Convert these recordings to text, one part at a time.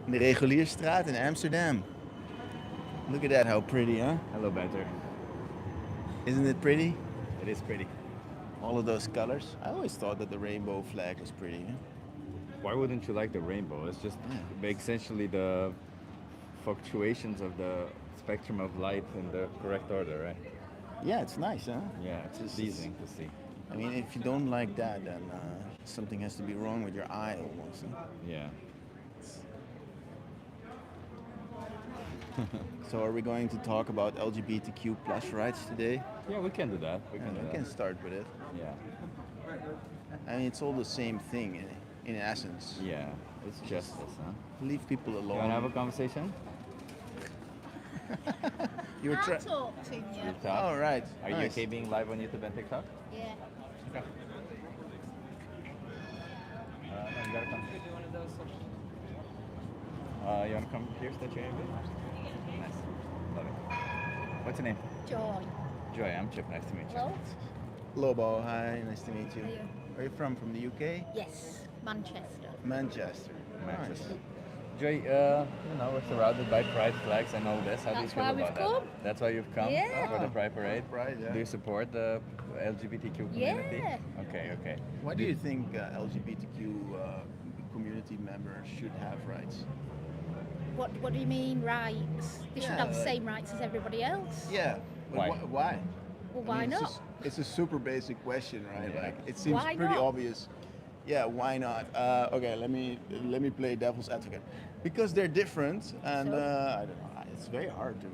in de Regulierstraat in Amsterdam. Look at that, how pretty, huh? Hello, better. Isn't it pretty? It is pretty. All of those colors. I always thought that the rainbow flag was pretty. Huh? Why wouldn't you like the rainbow? It's just Yeah. essentially the fluctuations of the spectrum of light in the correct order, right? Yeah, it's nice, huh? Yeah, it's Just- pleasing to see. I mean, if you don't like that, then something has to be wrong with your eye almost. Huh? Yeah. So, are we going to talk about LGBTQ plus rights today? Yeah, we can do that. We Yeah, can do we that. can start with it. Yeah. I mean, it's all the same thing in essence. Yeah. It's justice, huh? Leave people You alone. wanna have a conversation? You were I'll trying. talk to you. You talk? All right. Are you nice. okay being live on YouTube and TikTok? Yeah. Okay. No, you gotta come. You wanna come here, statue area? Nice. Love it. What's your name? Joy. Joy, I'm Chip. Nice to meet you. Hello? Lobo, hi, nice to meet you. How are you? Where are you from? From the UK? Yes, Manchester. Manchester. Manchester. Nice. Joy, we're surrounded by pride flags. I know this. How do you That's feel why about we've that? come. That's why you've come Yeah. for the pride parade. Pride, yeah. Do you support the LGBTQ community? Yeah. Okay, okay. Why do you think LGBTQ community members should have rights? What do you mean rights? They should Yeah, have the like- same rights as everybody else. Yeah. but Why? Why? Well, I why mean, not? It's a super basic question, right? Yeah. Like it seems Why pretty not? obvious. Yeah, why not? Okay, let me play devil's advocate. Because they're different, and So? I don't know. It's very hard to.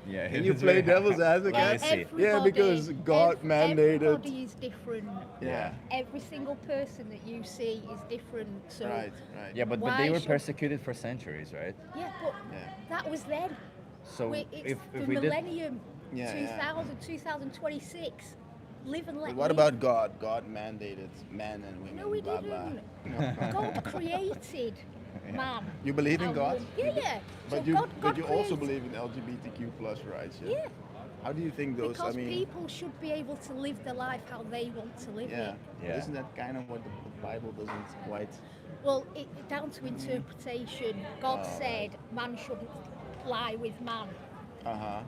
Yeah. Can you it's play very- devil's Let advocate? me see. Yeah, because God mandated. Everybody is different. Yeah. Every single person that you see is different. So Right. Right. Yeah, but Why they were should- persecuted for centuries, right? yeah, but Yeah. that was then. So It's if the we did, millennium, Yeah, yeah. 2000, 2026. Live and let But what live. about God? God mandated men and women. No, he blah, didn't. Blah. God created man. You believe in and God? woman. Yeah, yeah. But So you, God but you also created- believe in LGBTQ plus rights, yeah? Yeah, How do you think those? because I mean, people should be able to live their life how they want to live yeah. it. Yeah. Isn't that kind of what the Bible doesn't quite? Well, down to interpretation. God Oh, said man shouldn't lie with man, Uh huh.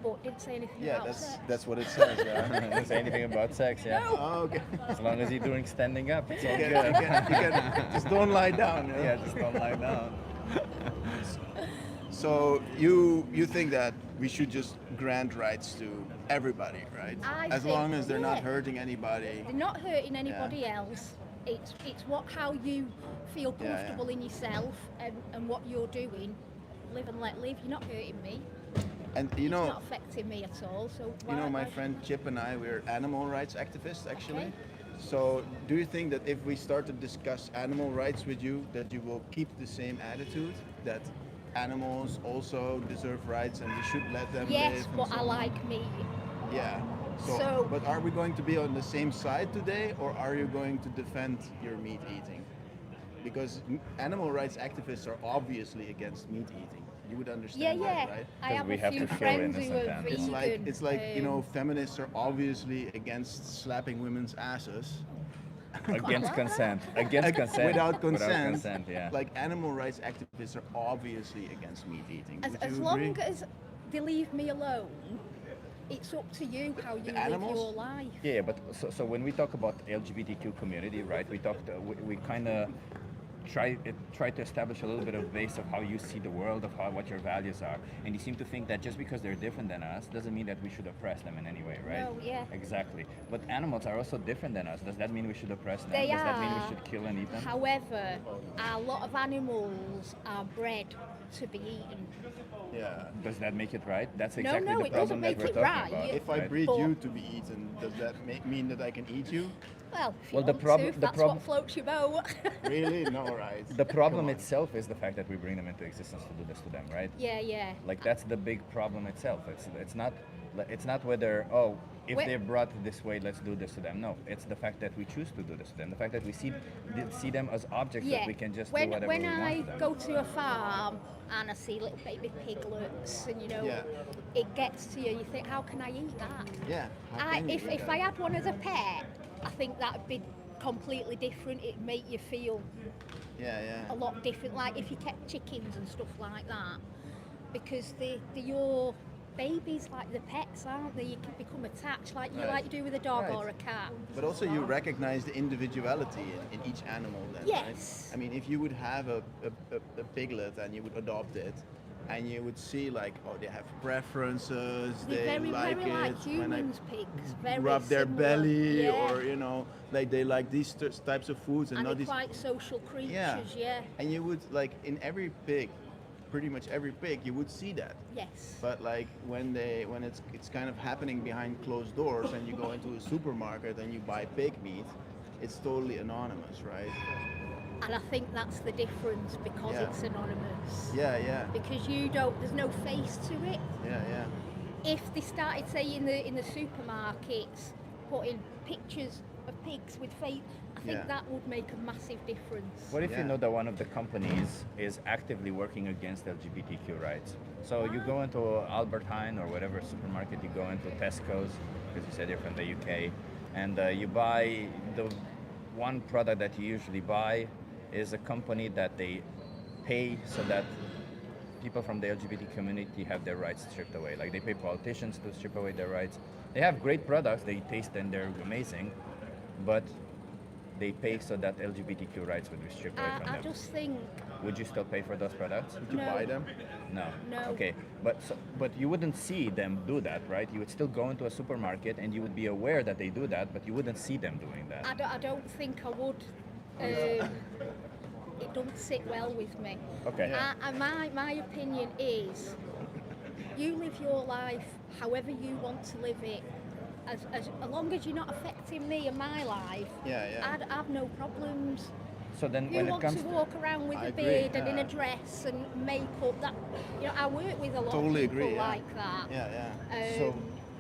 but didn't say anything Yeah, about that's sex. that's what it says. Yeah. doesn't say anything about sex, yeah. No. Oh, okay. As long as you're doing standing up, it's all You good. can just don't lie down. Yeah. Yeah, just don't lie down. So you think that we should just grant rights to everybody, right? I As think- long as they're not yeah. hurting anybody. They're not hurting anybody else. It's how you feel Yeah, yeah. comfortable in yourself and what you're doing. Live and let live. You're not hurting me. And It's not affecting me at all. So you know, why- my why friend Chip and I, we're animal rights activists actually. Okay. So, do you think that if we start to discuss animal rights with you, that you will keep the same attitude that animals also deserve rights and we should let them live? Yes, and but so I on? like meat. Yeah. So, So- but are we going to be on the same side today, or are you going to defend your meat eating? Because animal rights activists are obviously against meat eating. You would Yeah, understand yeah. that, right? I 'Cause have we a have few to feel friends who innocent are then. vegan. It's like you know, feminists are obviously against slapping women's asses Against consent. Against consent. without consent. Without consent, yeah. Like animal rights activists are obviously against meat eating. As, Would as you long agree? as they leave me alone, it's up to you how you live animals? your life. Yeah, but so when we talk about LGBTQ community, right? We talked. We kind of try to establish a little bit of base of how you see the world, of what your values are, and you seem to think that just because they're different than us doesn't mean that we should oppress them in any way, right? No, yeah. Exactly. But animals are also different than us. Does that mean we should oppress them? They Does that mean are. we should kill and eat them? However, a lot of animals are bred to be eaten. Yeah. Does that make it right? That's No, exactly no, the it doesn't problem that make we're it talking right. about. If I right? breed But- you to be eaten, does that mean that I can eat you? Well, if you Well, the want prob- to, if the that's prob- what floats your boat. Really? No, right. The problem Come on. itself is the fact that we bring them into existence to do this to them, right? yeah, yeah. Like that's the big problem itself. It's not whether if When- they're brought this way, let's do this to them. No, it's the fact that we choose to do this to them. The fact that we see them as objects Yeah. that we can just when do whatever when we I want to them. go to a farm and I see little baby piglets, and Yeah. it gets to you. You think, how can I eat that? Yeah. how can you If do if that? I had one as a pet, I think that'd be completely different. It'd make you feel Yeah, a yeah. lot different. Like if you kept chickens and stuff like that, because they're your babies, like the pets, aren't they? You can become attached, like you Right. like you do with a dog Right. or a cat. But also you recognize the individuality in each animal then, Yes. right? I mean, if you would have a piglet and you would adopt it, and you would see like, oh, they have preferences, They're they very, like very it like when I humans, pigs. Very rub their similar. belly, Yeah. or you know, like they like these types of foods and And not they're these. quite social creatures, Yeah. yeah. And you would like in every pig, pretty much every pig, you would see that. Yes. But like when it's kind of happening behind closed doors, and you go into a supermarket and you buy pig meat, it's totally anonymous, right? And I think that's the difference, because Yeah. it's anonymous. Yeah, yeah, Because there's no face to it. yeah, yeah. If they started, say, in the supermarkets, putting pictures of pigs with face, I think Yeah. that would make a massive difference. What if you Yeah. know that one of the companies is actively working against LGBTQ rights? So you go into Albert Heijn or whatever supermarket, you go into Tesco's, because you said you're from the UK, and you buy the one product that you usually buy is a company that they pay so that people from the LGBT community have their rights stripped away. Like they pay politicians to strip away their rights. They have great products, they taste and they're amazing, but they pay so that LGBTQ rights would be stripped away from I them. just think Would you still pay for those products? Would you No. buy them? No. No. Okay, but you wouldn't see them do that, right? You would still go into a supermarket and you would be aware that they do that, but you wouldn't see them doing that. I don't think I would. It doesn't sit well with me. Okay. Yeah. My opinion is, you live your life however you want to live it. As long as you're not affecting me and my life, Yeah, yeah. I'd have no problems. So then You when it want comes to walk around with I a agree, beard and in a yeah. dress and makeup, that I work with a lot Totally of people agree, yeah. like that. Yeah, yeah.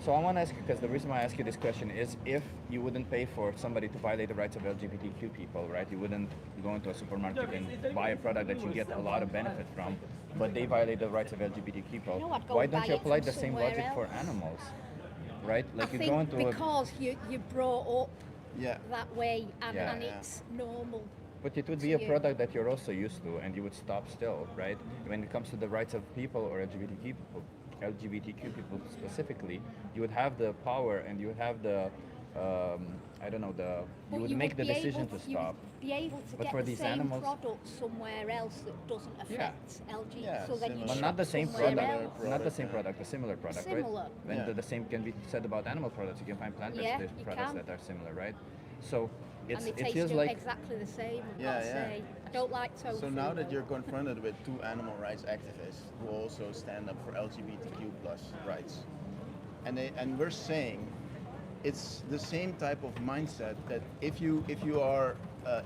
So I want to ask you, because the reason why I ask you this question is, if you wouldn't pay for somebody to violate the rights of LGBTQ people, right? You wouldn't go into a supermarket and buy a product that you get a lot of benefit from, but they violate the rights of LGBT people. No, I'd go Why and don't buy you it apply from the same somewhere logic for else. animals, right? Like I you think go into a, because you're brought up Yeah. that way, and, Yeah. and Yeah. it's normal. but it would be to a you. product that you're also used to, and you would stop still, right? When it comes to the rights of people or LGBTQ people specifically, you would have the power and you would have the, I don't know, you But would make the be decision able to you stop. would be able to But get for the these same animals- product somewhere else that doesn't affect LGBT. Yeah, so then you similar. But shop not the same somewhere product. else. Not the same product. A similar product, Similar. right? And Yeah. the same can be said about animal products. You can find plant-based Yeah, you products can. that are similar, right? So And they it taste feels like exactly the same. I've Yeah, got to yeah. say. I don't like tofu. So now that though. you're confronted with two animal rights activists who also stand up for LGBTQ plus rights, and we're saying it's the same type of mindset that if you are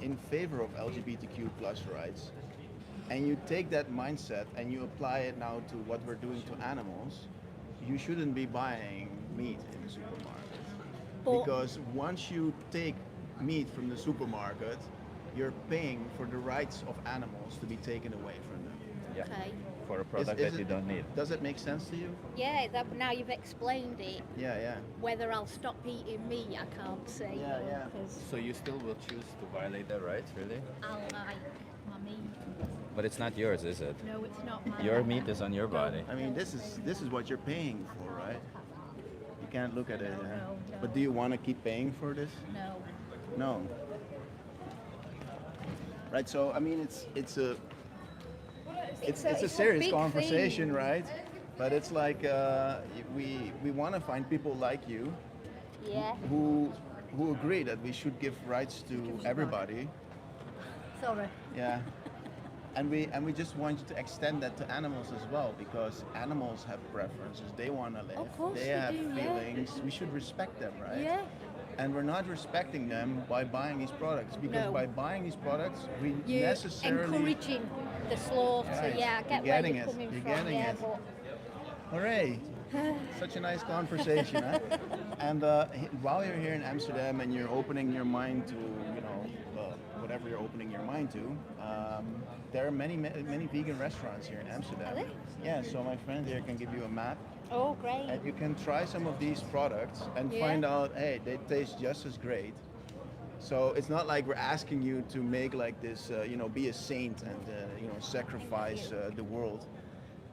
in favor of LGBTQ plus rights, and you take that mindset and you apply it now to what we're doing to animals, you shouldn't be buying meat in the supermarket. But- Because once you take meat from the supermarket, you're paying for the rights of animals to be taken away from them. yeah, Okay. for a product Is that you don't need. Does it make sense to you? Yeah, now you've explained it. Yeah, yeah. Whether I'll stop eating meat, I can't say. Yeah, yeah. Because So you still will choose to violate their rights, really? I like my meat. But it's not yours, is it? No, it's not mine. Your meat is on your body. I mean, this is what you're paying for, right? You can't look at it. No, no. But do you want to keep paying for this? No. No. Right. So I mean, it's a it's serious big conversation, thing. right? But it's like we want to find people like you Yeah. who agree that we should give rights to everybody. Sorry. Yeah. And we just want you to extend that to animals as well, because animals have preferences. They want to live. Of course they they have do, yeah. feelings. We should respect them, right? Yeah. And we're not respecting them by buying these products, because No. by buying these products, we You're necessarily. encouraging the slaughter. Right. Yeah, I get You're where getting you're it. coming You're from. getting Yeah, it. but Hooray! Such a nice conversation, huh? And while you're here in Amsterdam and you're opening your mind to, whatever you're opening your mind to, there are many vegan restaurants here in Amsterdam. Are there? Yeah. So my friend here can give you a map, oh, great. and you can try some of these products and Yeah. find out, hey, they taste just as great So it's not like we're asking you to make like this, be a saint and sacrifice the world.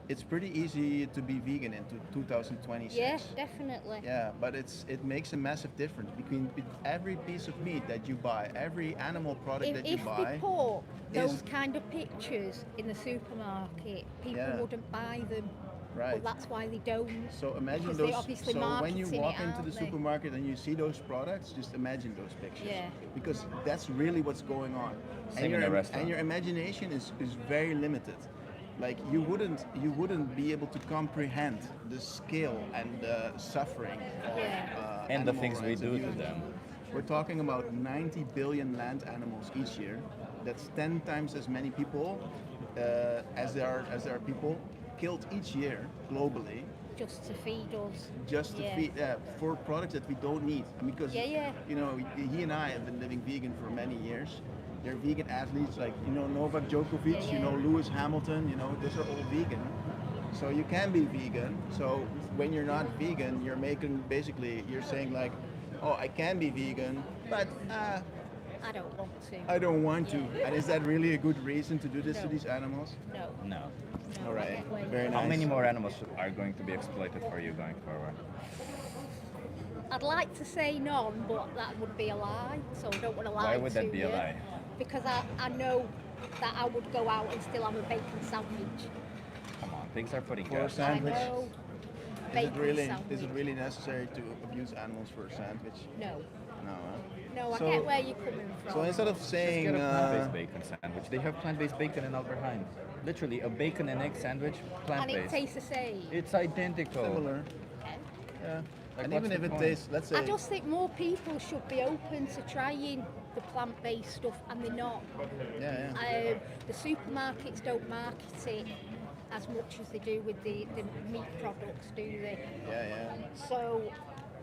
It's pretty easy to be vegan in 2026. Yeah, definitely. Yeah, but it makes a massive difference between every piece of meat that you buy, every animal product that you If buy. they put those is- kind of pictures in the supermarket, people Yeah. wouldn't buy them. Right. But that's why they don't. So imagine because those. They obviously So when you marketing walk it, into the aren't they? supermarket and you see those products, just imagine those pictures. Yeah. Because that's really what's going on. Same in a restaurant. And your imagination is very limited. Like you wouldn't be able to comprehend the scale and the suffering of Yeah. And the animal things we rights do to abuses. them. We're talking about 90 billion land animals each year. That's 10 times as many people as there are people killed each year globally Just to feed us. just to Yeah. feed for products that we don't need. Because Yeah. he and I have been living vegan for many years. They're vegan athletes like Novak Djokovic, Yeah. Lewis Hamilton. Those are all vegan. So you can be vegan. So when you're not vegan, you're saying like, oh, I can be vegan, but I don't want to. I don't want to. And is that really a good reason to do this to No. these animals? No. No. No, All I right. get where Very you're nice. How many more animals are going to be exploited for you going forward? I'd like to say none, but that would be a lie. So I don't want to lie. Why would that to be a you. lie? Because I know that I would go out and still have a bacon sandwich. Come on, pigs are putting For a gas. sandwich? I know. Is it Bacon really sandwich. necessary to abuse animals for a sandwich? No. No. Huh? No, I So- get where you're coming from. So instead of Just saying get a plant-based bacon sandwich. They have plant-based bacon in Albert Heijn. Literally, a bacon and egg sandwich, and it plant-based. tastes the same. It's identical. similar, Okay. yeah. Like, And what's even the if it point? tastes, let's say, I just think more people should be open to trying the plant-based stuff, and they're not. yeah. The supermarkets don't market it as much as they do with the meat products, do they? Yeah. So,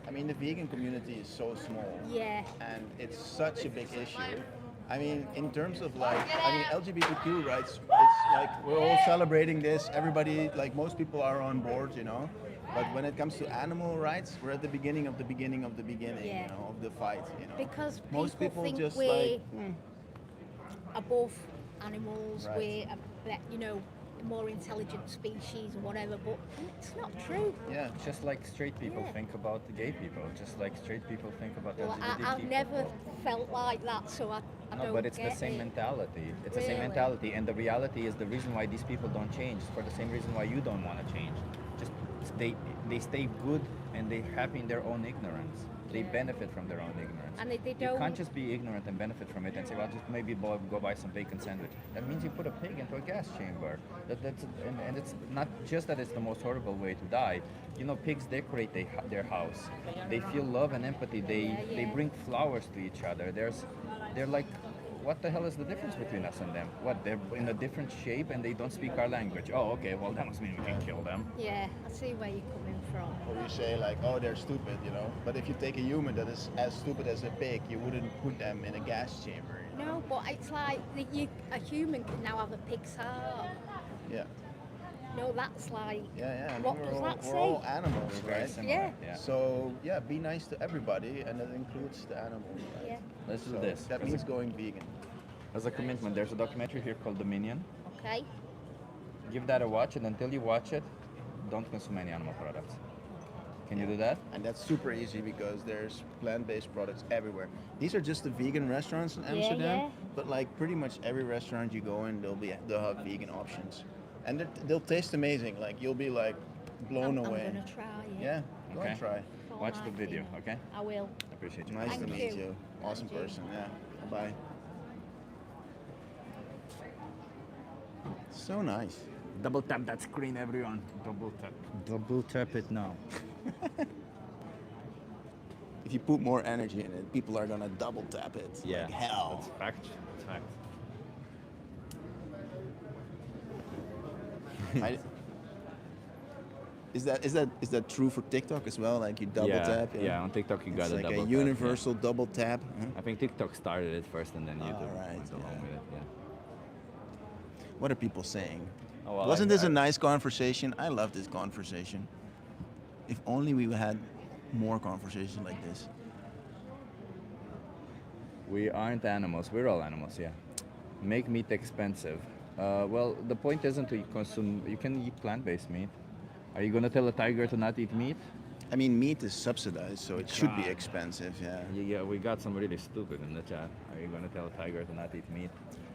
I mean, the vegan community is so small, yeah. and it's such a big issue. I mean, in terms of LGBTQ rights, it's like we're all celebrating this. Everybody, like most people, are on board, But when it comes to animal rights, we're at the beginning of the beginning of the beginning, Yeah. of the fight, Because Most people think just we're like, above animals, Right. we're a more intelligent species or whatever, but it's not true. yeah. Just like straight people Yeah. think about the gay people, just like straight people think about Well, LGBT I've people. never felt like that, so I No, don't but it's the get same it. mentality. It's the same Really? mentality, and the reality is the reason why these people don't change is for the same reason why you don't want to change. Just they stay good and they're happy in their own ignorance. They Yeah. benefit from their own ignorance. And they You don't. can't just be ignorant and benefit from it and say, well, just maybe go buy some bacon sandwich. That means you put a pig into a gas chamber. And it's not just that it's the most horrible way to die. Pigs decorate their house. They feel love and empathy. They Yeah. bring flowers to each other. They're like, what the hell is the difference between us and them? What, they're in a different shape and they don't speak our language. Oh, okay, well that must mean we can kill them. Yeah, I see where you're coming from. Or you say like, oh, they're stupid, But if you take a human that is as stupid as a pig, you wouldn't put them in a gas chamber. No, but it's like a human can now have a pig's heart. Yeah. No, that's like. Yeah. I mean, What we're does all, that we're say? all animals, We're very right? similar. Yeah. So yeah, be nice to everybody, and that includes the animals. Right? Yeah. Let's do So this. That means going vegan. As a commitment, there's a documentary here called Dominion. Okay. Give that a watch, and until you watch it, don't consume any animal products. Can you do that? And that's super easy because there's plant-based products everywhere. These are just the vegan restaurants in Yeah, Amsterdam, yeah. but like pretty much every restaurant you go in, they'll have vegan options, and they'll taste amazing. Like you'll be like blown I'm away. gonna try it. Yeah, go and try. Don't Watch the like video, it. okay? I will. Appreciate you. Nice to Thank meet you. you. Awesome Thank you. person. Yeah. Bye. So nice. Double tap that screen, everyone. Double tap. Double tap it now. If you put more energy in it, people are gonna double tap it. Like hell. That's fact. That's fact. Is that true for TikTok as well? Like you double tap? Yeah, on TikTok you It's got a like double a tap, universal double tap. Huh? I think TikTok started it first and then YouTube right, went along yeah. with it. Yeah. What are people saying? Oh, well, Wasn't this a nice conversation? I love this conversation. If only we had more conversation like this. We aren't animals. We're all animals, yeah. Make meat expensive. Well, the point isn't to consume. You can eat plant-based meat. Are you gonna tell a tiger to not eat meat? I mean, meat is subsidized, so it should be expensive. Yeah. Yeah, we got some really stupid in the chat. Are you gonna tell a tiger to not eat meat?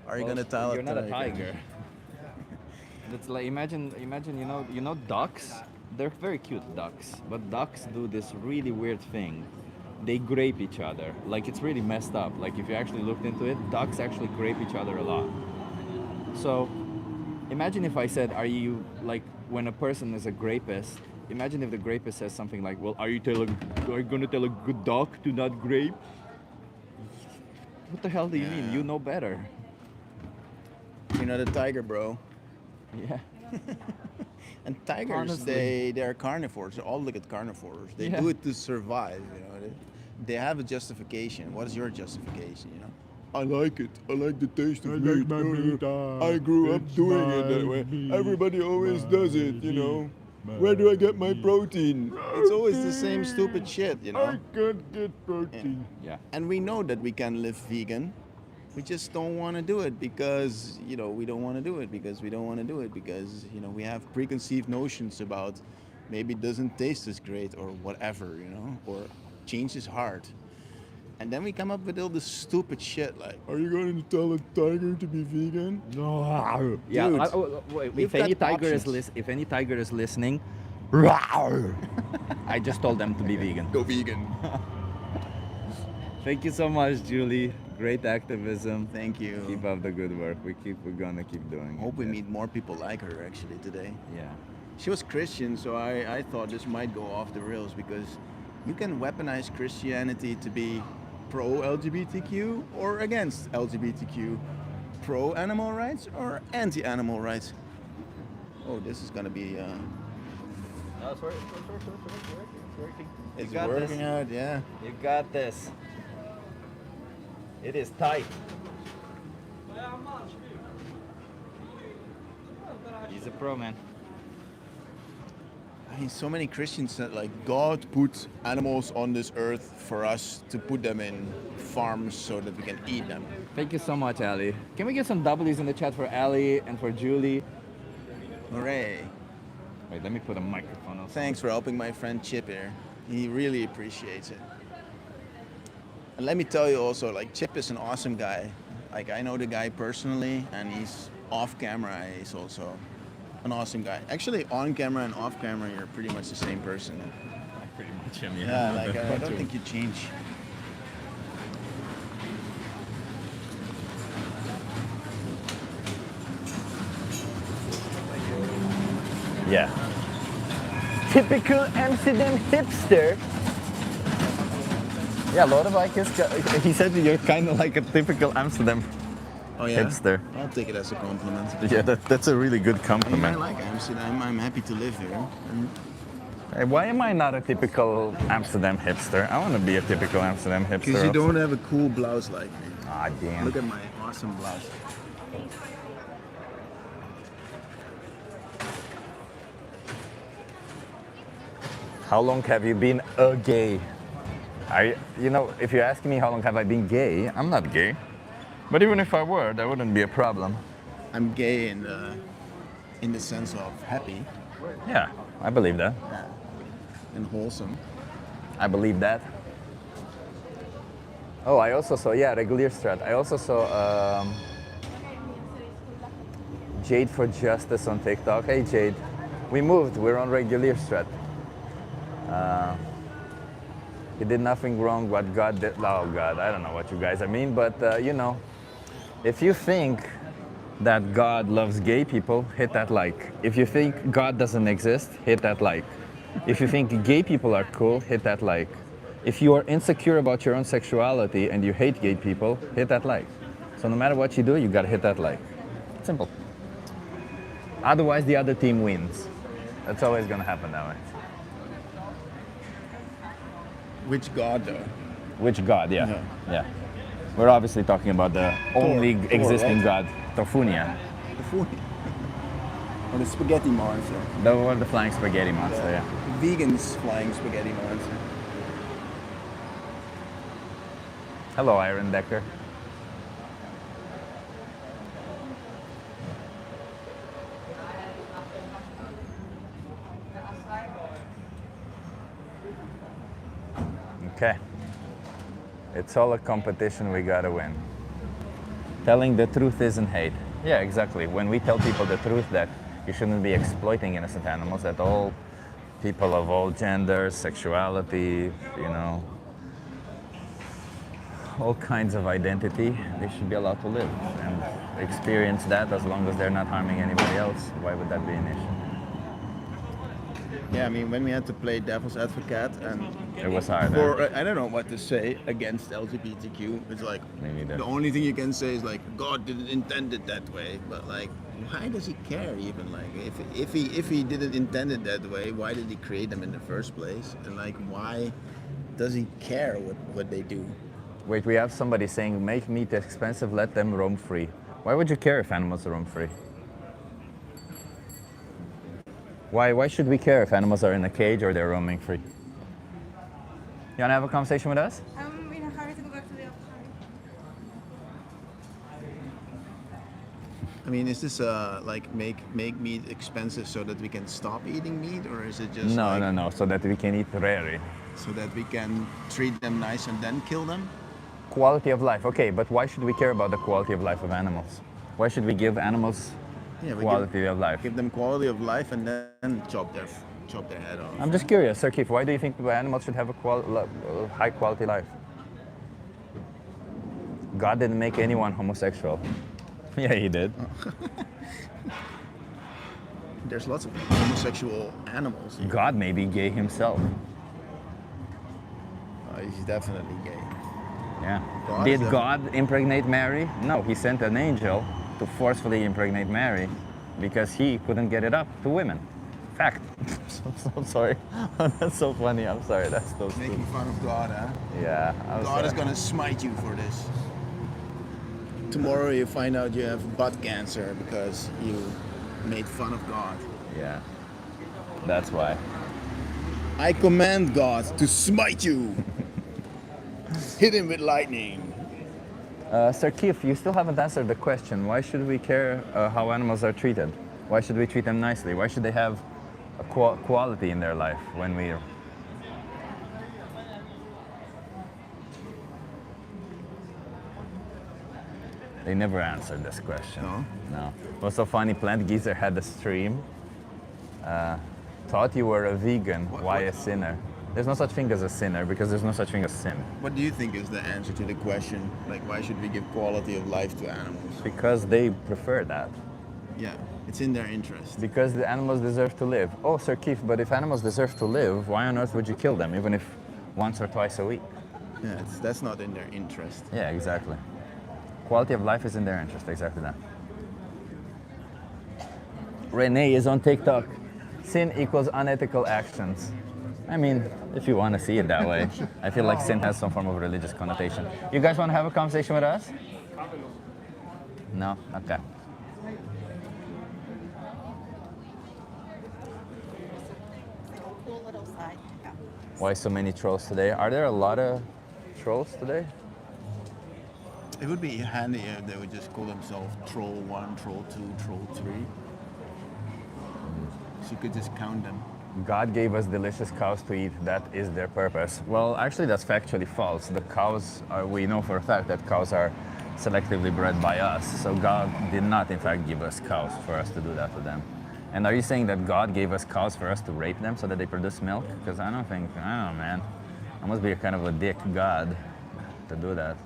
Are you Well, gonna tell you're it not to a tiger. It's like imagine ducks. They're very cute ducks, but ducks do this really weird thing. They grape each other. Like it's really messed up. Like if you actually looked into it, ducks actually grape each other a lot. So imagine if I said, "Are you like when a person is a grapist?" Imagine if the grapist says something like, "Well, are you gonna tell a good duck to not grape?" What the hell do you mean? Yeah. You know better. You're not a tiger, bro. Yeah. And tigers, Honestly. they are carnivores. They're all look carnivores. They Yeah. do it to survive. You know, they have a justification. What is your justification? You know. I like it. I like the taste of meat. I grew up doing it that way. Everybody always does it. You know. Where do I get my protein? It's always the same stupid shit. You know. can't get protein. Yeah. And we know that we can live vegan. We just don't want to do it because, you know, we don't want to do it because we don't want to do it because, you know, we have preconceived notions about maybe it doesn't taste as great or whatever, you know, or change is hard. And then we come up with all this stupid shit like, are you going to tell a tiger to be vegan? No. Yeah. Dude, Wait, you've if any got tiger is options. if any tiger is listening, I just told them to be vegan. Go vegan. Thank you so much, Julie. Great activism. Thank you. Keep up the good work. We're gonna keep doing it. Hope we Yeah. meet more people like her actually today. Yeah. She was Christian, so I thought this might go off the rails because you can weaponize Christianity to be pro-LGBTQ or against LGBTQ, pro-animal rights or anti-animal rights. Oh, this is gonna be, No, it's working. It's working. it's working out, yeah. You got this. It is tight. He's a pro, man. I mean, so many Christians said like God put animals on this earth for us to put them in farms so that we can eat them. Thank you so much, Ali. Can we get some W's in the chat for Ali and for Julie? Hooray. Wait, let me put a microphone on. Thanks for helping my friend Chip here. He really appreciates it. And let me tell you also, like Chip is an awesome guy. Like I know the guy personally and he's off camera, he's also an awesome guy. Actually on camera and off camera you're pretty much the same person. Pretty much him, Yeah, like I don't think you change. Yeah. Typical Amsterdam hipster. Yeah, Lodewijk is. He said you're kind of like a typical Amsterdam Oh yeah? hipster. I'll take it as a compliment. Yeah, that's a really good I mean, I compliment. like Amsterdam. I'm happy to live here. Hey, why am I not a typical Amsterdam hipster? I want to be a typical Amsterdam hipster. Because you don't have a cool blouse like me. Ah, damn. Look at my awesome blouse. How long have you been a gay? If you ask me how long have I been gay, I'm not gay. But even if I were, that wouldn't be a problem. I'm gay in the sense of happy Yeah, I believe that. and wholesome. I believe that. Oh, I also saw, Regulierstraat. I also saw Jade for Justice on TikTok. Hey, Jade. We moved. We're on Regulierstraat. He did nothing wrong. What God did. Oh, God. I don't know what you guys mean, but if you think that God loves gay people, hit that like. If you think God doesn't exist, hit that like. If you think gay people are cool, hit that like. If you are insecure about your own sexuality and you hate gay people, hit that like. So no matter what you do, you gotta hit that like. Simple. Otherwise, the other team wins. That's always gonna happen that way. Which God though? Which God? Yeah. Yeah. Yeah. We're obviously talking about the only Thor, existing right? God, Tofunia. The food. Or the spaghetti monster. The flying spaghetti monster. Yeah. Vegans flying spaghetti monster. Hello, Iron Decker. Okay. It's all a competition, we gotta win. Telling the truth isn't hate. Yeah, exactly. When we tell people the truth that you shouldn't be exploiting innocent animals, that all people of all genders, sexuality, you know, all kinds of identity, they should be allowed to live and experience that as long as they're not harming anybody else. Why would that be an issue? Yeah, I mean, when we had to play devil's advocate, and It was hard. for I don't know what to say against LGBTQ. It's like Me neither. the only thing you can say is like God didn't intend it that way. But like, why does he care even? Like, if he didn't intend it that way, why did he create them in the first place? And like, why does he care what they do? Wait, we have somebody saying, make meat expensive, let them roam free. Why would you care if animals roam free? Why should we care if animals are in a cage or they're roaming free? You wanna have a conversation with us? I'm in a hurry to go back to the office. I mean, is this like make meat expensive so that we can stop eating meat, or is it just No, like, no, so that we can eat rare. so that we can treat them nice and then kill them? Quality of life, okay, but why should we care about the quality of life of animals? Why should we give animals Yeah, we quality of life? give them quality of life and then chop their head off. I'm just curious, Sir Keith, why do you think animals should have a high quality life? God didn't make anyone homosexual. Yeah, he did. There's lots of homosexual animals. God may be gay himself. He's definitely gay. Yeah. God Did is a- God impregnate Mary? No, he sent an angel to forcefully impregnate Mary because he couldn't get it up to women. Fact. I'm sorry. That's so funny. I'm sorry. That's so stupid. Making fun of God, huh? Yeah. I'm God is sorry. gonna smite you for this. Tomorrow you find out you have butt cancer because you made fun of God. Yeah. That's why. I command God to smite you. Hit him with lightning. Sir Keith, you still haven't answered the question. Why should we care how animals are treated? Why should we treat them nicely? Why should they have a quality in their life when we... They never answered this question. No? No. It was so funny. Plant Geezer had a stream. Thought you were a vegan. Why a sinner? There's no such thing as a sinner because there's no such thing as sin. What do you think is the answer to the question? Like, why should we give quality of life to animals? Because they prefer that. Yeah, it's in their interest. Because the animals deserve to live. Oh, Sir Keith, but if animals deserve to live, why on earth would you kill them, even if once or twice a week? Yeah, that's not in their interest. Yeah, exactly. Quality of life is in their interest, exactly that. Renee is on TikTok. Sin equals unethical actions. I mean, if you want to see it that way. I feel like sin has some form of religious connotation. You guys want to have a conversation with us? No? Okay. Cool little side. Yeah. Why so many trolls today? Are there a lot of trolls today? It would be handy if they would just call themselves Troll 1, Troll 2, Troll 3. So you could just count them. God gave us delicious cows to eat. That is their purpose. Well, actually, that's factually false. The cows are, we know for a fact that cows are selectively bred by us. So God did not, in fact, give us cows for us to do that to them. And are you saying that God gave us cows for us to rape them so that they produce milk? Because I don't know, man. I must be a kind of a dick God to do that.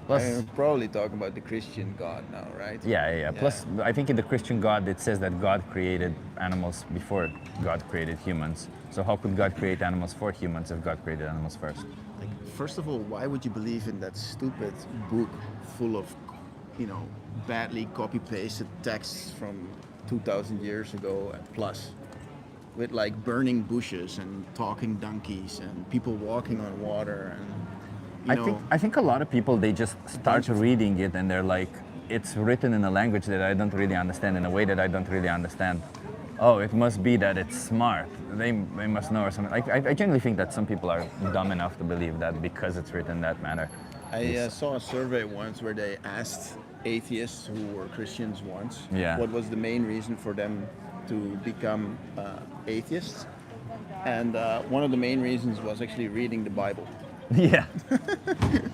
Plus, And probably talk about the Christian God now, right? yeah. Plus, I think in the Christian God, it says that God created animals before God created humans. So how could God create animals for humans if God created animals first? Like, first of all, why would you believe in that stupid book full of, badly copy-pasted texts from 2,000 years ago and plus, with like burning bushes and talking donkeys and people walking on water and, I think a lot of people, they just start reading it and they're like, it's written in a language that I don't really understand, in a way that I don't really understand. oh, it must be that it's smart. They must know or something. I generally think that some people are dumb enough to believe that because it's written that manner. I saw a survey once where they asked atheists who were Christians once Yeah. what was the main reason for them to become atheists. And one of the main reasons was actually reading the Bible. Yeah. The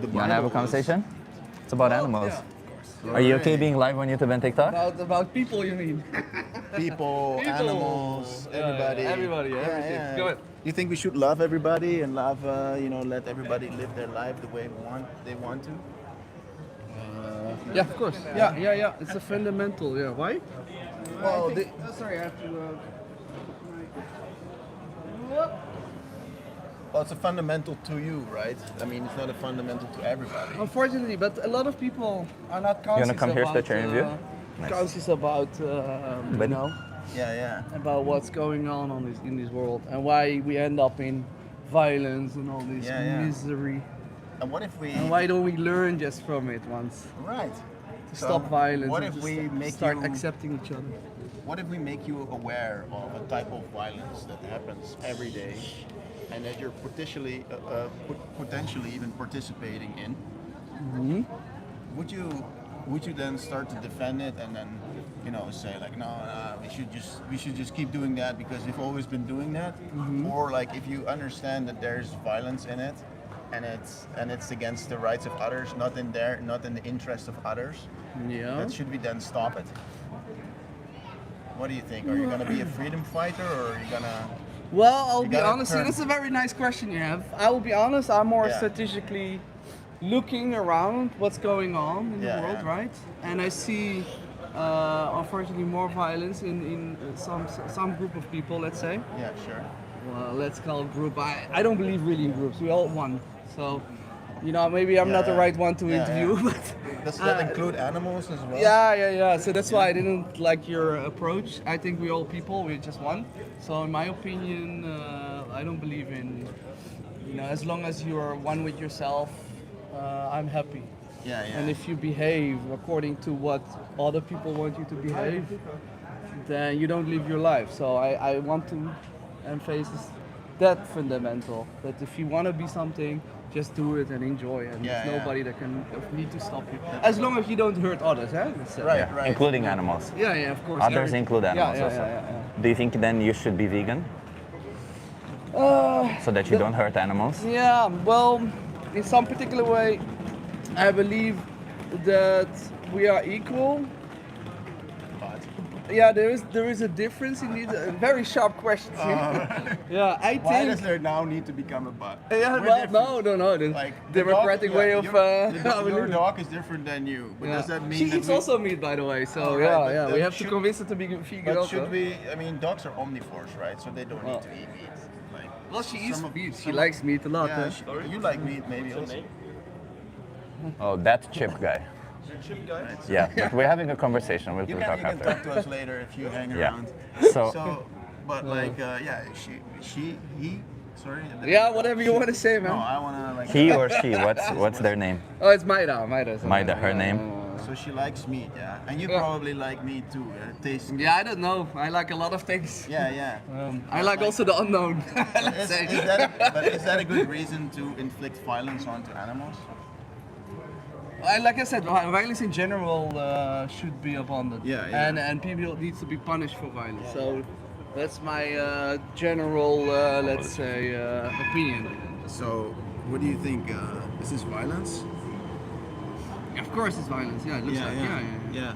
You want to have a was- conversation? It's about animals. Yeah, Are you okay being live on YouTube and TikTok? about people, you mean? People, People. animals, Yeah, everybody. everybody, everything. Go ahead. You think we should love everybody and love, let everybody live their life the way they want to? Yeah, of course. Yeah. It's a fundamental. Yeah. Why? Well, sorry, I have to. Well, it's a fundamental to you, right? I mean, it's not a fundamental to everybody. Unfortunately, but a lot of people are not You wanna conscious come here, about, stretch your interview? Nice. conscious about Buddy. Yeah. about what's going on in this world and why we end up in violence and all this Yeah. misery. And what if we? And why don't we learn just from it once Right. to stop violence? What and if just we make start you? accepting each other? What if we make you aware of a type of violence that happens every day, and that you're potentially even participating in? Mm-hmm. Would you then start to defend it and then say like no, we should just keep doing that because we've always been doing that? Mm-hmm. Or like if you understand that there's violence in it and it's against the rights of others, not in the interest of others, Yeah. that should we then stop it? What do you think? Are you gonna be a freedom fighter or are you gonna? Well, I'll You be gotta honest. turn- That's a very nice question you have. I will be honest. I'm more Yeah. strategically looking around what's going on in Yeah, the world, yeah. right? And I see, unfortunately, more violence in some group of people. Let's say, Yeah, sure. well, let's call it group. I don't believe really in groups. We all one. So, maybe I'm not the Yeah. right one to Yeah, interview, yeah. but. Does that include animals as well? Yeah. So that's why I didn't like your approach. I think we're all people. We're just one. So in my opinion, I don't believe in, as long as you are one with yourself, I'm happy. Yeah. And if you behave according to what other people want you to behave, then you don't live your life. So I want to emphasize that fundamental, that if you want to be something, just do it and enjoy, and Yeah, there's yeah. nobody that can need to stop you, as long as you don't hurt others. Let's say. Right, Yeah, right. including animals. Yeah, of course. Others include animals yeah, also. Yeah. Do you think then you should be vegan so that you don't hurt animals? Yeah, well, in some particular way, I believe that we are equal. But Yeah, there is a difference indeed. A very sharp question. Yeah, I why does think. there now need to become a but? Yeah, We're well, different. no. The Like the democratic dog, way yeah, of. your dog is different than you. But does that mean she that eats we, also meat, by the way. So Oh, right, but yeah, we then have to should- convince her to be vegan But also. should we? I mean, dogs are omnivores, right? So they don't Well. need to eat meat. Like, Well, she eats some of- meat. She some of- likes meat a lot. Yeah, you like meat, maybe also. Oh, that chip guy. Chip guy. Yeah, but we're having a conversation. We'll You talk can after. talk to us later if you hang Yeah. around. So- But like, he. Sorry. Yeah, whatever you want to say, man. No, I wanna like. He or she? What's their name? Oh, it's Maida. Maida, her name? So she likes meat, yeah. And you Yeah. probably like meat too. It tastes. Yeah, I don't know. I like a lot of things. Yeah. I like also the unknown. Let's Is, say. is that a good reason to inflict violence onto animals? Like I said, violence in general should be abundant. Yeah. And people needs to be punished for violence. So that's my general, let's say, opinion. So, what do you think? Is this violence? Of course, it's violence. Yeah, it looks like. Yeah.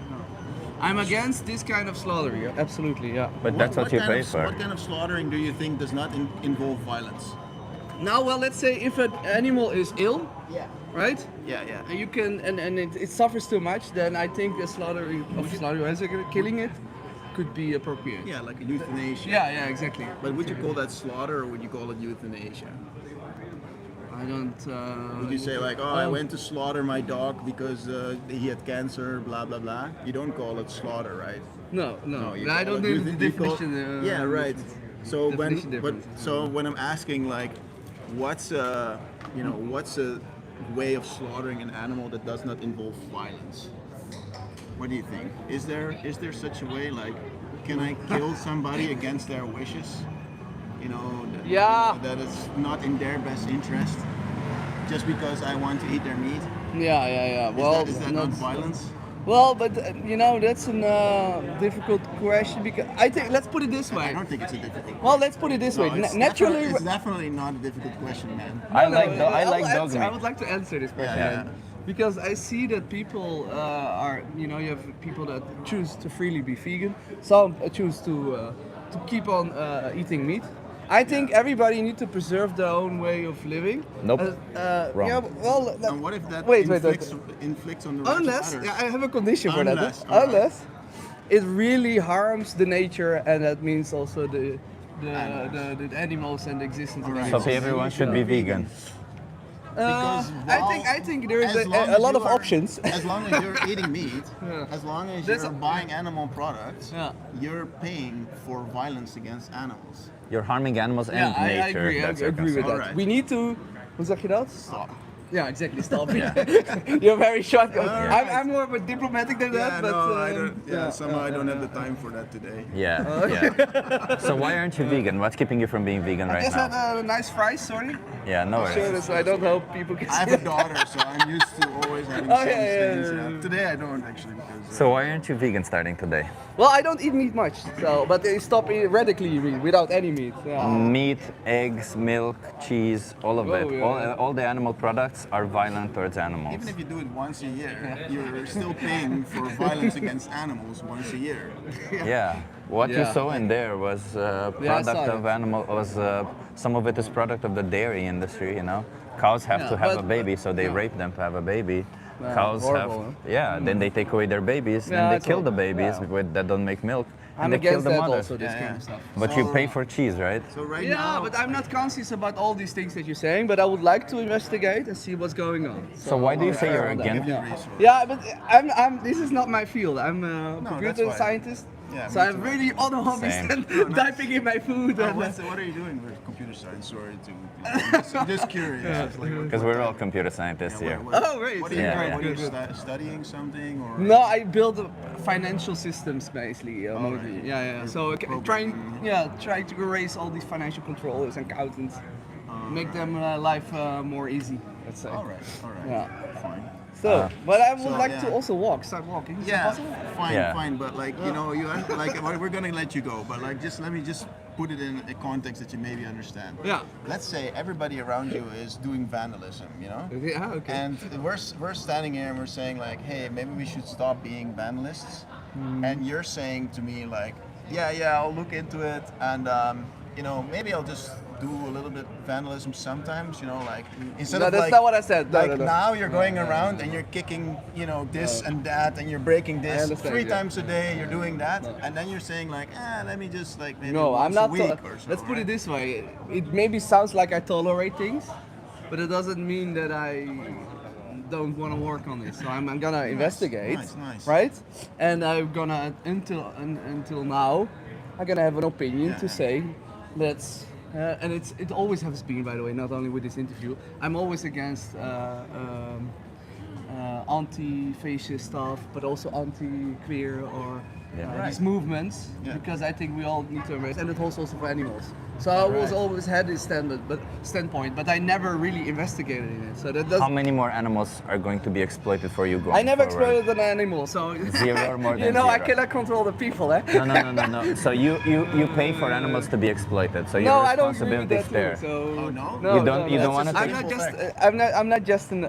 I'm against this kind of slaughtering. Yeah, absolutely. Yeah. But that's what you kind pay of, for. What kind of slaughtering do you think does not involve violence? Now, well, let's say if an animal is ill, Yeah. right? Yeah. And you can, and it suffers too much, then I think the killing it could be appropriate. Yeah, like a euthanasia. Yeah, exactly. But would you call that slaughter or would you call it euthanasia? I don't. Would you say like, oh, I went to slaughter my dog because he had cancer, blah blah blah? You don't call it slaughter, right? No. you I call don't it know the you call- definition. yeah, right. So definition when difference. so when I'm asking like, what's a what's a way of slaughtering an animal that does not involve violence? What do you think? Is there such a way, like, can I kill somebody against their wishes? You know, Yeah. that it's not in their best interest, just because I want to eat their meat. Yeah. Is Well, that not violence? well, but you know that's a difficult question because I think let's put it this I way. don't think it's a difficult. Well, let's put it this No, way. it's Naturally, it's definitely not a difficult question, man. I like I dog meat. I would like to answer this question. Yeah. Because I see that people are, you know, you have people that choose to freely be vegan. Some choose to keep on eating meat. I think everybody needs to preserve their own way of living. Nope. Wrong. Yeah, well, And what if that wait. inflicts on the rights Unless, of yeah, others? I have a condition for that. Unless, alright. Unless it really harms the nature, and that means also the animals and the existence of Alright. So animals. everyone should be vegan. Because I think there is as long a as lot you of are- options. As long as you're eating meat, Yeah. as long as There's you're a- buying animal products, Yeah. you're paying for violence against animals. You're harming animals and Yeah, I nature. agree. I That's your agree with concern. that. Alright. We need to. Hoe zeg je dat? Stop. Yeah, exactly. Stop. You're very short. Alright. I'm more of a diplomatic than that, but I don't. Yeah, somehow I don't have the time for that today. Yeah. So why aren't you vegan? What's keeping you from being vegan I right just had now? nice fries. Sorry. Yeah, no Sure, worries. so I don't hope people can I have see. a daughter, so I'm used to always having Oh, some yeah, things. yeah. Today I don't actually because. So why aren't you vegan starting today? Well, I don't eat meat much, so but I stop radically eating without any meat. Yeah. Meat, eggs, milk, cheese, all of Oh, it. yeah. All the animal products are violent towards animals. Even if you do it once a year, you're still paying for violence against animals once a year. Yeah. What you Yeah. saw in there was I product saw of it. animal. Was some of it is product of the dairy industry. You know, cows have Yeah, to have a but- baby, so they yeah. rape them to have a baby. Yeah, Cows horrible, have, huh? yeah. Then they take away their babies, Yeah, and they it's kill the horrible. babies Yeah. that don't make milk, I'm and they kill against the that mother. also. This Yeah, kind yeah. of stuff. But you pay for cheese, right? So right Yeah, now, but I'm not conscious about all these things that you're saying. But I would like to investigate and see what's going on. So why do you say you're on that. against? Yeah. resource. Yeah, but This is not my field. I'm a computer that's fine. scientist. Yeah, So me I'm too. really other hobbies Same. than Oh, nice. typing in my food. Oh, And, what are you doing with computer science? Sorry I'm just curious. It's like, Because we're all computer scientists here. Oh, right. What are you, Yeah, doing? yeah. What are you Good, studying something or? No, I build financial systems basically. Mostly. right. Yeah. So trying to erase all these financial controllers and accountants, make them life more easy. Let's say. All right. Yeah. Fine. So, but I would so, like yeah. to also start walking. Is that Yeah, possible? fine, Yeah. fine. But like you know, you have, like we're gonna let you go. But like, let me put it in a context that you maybe understand. Yeah. Let's say everybody around you is doing vandalism. You know. Yeah. Okay. And we're standing here and we're saying like, hey, maybe we should stop being vandalists. And you're saying to me like, yeah, I'll look into it, and you know, maybe I'll just do a little bit vandalism sometimes. You know, like instead No, of that's like, not what I said. No, like no. now you're going around and you're kicking, you know, this and that, and you're breaking this understand, 3 yeah. times a day. You're doing that, and then you're saying like, let me just like maybe No, once I'm not. a week or so. Let's put right? it this way. It maybe sounds like I tolerate things, but it doesn't mean that I don't want to work on this. So I'm gonna investigate, nice. right? And I'm gonna until now, I'm gonna have an opinion to say, let's. And it always has been, by the way, not only with this interview. I'm always against anti-fascist stuff, but also anti-queer or these movements, because I think we all need to embrace, and it holds also for animals. So I was always had this standpoint, but I never really investigated in it. So that does. How many more animals are going to be exploited for you going I never forward? exploited an animal, so 0 or more you than know I 0. cannot control the people, eh? No. So you pay for animals to be exploited. So your No, I don't agree with responsibility that is too. there. So Oh, no? You don't that's wanna just- I'm take- not just I'm not just an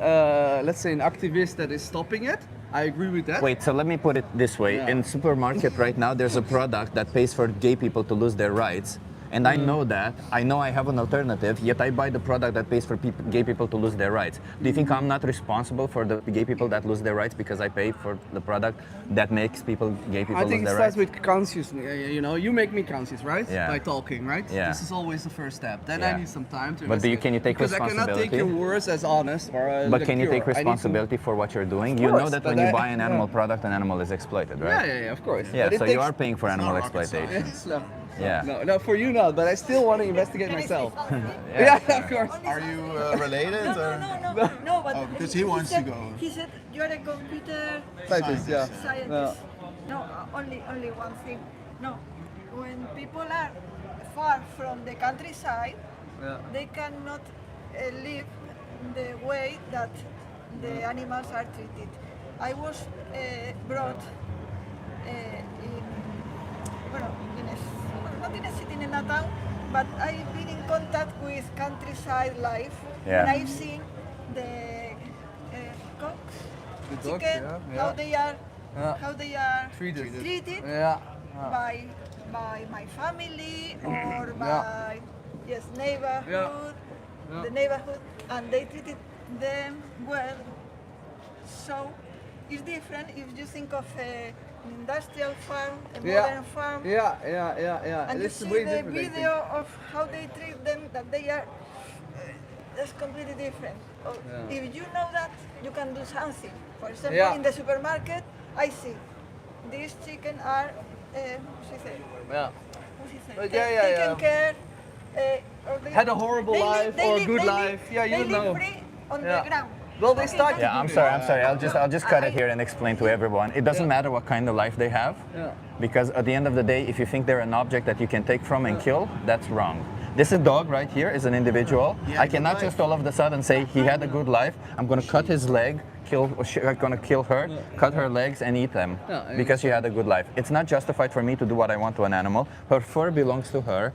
let's say an activist that is stopping it. I agree with that. Wait, so let me put it this way. Yeah. In supermarket right now, there's a product that pays for gay people to lose their rights. And I know that. I know I have an alternative, yet I buy the product that pays for gay people to lose their rights. Do you think I'm not responsible for the gay people that lose their rights because I pay for the product that makes gay people I think lose it their starts rights? with consciousness. You know, you make me conscious, right? Yeah. By talking, right? Yeah. This is always the first step. Then Yeah. I need some time to. But can you take because I cannot take responsibility? your words as honest or. But can you take pure. I need to- responsibility for what you're doing? Of You know course, that when but you I- buy an animal yeah. product, an animal is exploited, right? Yeah, of course. Yeah, But it so you takes- are paying for animal not rocket exploitation. Yes, no. Yeah. No, for you not, but I still want to investigate Can I say myself. something? Yeah, of course. Only Are you related? No, or? no, no, no, but Oh, because he wants to said, go. He said you're a computer Scientist, yeah. scientist. No, only one thing. No, when people are far from the countryside, Yeah. they cannot live the way that the animals are treated. I was brought in, well, not in a city, in a town, but I've been in contact with countryside life, Yeah. and I've seen the cocks, The dogs, chicken, yeah. how they are Treated. Yeah. by my family or by neighborhood, Yeah. the neighborhood, and they treated them well. So it's different if you think of an industrial farm, a modern farm, Yeah. and you It's see way the different, I think. video of how they treat them, that they are, that's completely different. Yeah. If you know that, you can do something. For example, Yeah. in the supermarket, I see these chicken are, what's he say? Yeah. What's he say? Yeah. Taken care. Or they, Had a horrible life or a good life. Yeah, you they don't know. live free on Yeah. the ground. Well, they Okay, start to Yeah, I'm sorry. I'll just cut it here and explain to everyone. It doesn't Yeah. matter what kind of life they have, Yeah. because at the end of the day, if you think they're an object that you can take from and kill, that's wrong. This is dog right here is an individual. Yeah, I cannot good life. just all of a sudden say he had a good life. I'm going to cut his leg, I'm going to kill her, cut her legs and eat them Yeah, I because she had a good life. It's not justified for me to do what I want to an animal. Her fur belongs to her.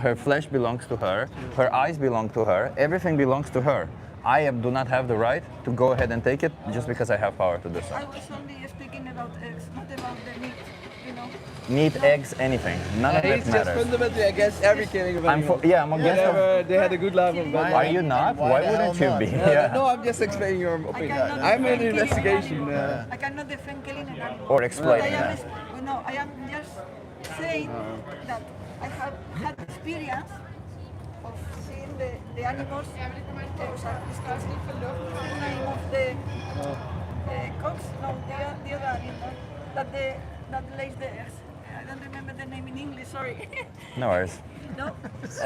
Her flesh belongs to her. Her eyes belong to her. Everything belongs to her. Do not have the right to go ahead and take it just because I have power to do so. I was only speaking about eggs, not about the meat, you know. Meat, eggs, anything. None of He's it just matters. fundamentally against every killing of I'm animals. I'm against them. They had a good life of Why Are you not? Why Why the wouldn't hell you be? not? Yeah. No, I'm just explaining your I opinion. cannot I'm defend in killing investigation. an animal. I cannot defend killing an animal. Or explain But I am, that. no, I am just saying that I have had experience of seeing the animals. The name of the cocks, no, the other animal that lays the eggs. I don't remember the name in English. Sorry. No worries. No.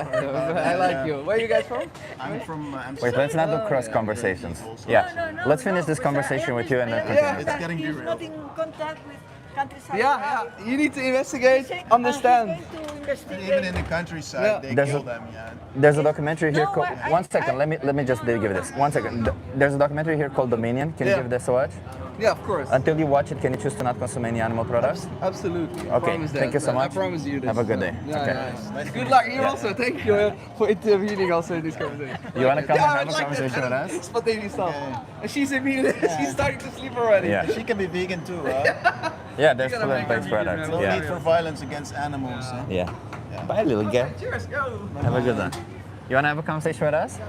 I like you. Where are you guys from? I'm from Wait, let's not do cross conversations. Yeah. No, Let's finish this but conversation with you and then I continue. understand It's getting he's derailed. not in contact with countryside. Yeah. life. You need to investigate, And understand. he's going to investigate. Even in the countryside, Yeah. they There's kill a- them. Yeah. There's a documentary here No, called. I- One second. I- Let me just give you this. One second. There's a documentary here called Dominion. Can you Yeah. give this a watch? Yeah, of course. Until you watch it, can you choose to not consume any animal products? Absolutely. I Okay, promise thank that. you so much. I promise you this. Have a good day. Yeah, Okay. yeah. Good luck. You also. Thank you for intervening also in this conversation. You want to come Yeah, and I'd have a like conversation with that. us? Spontaneous stuff. And she's immediately, she's starting to sleep already. Yeah. She can be vegan too, huh? Yeah, there's You gotta make plant-based a vegan products. No Yeah. need for violence against animals. Huh? Yeah. Bye, little girl. Cheers, go. Have a good one. You want to have a conversation with us?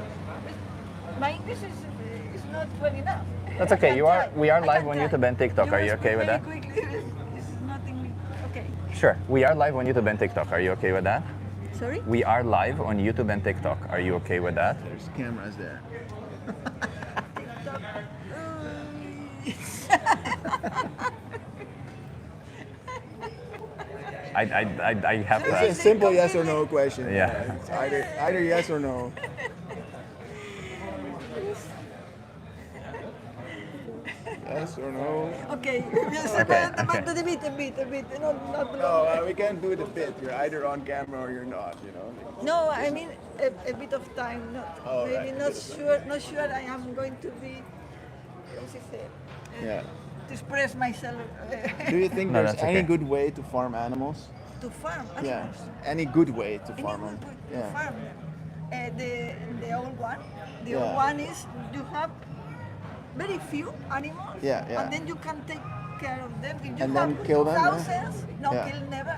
My English is not well enough. That's okay. We are I live can on try. YouTube and TikTok. You Are you okay with that? Very quickly, it's nothing. Okay. Sure. We are live on YouTube and TikTok. Are you okay with that? Sorry. We are live on YouTube and TikTok. Are you okay with that? There's cameras there. I have It's a to. simple yes or no question. Yeah. It's either yes or no. Yes or no? Okay. Yes, Okay, but okay. a bit, not No, we can't do the bit. You're either on camera or you're not. You know. No, I mean a bit of time. Not Oh, maybe right. not sure. Not sure I am going to be. What's it say? Yeah. To express myself. Do you think No, there's that's any okay. good way to farm animals? to farm Yeah. animals. Any good way to Any farm good them? way to Yeah. farm. The old one. The Yeah. old one is you have very few animals. Yeah, yeah. And then you can take care of them. If you And have then kill them, yeah? thousands, no, Yeah. kill never.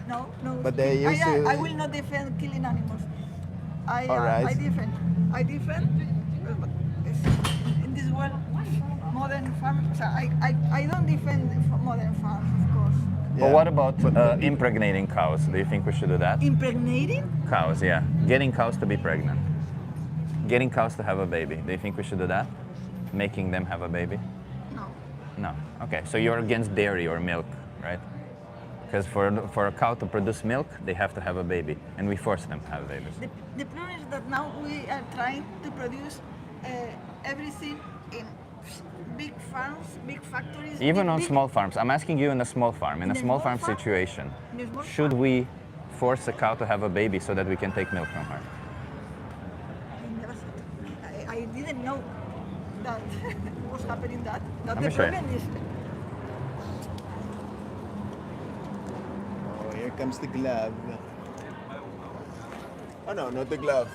No, no. But they used I, to- I will not defend killing animals. All right. I defend. But in this world, modern farms. I don't defend modern farms, of course. But Yeah. what about impregnating cows? Do you think we should do that? Impregnating? Cows, yeah. Getting cows to be pregnant. Getting cows to have a baby. Do you think we should do that? Making them have a baby? No. No. Okay. So you're against dairy or milk, right? Because for a cow to produce milk, they have to have a baby, and we force them to have babies. The problem is that now we are trying to produce everything in big farms, big factories. Even on big, small farms. I'm asking you in a small farm, in a small farm situation, in a small should farm. we force a cow to have a baby so that we can take milk from her? I never thought. I didn't know that was happening. That Let me the show you. problem is. Oh, here comes the glove. Oh no, not the glove.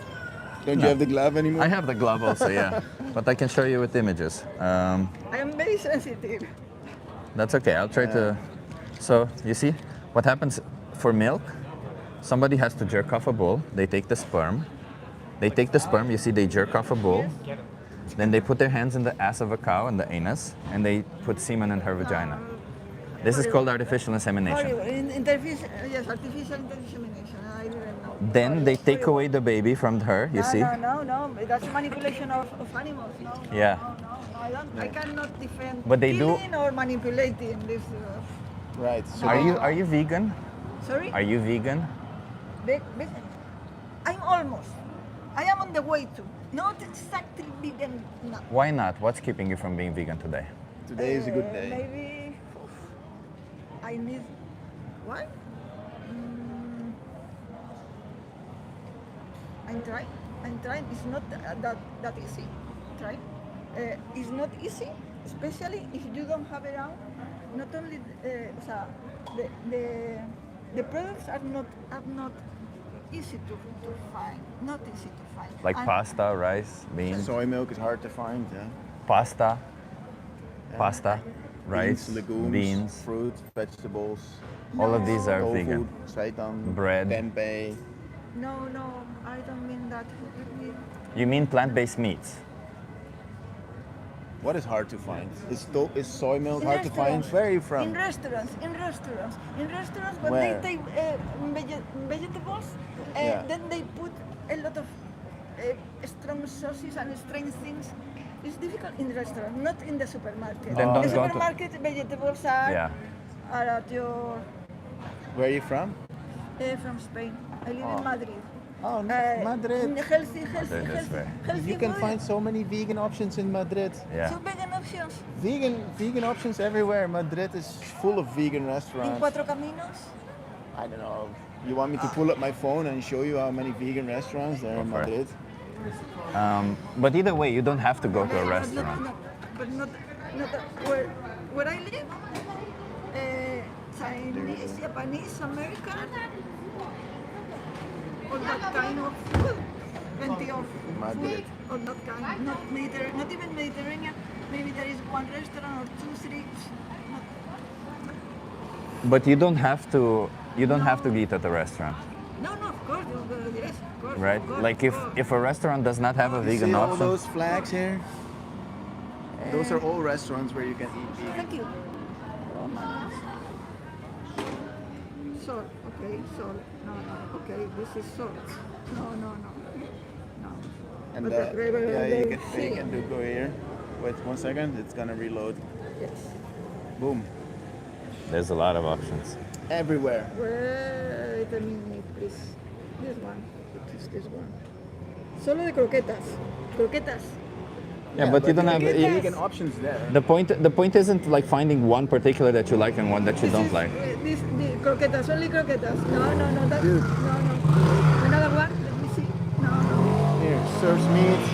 Don't you have the glove anymore? I have the glove also, yeah. But I can show you with images. I am very sensitive. That's okay, I'll try to... So, you see, what happens for milk, somebody has to jerk off a bull, they take the sperm, you see they jerk off a bull, then they put their hands in the ass of a cow, in the anus, and they put semen in her vagina. This is called artificial insemination. Horrible. Yes, artificial insemination. I didn't know. Then they take away the baby from her, you see? No. That's manipulation of animals. No. Yeah. I cannot defend But they do- killing or manipulating this. Right. So Are you vegan? Sorry? Are you vegan? I'm almost. I am on the way to. Not exactly vegan now. Why not? What's keeping you from being vegan today? today is a good day. Maybe I need. What? I'm trying. It's not that easy. Try. It's not easy, especially if you don't have around. Not only the products are not easy to find. Not easy to find. Like And pasta, rice, beans, Soy milk is hard to find. Yeah. pasta, rice, Beans, legumes, beans. fruit, vegetables, All of these are tofu, vegan. seitan, Bread. tempeh. No, I don't mean that. You mean plant-based meats? What is hard to find? Is soy milk In hard to find? restaurants. Where are you In from? restaurants, when Where? they take vegetables, Yeah. then they put a lot of strong sauces and strange things. It's difficult in the restaurant, not in the supermarket. Then don't the go to- supermarket vegetables are, Yeah. are at your Where are you from? from Spain. I live in Madrid. Oh, Madrid. Healthy, this way. healthy You can food. find so many vegan options in Madrid. Yeah. So vegan options. Vegan options everywhere. Madrid is full of vegan In restaurants. Cuatro Caminos. I don't know. You want me to pull up my phone and show you how many vegan restaurants there are in Go for it. Madrid? But either way, you don't have to go to a But restaurant. not where I live. Chinese, Japanese, American, all that kind of food. Plenty of Madrid. food, all that kind. Not even Mediterranean. Maybe there is one restaurant or two, three. But you don't have to. You don't have to eat at a restaurant, No, of course, yes, of course. right? of course, Like of course. if a restaurant does not have a You vegan see all option, those flags here? Those are all restaurants where you can eat vegan. Thank you. Salt, okay, salt. No, okay, this is salt. No. And But you can do go here. Wait 1 second, it's gonna reload. Yes. Boom. there's a lot of options. Everywhere. Wait a minute, please. This one. It is this one. Solo de croquetas. Croquetas. Yeah, but you don't have. get it- vegan options there. The point isn't like finding one particular that you like and one that you This don't is, like. The croquetas, only croquetas. No, that's, Dude. no. Another one, let me see. No. Here, serves meat,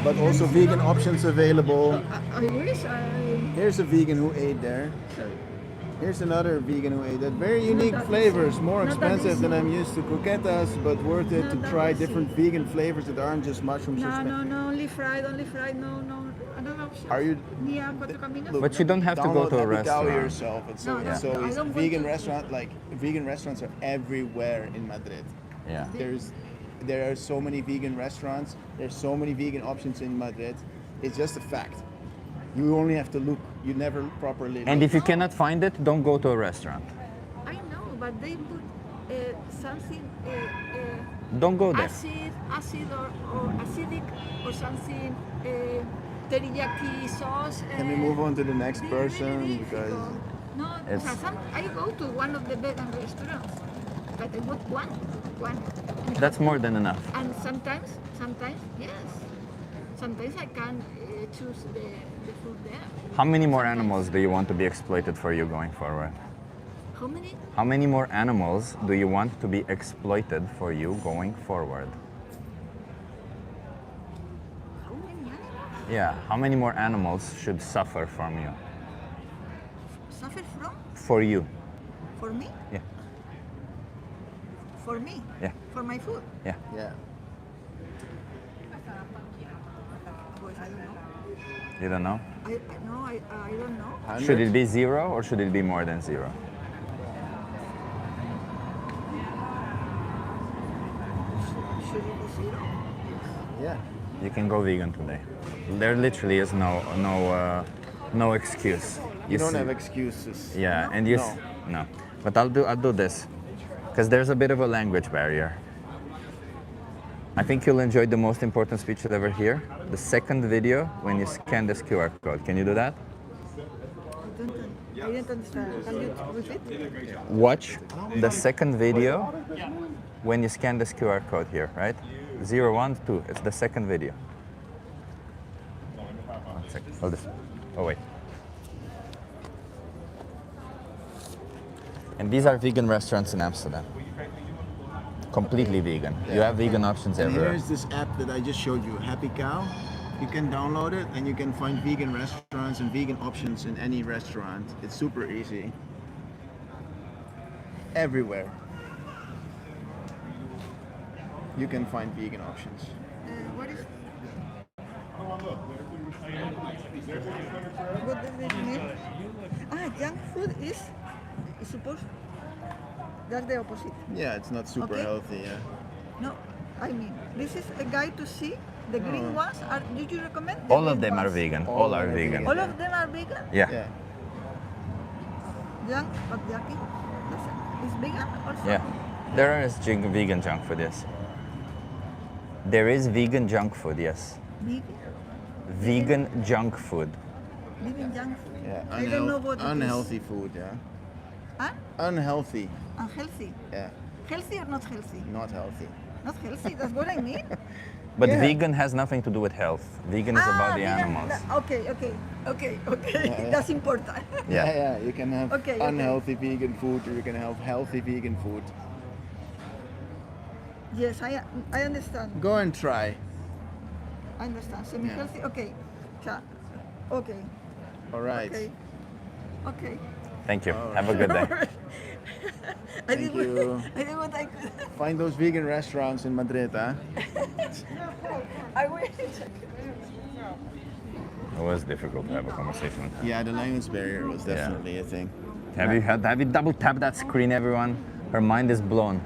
but also vegan options available. I wish I... Here's a vegan who ate there. Sorry. Here's another vegan who ate that. Very unique that flavors, easy. more Not that expensive than easy. I'm used to croquetas, but worth it Not to that try easy. different vegan flavors that aren't just mushrooms. No, only fried, no. Another option. Are you? Near Cuatro Caminos? Look, But you don't have to go download to a Happy Cow restaurant. yourself. It's so, No, it's so I easy. don't want Vegan to. restaurant, like vegan restaurants are everywhere in Madrid. Yeah. There are so many vegan restaurants. There's so many vegan options in Madrid. It's just a fact. You only have to look. You never properly. And look. if you cannot find it, don't go to a restaurant. I know, but they put something Don't go there. acid or acidic or something teriyaki sauce. Can we move on to the next really person difficult. because No, It's- I go to one of the vegan restaurants, but I want one. That's more than enough. And sometimes, yes, sometimes I can choose the food there. How many more animals do you want to be exploited for you going forward? How many? How many more animals do you want to be exploited for you going forward? How many animals? Yeah, how many more animals should suffer from you? Suffer from? For you. For me? Yeah, For me? yeah, For my food? yeah. Yeah. Pues I don't know. You don't know? I don't know. Should it be 0 or should it be more than 0? Should it be 0? Yeah. You can go vegan today. There literally is no excuse. You don't see- have excuses. Yeah, and you no. But I'll do this because there's a bit of a language barrier. I think you'll enjoy the most important speech you'll ever hear. The second video when you scan this QR code. Can you do that? I didn't understand. Can you repeat? Watch the second video when you scan this QR code here, right? 0, 1, 2. It's the second video. 1 second. Hold this. Oh wait. And these are vegan restaurants in Amsterdam. Completely vegan. You have vegan options And everywhere. here's this app that I just showed you, Happy Cow. You can download it and you can find vegan restaurants and vegan options in any restaurant. It's super easy. Everywhere. You can find vegan options. What is? What does this mean? Junk food is supposed. That's the opposite. Yeah, it's not super Okay. healthy, yeah. No, I mean this is a guide to see. The green ones are. Did you recommend? The All of green them are ones? vegan. All are vegan. All of them are vegan. Yeah. Yeah. Junk, but yucky. Is vegan also? Yeah. There is vegan junk food, yes. There is vegan junk food, yes. Vegan. Vegan junk food. Vegan junk food. Yeah. I don't know what it is. unhealthy food, yeah. Huh? Unhealthy. Unhealthy. Yeah. Healthy or not healthy? Not healthy. Not healthy. That's what I mean. But Yeah. vegan has nothing to do with health. Vegan is about the vegan- animals. Okay. yeah. That's important. Yeah. You can have Okay, unhealthy vegan food or you can have healthy vegan food. Yes, I understand. Go and try. I understand. Semi-healthy. Okay. Okay. All right. Okay. Okay. Thank you. All Have a good day. I Thank did you. what I did what I could. Find those vegan restaurants in Madrid, huh? I wish. It was difficult to have a conversation with her. Yeah, the language barrier was definitely a thing. Have you double tapped that screen, everyone? Her mind is blown.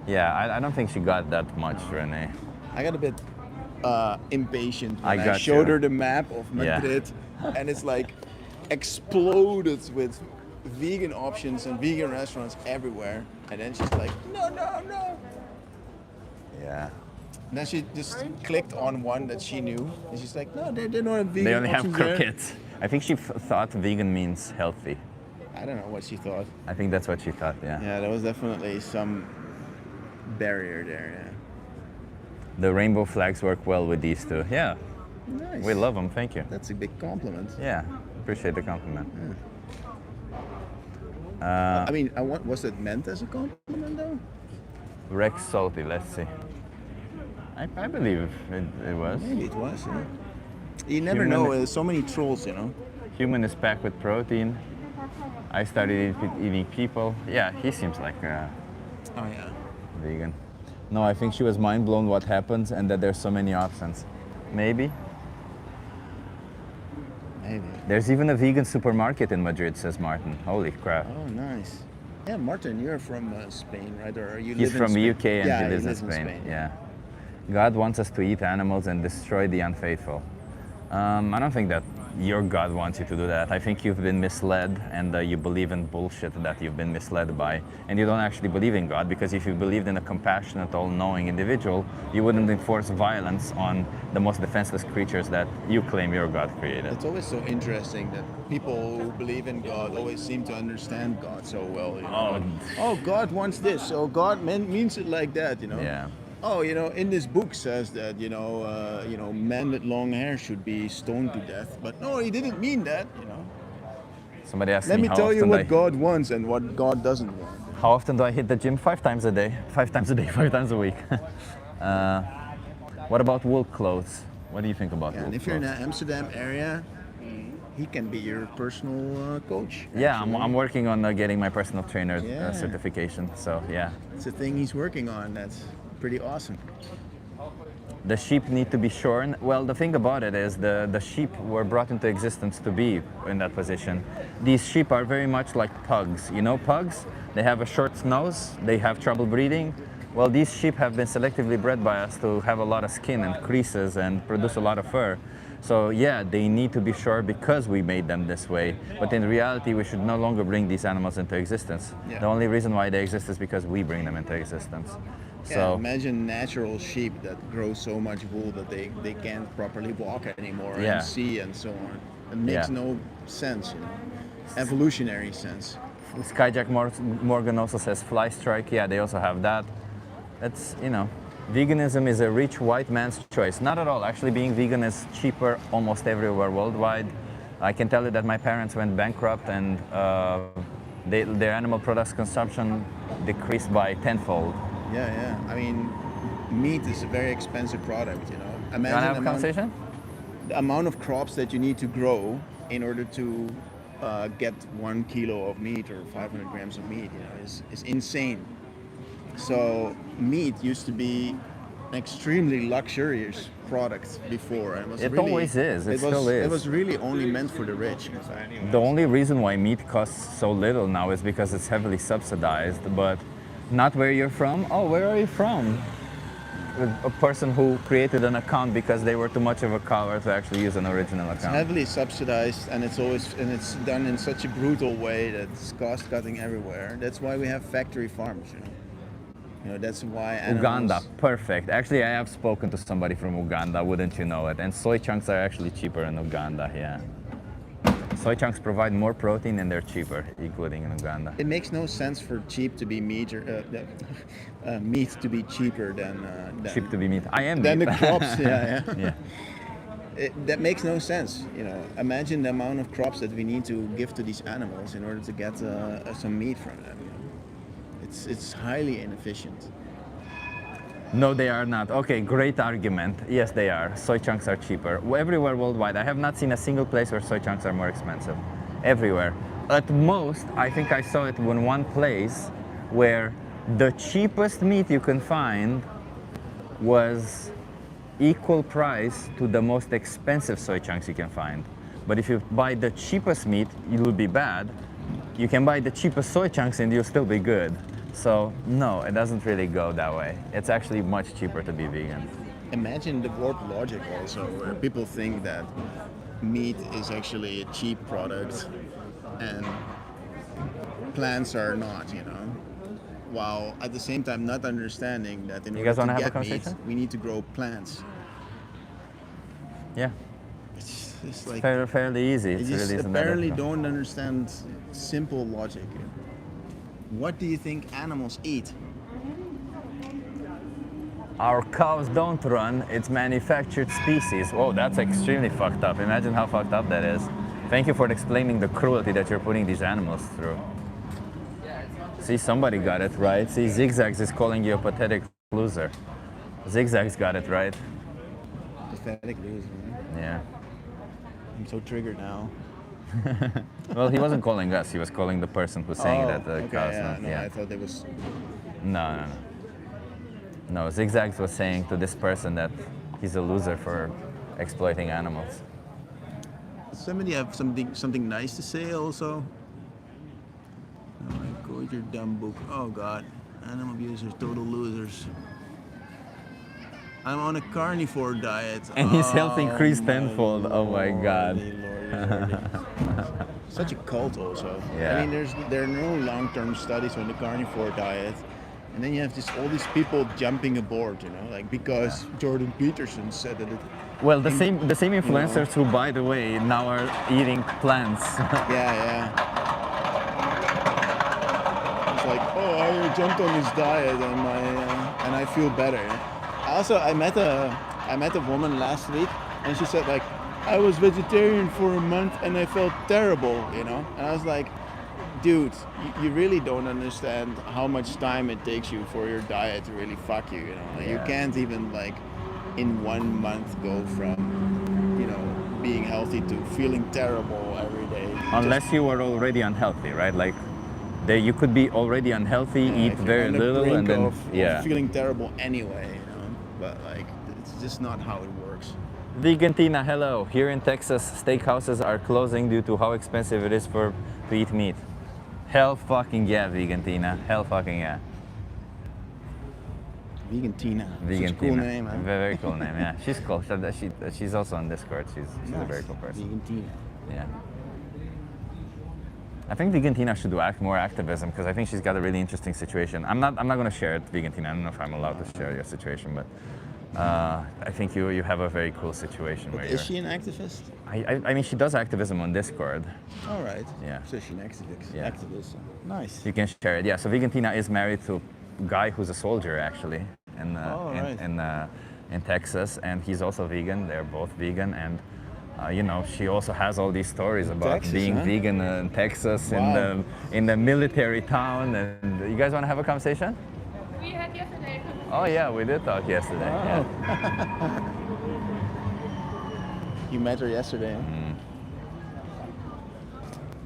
Yeah, I don't think she got that much, Renee. I got a bit impatient I when I got showed you. her the map of Yeah. Madrid, and it's like exploded with vegan options and vegan restaurants everywhere. And then she's like, no. Yeah. And then she just clicked on one that she knew, and she's like, no, they don't have vegan They only have options there. croquettes. I think she thought vegan means healthy. I don't know what she thought. I think that's what she thought, yeah. Yeah, there was definitely some barrier there. Yeah. The rainbow flags work well with these two. Yeah, Nice. we love them. Thank you. That's a big compliment. Yeah, appreciate the compliment. I mean, was it meant as a compliment though? Rex salty, let's see. I believe it was. Maybe it was. Yeah. You never Human- know. There's so many trolls, you know. Human is packed with protein. I started eating people. Yeah, he seems like a Oh yeah. vegan. No, I think she was mind blown what happens and that there's so many options. Maybe. Maybe. There's even a vegan supermarket in Madrid, says Martin. Holy crap. Oh, nice. Yeah, Martin, you're from Spain, right? Or you He's live from in the Spain? UK and Yeah, he lives in lives Spain. Yeah. God wants us to eat animals and destroy the unfaithful. I don't think your God wants you to do that. I think you've been misled, and you believe in bullshit that you've been misled by, and you don't actually believe in God, because if you believed in a compassionate, all-knowing individual, you wouldn't enforce violence on the most defenseless creatures that you claim your God created. It's always so interesting that people who believe in God always seem to understand God so well. You know? Oh, God wants this. Oh, God means it like that. You know. Yeah. Oh, you know, in this book says that men with long hair should be stoned to death, but no, he didn't mean that. You know. Somebody asked Let me me how tell you often what God wants and what God doesn't want. how often do I hit the gym? 5 times a day, 5 times a day, 5 times a week. What about wool clothes? What do you think about Yeah, wool and if you're in clothes? the Amsterdam area, he can be your personal coach. Yeah, actually. I'm working on getting my personal trainer Yeah. certification. So yeah, It's a thing he's working on. That's pretty awesome. the sheep need to be shorn. Well, the thing about it is the sheep were brought into existence to be in that position. These sheep are very much like pugs. You know pugs? They have a short nose, they have trouble breathing. Well, these sheep have been selectively bred by us to have a lot of skin and creases and produce a lot of fur. So yeah, they need to be short because we made them this way. But in reality, we should no longer bring these animals into existence. Yeah. The only reason why they exist is because we bring them into existence. Yeah, So imagine natural sheep that grow so much wool that they can't properly walk anymore Yeah. and see and so on. It makes Yeah. no sense, you know, evolutionary sense. Skyjack Morgan also says fly strike. Yeah, they also have that. It's, you know, veganism is a rich white man's choice. Not at all. Actually, being vegan is cheaper almost everywhere worldwide. I can tell you that my parents went bankrupt and their animal products consumption decreased by tenfold. Yeah, yeah. I mean, meat is a very expensive product, you know. You want to Imagine have a conversation? the amount of crops that you need to grow in order to get 1 kilo of meat or 500 grams of meat, you know, is insane. So meat used to be an extremely luxurious product before. And It always is. It still is. It was really only meant for the rich. In fact. The only reason why meat costs so little now is because it's heavily subsidized, but not where you're from. Oh, where are you from? A person who created an account because they were too much of a coward to actually use an original It's account. heavily subsidized, and it's done in such a brutal way that it's cost cutting everywhere. That's why we have factory farms, you know. You know, that's why animals, Uganda, perfect. Actually, I have spoken to somebody from Uganda, wouldn't you know it? And soy chunks are actually cheaper in Uganda, yeah. Soy chunks provide more protein and they're cheaper, including in Uganda. It makes no sense for cheap to be meat or meat to be cheaper than Cheap to be meat. I am than meat. the crops. Yeah, yeah. Yeah. That makes no sense. You know, imagine the amount of crops that we need to give to these animals in order to get some meat from them. You know? It's highly inefficient. No, they are not. Okay, great argument. Yes, they are. Soy chunks are cheaper. Everywhere worldwide. I have not seen a single place where soy chunks are more expensive. Everywhere. At most, I think I saw it in one place where the cheapest meat you can find was equal price to the most expensive soy chunks you can find. But if you buy the cheapest meat, it will be bad. You can buy the cheapest soy chunks and you'll still be good. So no, it doesn't really go that way. It's actually much cheaper to be vegan. Imagine the warped logic also, where people think that meat is actually a cheap product and plants are not, you know. While at the same time not understanding that in You order guys wanna to have a get meat, conversation? we need to grow plants. Yeah, It's just like fairly easy. they It's just really isn't that apparently difficult. don't understand simple logic. What do you think animals eat? Our cows don't run, it's manufactured species. Whoa, that's extremely fucked up. Imagine how fucked up that is. Thank you for explaining the cruelty that you're putting these animals through. See, somebody got it right. See, Zigzags is calling you a pathetic loser. Zigzags got it right. Pathetic loser. Man. Yeah. I'm so triggered now. Well, he wasn't calling us. He was calling the person who's saying that the okay, cows. yeah, not- no, I thought it was. No. No, Zigzags was saying to this person that he's a loser for exploiting animals. Does somebody have something nice to say also? Oh my God, your dumb book. Oh God, animal abusers, total losers. I'm on a carnivore diet. And his health increased my tenfold. Oh my God. lordy, lordy. early. Such a cult also. Yeah. I mean, there are no long-term studies on the carnivore diet. And then you have all these people jumping aboard, you know, like because Jordan Peterson said that it. Well, the same influencers who, by the way, now are eating plants. Yeah. It's like, oh, I jumped on this diet and I feel better. I met a woman last week, and she said like, I was vegetarian for a month and I felt terrible, you know. And I was like, dude, you really don't understand how much time it takes you for your diet to really fuck you, you know. Like, you can't even like in 1 month go from, you know, being healthy to feeling terrible every day. Unless you were already unhealthy, right? Like, you could be already unhealthy, eat if you're very on the little, brink and then of feeling terrible anyway, you know. But like, it's just not how it works. Vegan Tina, hello. Here in Texas, steakhouses are closing due to how expensive it is to eat meat. Hell fucking yeah, Vegan Tina. Hell fucking yeah. Vegan Tina. Vegan Such a cool Tina. name, man. Very cool name, yeah. She's cool. She's also on Discord. She's a very cool person. Vegan Tina. Yeah. I think Vegan Tina should do more activism because I think she's got a really interesting situation. I'm not going to share it, Vegan Tina. I don't know if I'm allowed to share your situation, but I think you have a very cool situation. But is she an activist? I mean, she does activism on Discord. All right. Yeah. So she's an activist. Yeah. Activist. Nice. You can share it. Yeah. So Vegan Tina is married to a guy who's a soldier actually in Texas, and he's also vegan. They're both vegan, and you know, she also has all these stories about Texas, being huh? vegan in Texas, Wow. in the military town. And you guys want to have a conversation? We had yesterday. Oh yeah, we did talk yesterday. Yeah. You met her yesterday. Huh? Mm.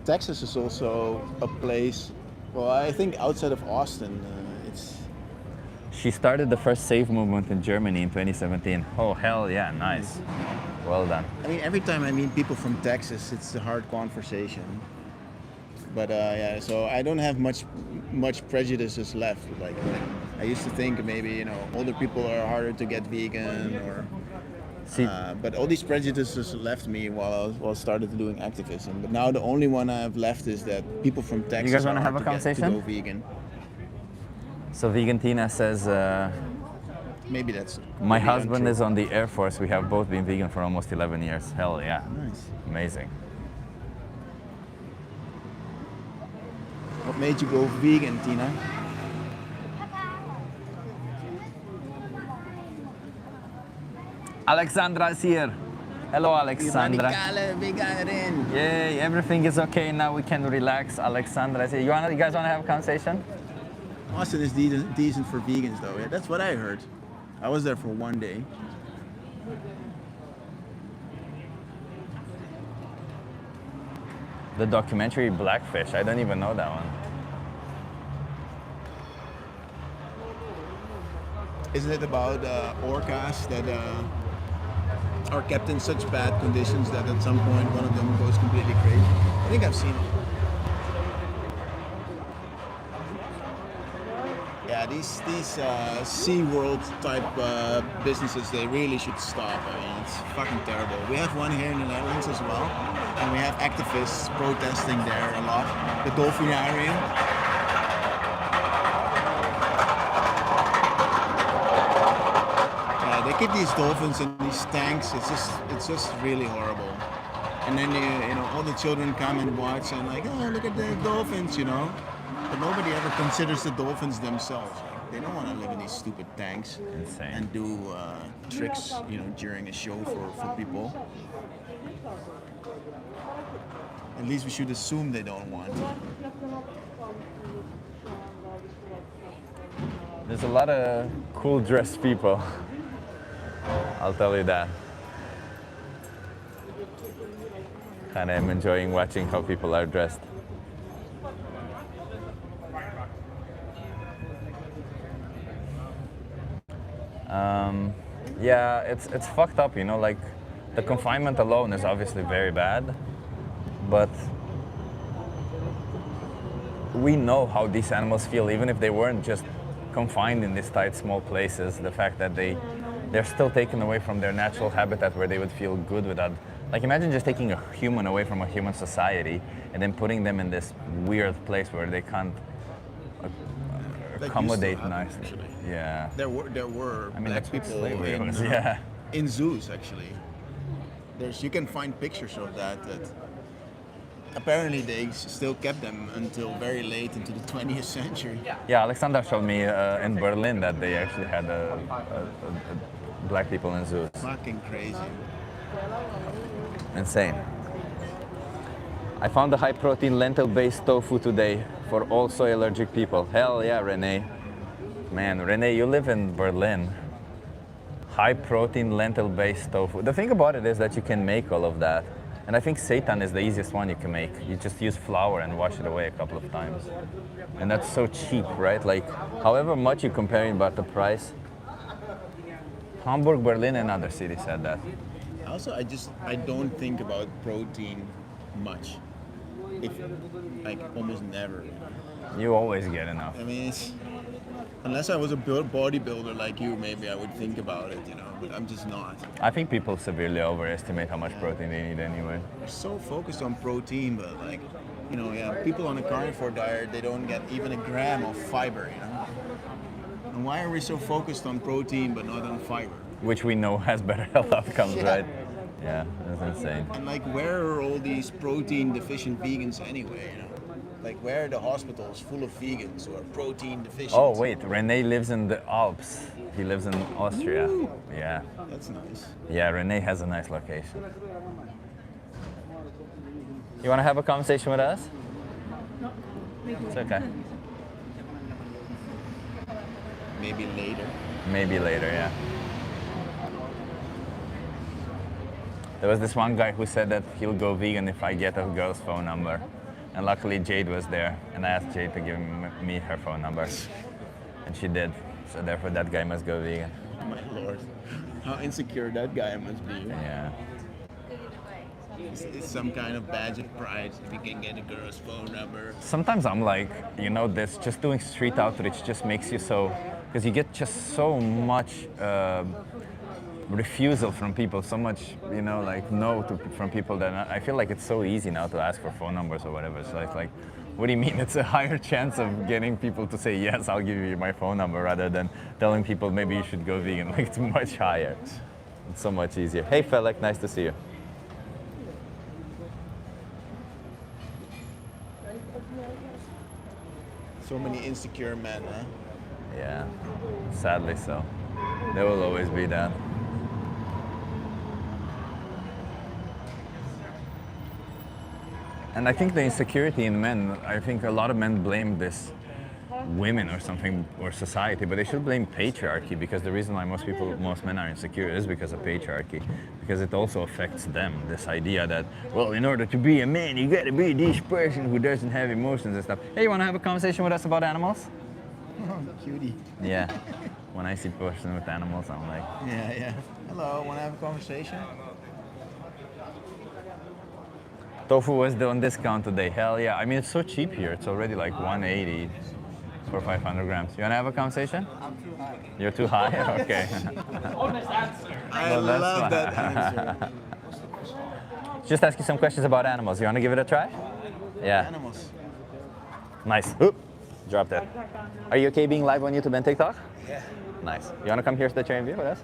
Texas is also a place. Well, I think outside of Austin, it's. She started the first safe movement in Germany in 2017. Oh hell yeah, nice. Well done. I mean, every time I meet people from Texas, it's a hard conversation. But yeah, so I don't have much prejudices left. Like, I used to think maybe, you know, older people are harder to get vegan, or. See, But all these prejudices left me while I started doing activism. But now the only one I have left is that people from Texas guys wanna are have hard a to get to conversation? go vegan. so Vegan Tina says, Maybe that's. my maybe husband untrue. is on the Air Force. We have both been vegan for almost 11 years. Hell yeah. Nice. Amazing. What made you go vegan, Tina? Alexandra is here. Hello, Alexandra. Radicale veganerin. Yay, everything is okay now. We can relax. Alexandra is here. You guys want to have a conversation? Austin is decent for vegans, though. Yeah, that's what I heard. I was there for 1 day. The documentary Blackfish. I don't even know that one. Isn't it about orcas that are kept in such bad conditions that at some point one of them goes completely crazy? I think I've seen it. Yeah, these SeaWorld type businesses, they really should stop. I mean, it's fucking terrible. We have one here in the Netherlands as well, and we have activists protesting there a lot. The Dolphinarium. They keep these dolphins in these tanks. It's just really horrible. And then you know, all the children come and watch and like, oh, look at the dolphins, you know. But nobody ever considers the dolphins themselves. Like, they don't want to live in these stupid tanks Insane. and do tricks, you know, during a show for people. At least we should assume they don't want to. There's a lot of cool dressed people. I'll tell you that. And I'm enjoying watching how people are dressed. Yeah, it's fucked up, you know, like the confinement alone is obviously very bad, but we know how these animals feel, even if they weren't just confined in these tight, small places. The fact that they're still taken away from their natural habitat where they would feel good without Like imagine just taking a human away from a human society and then putting them in this weird place where they can't That used to accommodate happen, nicely. actually. Yeah. There were I mean, black that's what people slavery in, was, yeah. in zoos actually. You can find pictures of that. Apparently they still kept them until very late into the 20th century. Yeah, Alexander showed me in Berlin that they actually had black people in zoos. Fucking crazy. Insane. I found the high protein lentil based tofu today for all soy allergic people. Hell yeah, Renee. Man, Renee, you live in Berlin. High protein lentil based tofu. The thing about it is that you can make all of that. And I think seitan is the easiest one you can make. You just use flour and wash it away a couple of times. And that's so cheap, right? Like, however much you compare about the price. Hamburg, Berlin, and other cities had that. Also, I don't think about protein much. If like almost never. You always get enough. I mean, unless I was a bodybuilder like you, maybe I would think about it, but I'm just not. I think people severely overestimate how much protein they need anyway. We're so focused on protein, but people on a carnivore diet, they don't get even a gram of fiber, And why are we so focused on protein but not on fiber? Which we know has better health outcomes, Yeah. right? Yeah, that's insane. And where are all these protein deficient vegans anyway, Like where are the hospitals full of vegans who are protein deficient? Oh wait, Rene lives in the Alps. He lives in Austria. Yeah. That's nice. Yeah, Rene has a nice location. You want to have a conversation with us? No, It's okay. Maybe later. Maybe later, yeah. There was this one guy who said that he'll go vegan if I get a girl's phone number. And luckily Jade was there, and I asked Jade to give me her phone number. And she did. So therefore that guy must go vegan. My lord. How insecure that guy must be. Yeah. It's some kind of badge of pride if you can get a girl's phone number. Sometimes I'm like, this just doing street outreach just makes you so, because you get just so much refusal from people, so much, no from people that I feel like it's so easy now to ask for phone numbers or whatever. So it's like, what do you mean? It's a higher chance of getting people to say, yes, I'll give you my phone number rather than telling people maybe you should go vegan. Like, it's much higher. It's so much easier. Hey, Felek, nice to see you. So many insecure men, huh? Yeah, sadly so. There will always be that. And I think the insecurity in men, I think a lot of men blame this women or something, or society, but they should blame patriarchy, because the reason why most men are insecure is because of patriarchy, because it also affects them, this idea that, well, in order to be a man, you gotta be this person who doesn't have emotions and stuff. Hey, you wanna have a conversation with us about animals? Oh, cutie. Yeah. When I see a person with animals, I'm like, Yeah. Hello, wanna have a conversation? tofu was on discount today. Hell yeah. I mean, it's so cheap here. It's already like 180 for 500 grams. You wanna have a conversation? I'm too high. You're too high? Okay. I Well, that's love fine. that answer. Just ask you some questions about animals. You wanna give it a try? Yeah. Animals. Nice. Oop. Dropped it. Are you okay being live on YouTube and TikTok? Yeah. Nice. You wanna come here to the chair and view with us?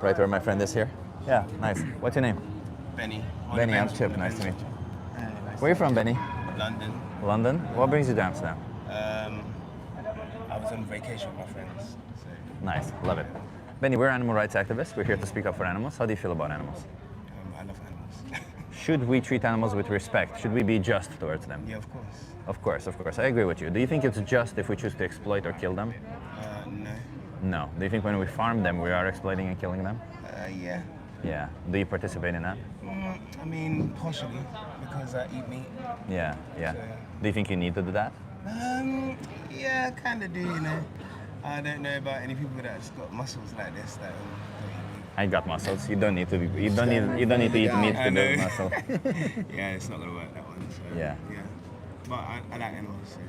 Right where my friend is here. Yeah, nice. What's your name? Benny. Benny, I'm Chip. Nice to meet you. Where are you from, Benny? London. London? What brings you to Amsterdam? I was on vacation with my friends. So, Nice, love it. Benny, we're animal rights activists. We're here to speak up for animals. How do you feel about animals? I love animals. Should we treat animals with respect? Should we be just towards them? Yeah, of course. Of course, of course. I agree with you. Do you think it's just if we choose to exploit or kill them? No. No. Do you think when we farm them, we are exploiting and killing them? Yeah. Yeah. Do you participate in that? I mean, partially, because I eat meat. Yeah, yeah. So, Do you think you need to do that? Yeah, I kind of do, I don't know about any people that's got muscles like this that don't eat meat. I got muscles. You don't need to be. You don't need to eat meat I to know. build muscle. Yeah, it's not gonna work that one. So, Yeah. But I like animals. So.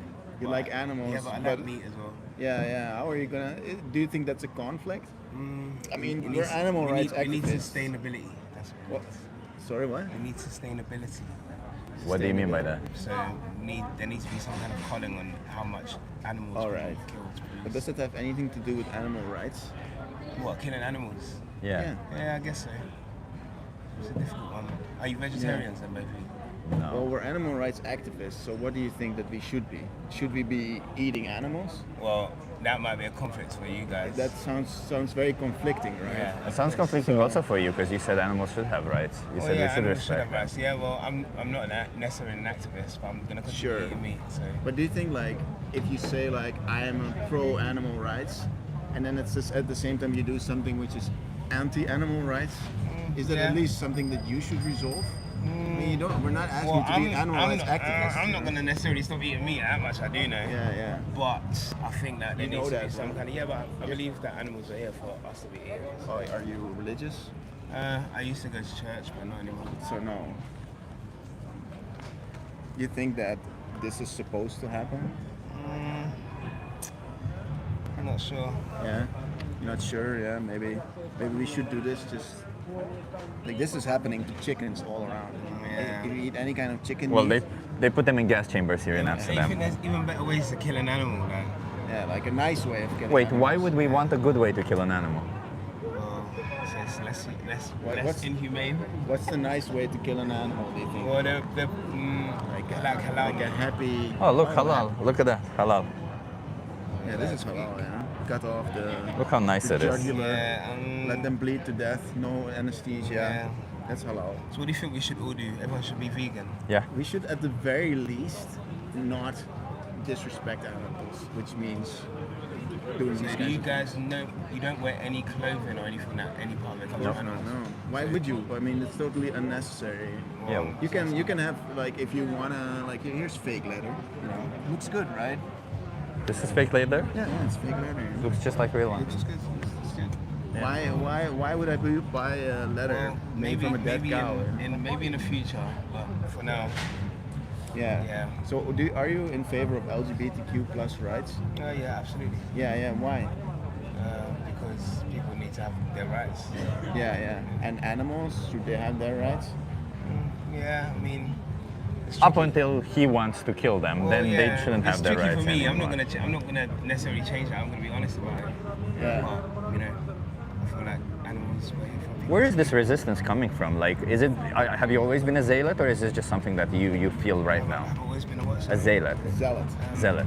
You like animals, Yeah, but I like but- meat as well. Yeah. How are you gonna? Do you think that's a conflict? I mean, It we're needs- animal rights we need activists. sustainability. That's what. What? Sorry, what? They need sustainability. What do you mean by that? So there needs to be some kind of culling on how much animals All people right. kill to But produce. does it have anything to do with animal rights? What, killing animals? Yeah. Yeah, I guess so. It's a difficult one. Are you vegetarians then, both of you? Well, we're animal rights activists, so what do you think that we should be? Should we be eating animals? Well, that might be a conflict for you guys. That sounds very conflicting, right? yeah. It sounds conflicting also for you because you said animals should have rights. You Oh, said yeah, we should animals should respect have rights. Yeah, well, I'm not necessarily an activist, but I'm gonna continue Sure. eating meat. So But do you think like if you say like I am a pro animal rights, and then it's just at the same time you do something which is anti animal rights, is that yeah. at least something that you should resolve? I mean, you don't. We're not asking you to be an animal rights activist. I'm you not know? gonna necessarily stop eating meat. That much I do know. Yeah. But I think that there You know needs to that, be some right? kind of But I believe that animals are here for us to be eating. Oh, are you religious? I used to go to church, but not anymore. So no. You think that this is supposed to happen? I'm not sure. Yeah. You're not sure? Yeah. Maybe we should do this. Just like this is happening to chickens all around. Yeah. If you eat any kind of chicken Well, meat, they put them in gas chambers here in So you Amsterdam. think there's even better ways to kill an animal? Like, yeah, like a nice way of killing. Wait, why animals. would we want a good way to kill an animal? well, so it's less what's- inhumane. What's the nice way to kill an animal? Do you think? Well, they're like halal. like a happy. Oh, look, halal. Look at that, halal. Yeah, this is halal. Yeah. Cut off the. Look how nice the it is. jugular, Yeah, Let them bleed to death. No anesthesia. Yeah. That's halal. So what do you think we should all do? Everyone should be vegan. Yeah. We should, at the very least, not disrespect animals, which means doing So these do you kinds guys know you don't wear any clothing or anything that any part of it comes of. from No, animals? no. Why would you? I mean, it's totally unnecessary. Yeah. You can have like if you wanna like here's fake leather. You know, looks good, right? This is fake leather. Yeah, it's fake leather. Looks just like real one. Looks good. Looks good. Why would I buy a leather Well, made from a dead cow? maybe in the future, but for now, Yeah. Yeah. So are you in favor of LGBTQ plus rights? yeah, absolutely. Yeah. Why? Because people need to have their rights. Yeah. And animals, should they have their rights? Yeah, I mean, it's Up tricky. until he wants to kill them, Well, then yeah, they shouldn't have it's their tricky rights for me. anymore. I'm not gonna necessarily change that. I'm gonna be honest about it. Yeah. But, you know, I feel like animals were here for people. Where is this resistance coming from? Like, is it? Have you always been a zealot, or is this just something that you feel right now? I've always been a watcher. A zealot. Zealot. Zealot.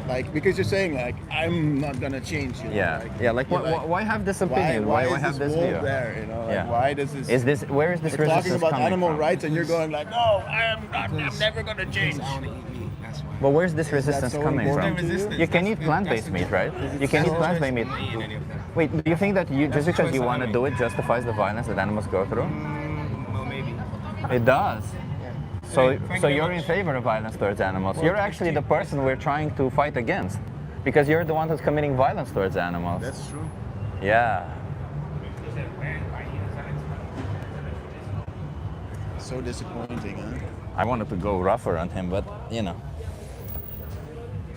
Like because you're saying like I'm not gonna change. You know, Yeah. Like, you're why have this why opinion? why Why is have this this wolf view? there? You know, like, Yeah. why does this? Is this? Where is this We're talking resistance about coming animal from? rights, and you're going like, no, I'm Because- never gonna change. Because I want to eat meat. That's why. But where's this resistance so coming important from? to you? You can eat plant-based meat, right? You can eat plant-based meat. I'm not eating any of that. Wait, do you think that you just That's a because you choice I want to make. do it justifies the violence that animals go through? Well, maybe. It does. So, Thank you so very you're much. in favor of violence towards animals. Well, You're actually the person we're trying to fight against, because you're the one who's committing violence towards animals. That's true. Yeah. So disappointing, huh? I wanted to go rougher on him, but you know.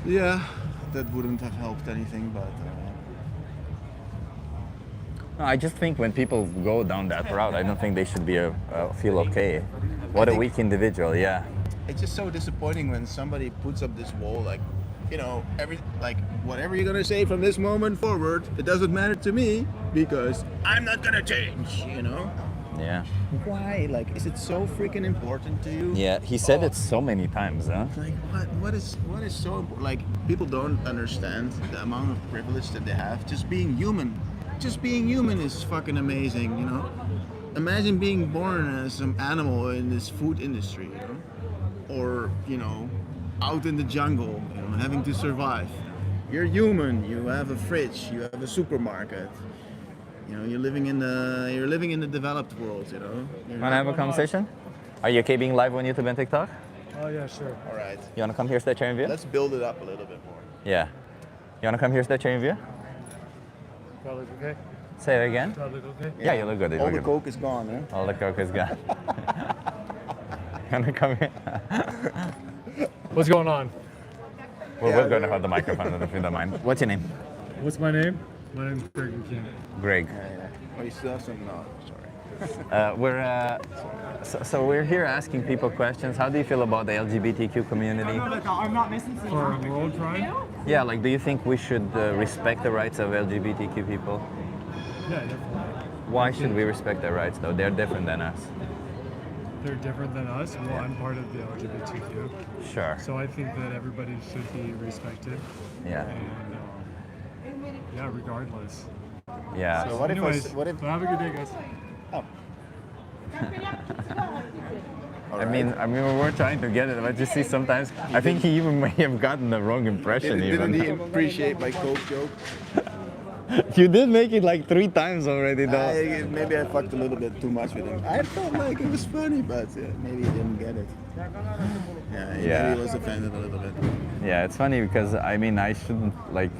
Yeah, that wouldn't have helped anything, but. No, I just think when people go down that route, I don't think they should be feel okay. What a think- weak individual, yeah. It's just so disappointing when somebody puts up this wall, like, you know, whatever you're gonna say from this moment forward, it doesn't matter to me because I'm not gonna change, you know? Yeah. Why? Like, is it so freaking important to you? Yeah, he said it so many times, huh? Like, what is so important? Like, people don't understand the amount of privilege that they have. Just being human. Just being human is fucking amazing, you know? Imagine being born as some animal in this food industry, you know? Or, you know, out in the jungle, you know, having to survive. You're human. You have a fridge. You have a supermarket. You know, you're living in the developed world. You know. Wanna have a conversation? Are you okay being live on YouTube and TikTok? Oh yeah, sure. All right. You wanna come here, stay chair in view? Let's build it up a little bit more. Yeah. You wanna come here, stay chair in view? Do I look okay? Say it again. Do I look okay? Yeah, you look good. You All look the good. coke is gone, huh? All the coke is gone. You wanna come here? What's going on? We're going to hold the microphone if you don't mind. What's your name? What's my name? My name's Greg McKean. Greg. Yeah. Oh, you still have some? No, sorry. So we're here asking people questions. How do you feel about the LGBTQ community? For World Pride? Yeah, like, do you think we should respect the rights of LGBTQ people? Yeah, definitely. Why should we respect their rights, though? They're different than us. They're different than us. Well, I'm part of the LGBTQ. Sure. So I think that everybody should be respected. Yeah. And yeah, regardless. Yeah. So what if Anyways, what if well, have a good day, guys. oh. I mean, we were trying to get it, but you see, sometimes I think he even may have gotten the wrong impression. Didn't he Even appreciate my coke joke? you did make it like 3 times already, though. Maybe I fucked a little bit too much with him. I felt like it was funny, but maybe he didn't get it. Yeah, Yeah. maybe he was offended a little bit. Yeah, it's funny because I mean, I shouldn't like.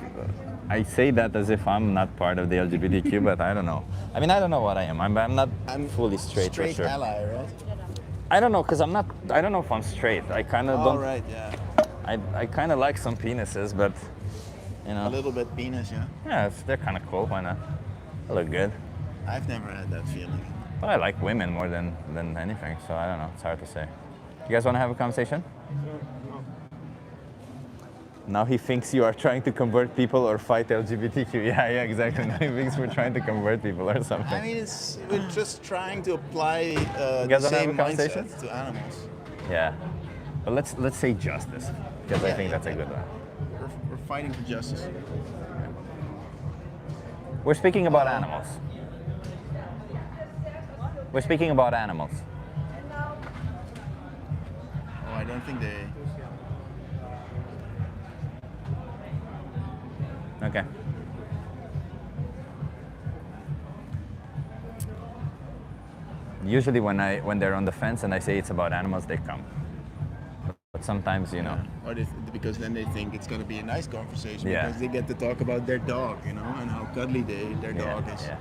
I say that as if I'm not part of the LGBTQ, but I don't know. I mean, I don't know what I am. I'm not fully straight, for sure. ally, right? I don't know, because I'm not. I don't know if I'm straight. I kind of Oh, don't. right, yeah. I kind of like some penises, but you know. A little bit penis, yeah. Yeah, they're kind of cool. Why not? They look good. I've never had that feeling. But I like women more than anything, so I don't know. It's hard to say. You guys want to have a conversation? Now he thinks you are trying to convert people or fight LGBTQ. Yeah, exactly. Now he thinks we're trying to convert people or something. I mean, we're just trying to apply the guys wanna have same a conversation? mindset to animals. Yeah. But let's say justice, because I think that's a good one. We're fighting for justice. We're speaking about animals. We're speaking about animals. Oh, I don't think they... Okay. Usually when they're on the fence and I say it's about animals, they come. But sometimes, you know. Or because then they think it's going to be a nice conversation Yeah. because they get to talk about their dog, you know, and how cuddly their dog is. Yeah.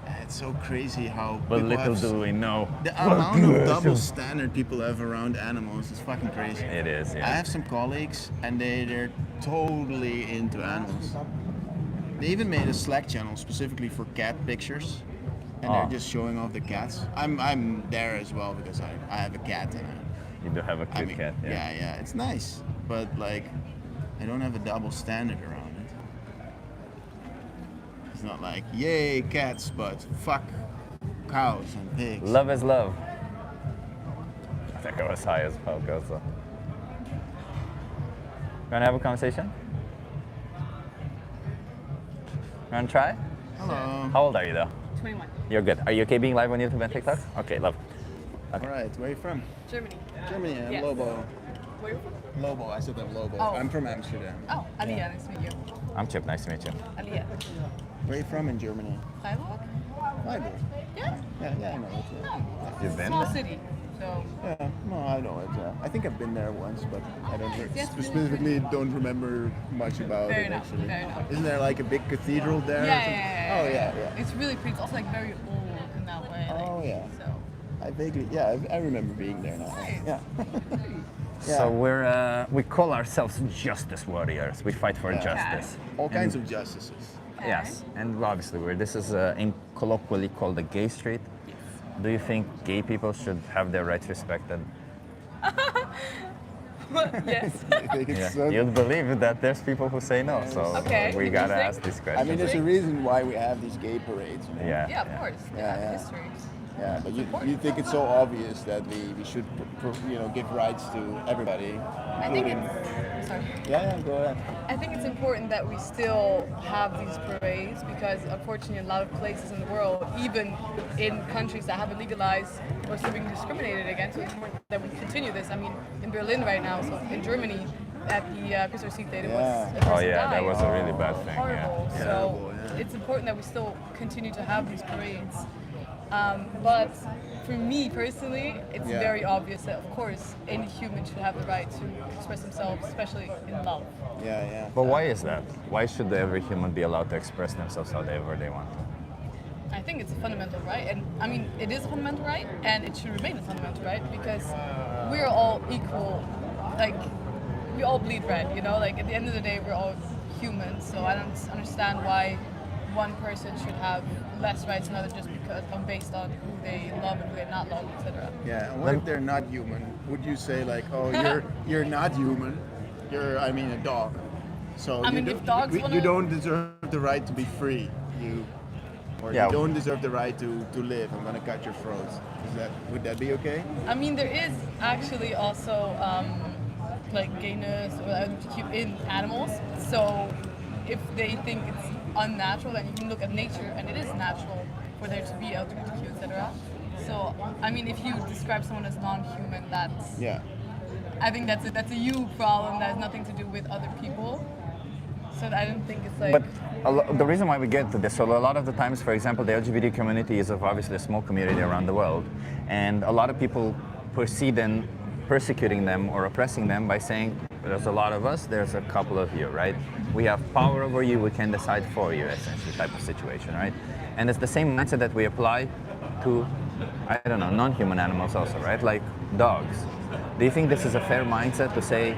And it's so crazy how But people little have do we know. the amount of double standard people have around animals is fucking crazy. It is, I yeah. have some colleagues and they're totally into animals. They even made a Slack channel specifically for cat pictures, and Oh. they're just showing off the cats. I'm there as well because I have a cat and You do have a I cute mean, cat. yeah, it's nice, but like I don't have a double standard around it. It's not like yay cats, but fuck cows and pigs. Love is love. I think I was high as fuck also. You wanna have a conversation? You wanna try? Hello. How old are you though? 21. You're good. Are you okay being live on YouTube and TikTok? Okay, love. All right, where are you from? Germany. Germany. I'm Yes. Lobo. Where are you from? Lobo. I said I'm Lobo. Oh. I'm from Amsterdam. Oh, Aliyah, nice to meet you. I'm Chip, nice to meet you. Aliyah. Where are you from in Germany? Freiburg? Freiburg. Yeah. Yeah, I know it. Yeah. Oh, You've been small there? city. So, Yeah, no, I know it. Yeah. I think I've been there once, but I don't Yes, really specifically don't remember much about Fair it. enough, Actually, fair enough. isn't there like a big cathedral there? or something? yeah. Oh yeah. It's really pretty. It's also like very old in that way. Like, Oh, yeah. So, I vaguely, yeah, I remember being there now. Nice. Yeah. So we call ourselves justice warriors. We fight for Yeah. justice. All kinds of justices. Yes, and obviously this is in colloquially called the gay street. yes. Do you think gay people should have their rights respected? Yes. I think it's so- You'd believe that there's people who say no, so Okay, we gotta interesting. ask these I questions. mean, there's a reason why we have these gay parades. You know? yeah, Of course. Yeah. History. Yeah, but you think it's so obvious that we should give rights to everybody. I think including- it's. Sorry. Yeah, go ahead. I think it's important that we still have these parades because unfortunately a lot of places in the world, even in countries that have it legalized, are still being discriminated against. So it's important that we continue this. I mean, in Berlin right now, so in Germany, at the Christmas Eve date, it was Yeah. a person Oh yeah, that died. was a really bad thing. Horrible. Yeah. So Terrible, yeah. it's important that we still continue to have these parades. But for me personally, it's Yeah. very obvious that, of course, any human should have the right to express themselves, especially in love. Yeah. But why is that? Why should every human be allowed to express themselves however they want? I think it's a fundamental right, and I mean, it is a fundamental right, and it should remain a fundamental right because we're all equal. Like, we all bleed red, you know? Like, at the end of the day, we're all humans, so I don't understand why one person should have less rights than another just because based on who they love and who they not love, etc. Yeah, and what if they're not human? Would you say like, oh, you're not human, you're I mean a dog, so I mean, if dogs you wanna- don't deserve the right to be free, or Yeah. you don't deserve the right to live. I'm gonna cut your throats. Would that be okay? I mean, there is actually also like gayness or LGBTQ in animals. So if they think it's unnatural, then you can look at nature, and it is natural for there to be LGBTQ, etc. So I mean, if you describe someone as non-human, that's Yeah. I think that's a you problem. That has nothing to do with other people. So I don't think it's like. But the reason why we get to this, so a lot of the times, for example, the LGBT community is obviously a small community around the world, and a lot of people proceed in persecuting them or oppressing them by saying, there's a lot of us, there's a couple of you, right? We have power over you, we can decide for you, essentially, type of situation, right? And it's the same mindset that we apply to, I don't know, non-human animals also, right? Like dogs. Do you think this is a fair mindset to say,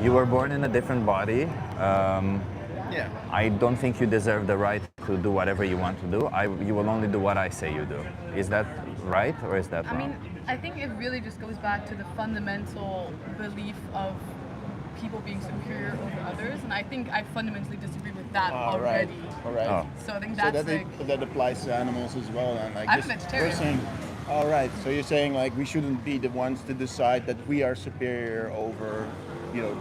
you were born in a different body, Yeah. I don't think you deserve the right to do whatever you want to do. You will only do what I say you do. Is that right or is that I wrong? mean, I think it really just goes back to the fundamental belief of people being superior over others, and I think I fundamentally disagree with that All right. already. All right. Oh. So I think So that's that applies to animals as well. And like I'm just- vegetarian. we're saying, all right. So you're saying like we shouldn't be the ones to decide that we are superior over,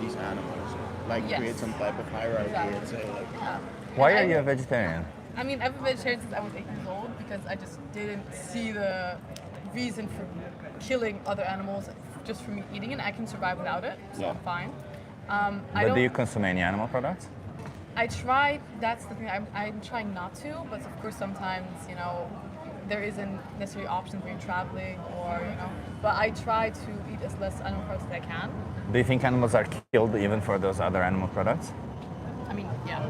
these animals. Like Yes. create some type of hierarchy Exactly. and say like, Why are you a vegetarian? I mean, I've been vegetarian since I was 8 years old because I just didn't see the reason for killing other animals just for me eating it. I can survive without it, so Yeah. I'm fine. But do you consume any animal products? I try. That's the thing. I'm trying not to, but of course sometimes there isn't necessarily options when you're traveling or But I try to eat as less animal products as I can. Do you think animals are killed even for those other animal products? I mean, yeah.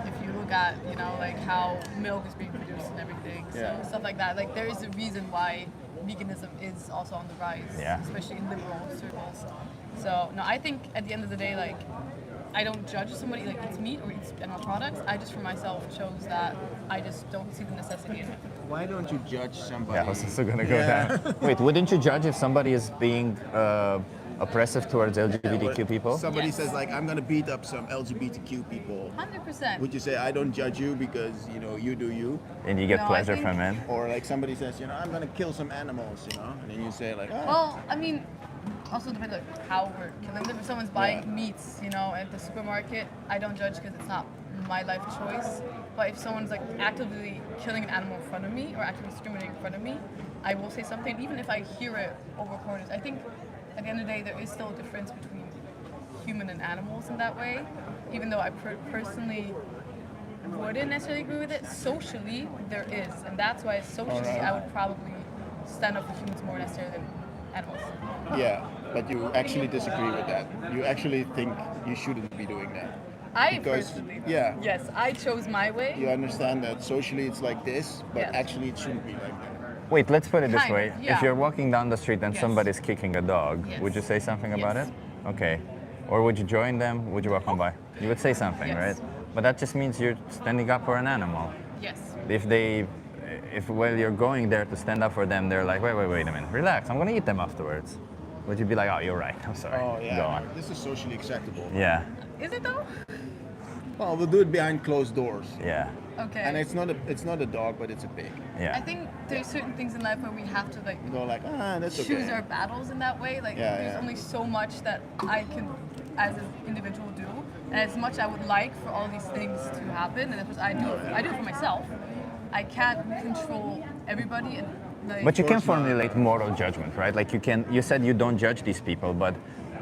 If you look at like how milk is being produced and everything, so Yeah. stuff like that. Like there is a reason why veganism is also on the rise, Yeah. especially in liberal circles. So no, I think at the end of the day, like I don't judge if somebody like eats meat or eats animal products. I just for myself chose that I just don't see the necessity in it. why don't you judge somebody? Yeah, I was also gonna go Yeah. there. Wait, wouldn't you judge if somebody is being oppressive towards LGBTQ people? Somebody Yes. says like, I'm gonna beat up some LGBTQ people. 100%. Would you say I don't judge you because you do you? And you get No, I pleasure think- from it? Or like somebody says, I'm gonna kill some animals, and then you say like, oh. Well, I mean, also depends like how we're killing them. If someone's buying Yeah. meats, at the supermarket, I don't judge because it's not my life choice. But if someone's like actively killing an animal in front of me or actively discriminating in front of me, I will say something, even if I hear it over corners. I think at the end of the day, there is still a difference between human and animals in that way. Even though I personally wouldn't necessarily agree with it, socially there is, and that's why socially Alright. I would probably stand up for humans more necessarily than animals. Yeah, but you actually disagree with that. You actually think you shouldn't be doing that. I Because- personally, yeah. yes, I chose my way. You understand that socially it's like this, but Yes. actually it shouldn't be like that. Wait, let's put it this Kind of, way. yeah. If you're walking down the street and Yes. somebody's kicking a dog, Yes. would you say something about Yes. it? Okay. Or would you join them? Would you walk on by? You would say something, Yes. right? But that just means you're standing up for an animal. Yes. If while you're going there to stand up for them, they're like, wait a minute, relax, I'm gonna eat them afterwards. Would you be like, oh, you're right, I'm sorry. Oh Go yeah, on. this is socially acceptable. Yeah, Is it though? Well, we'll do it behind closed doors. yeah, Okay. And it's not a dog, but it's a pig. yeah. I think there's certain things in life where we have to like You go like, that's okay. choose our battles in that way. Like Yeah, there's yeah. only so much that I can, as an individual, do, and as much I would like for all these things to happen, and that's what I do. I do it for myself. I can't control everybody, and like. But you can course not. formulate moral judgment, right? Like you said you don't judge these people, but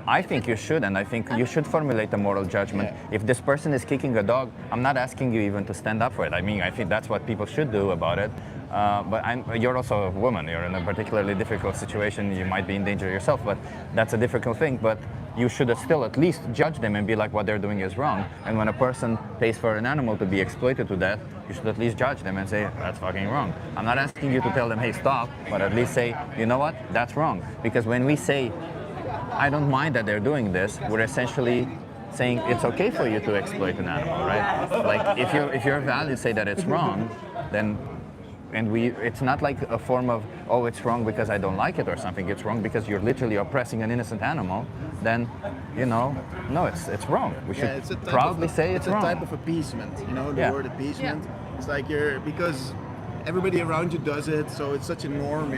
I think you should, and I think you should formulate a moral judgment. Yeah. If this person is kicking a dog, I'm not asking you even to stand up for it. I mean, I think that's what people should do about it. But you're also a woman. You're in a particularly difficult situation. You might be in danger yourself, but that's a difficult thing. But you should still at least judge them and be like, what they're doing is wrong. And when a person pays for an animal to be exploited to death, you should at least judge them and say, that's fucking wrong. I'm not asking you to tell them, hey, stop, but at least say, you know what, that's wrong. Because when we say, I don't mind that they're doing this, we're essentially saying it's okay for you to exploit an animal, right? Like if your values say that it's wrong, then it's not like a form of, oh, it's wrong because I don't like it or something. It's wrong because you're literally oppressing an innocent animal. Then, no, it's wrong. We should it's a type proudly say it's a wrong. type of appeasement, the Yeah. word appeasement. It's like because everybody around you does it, so it's such a norm,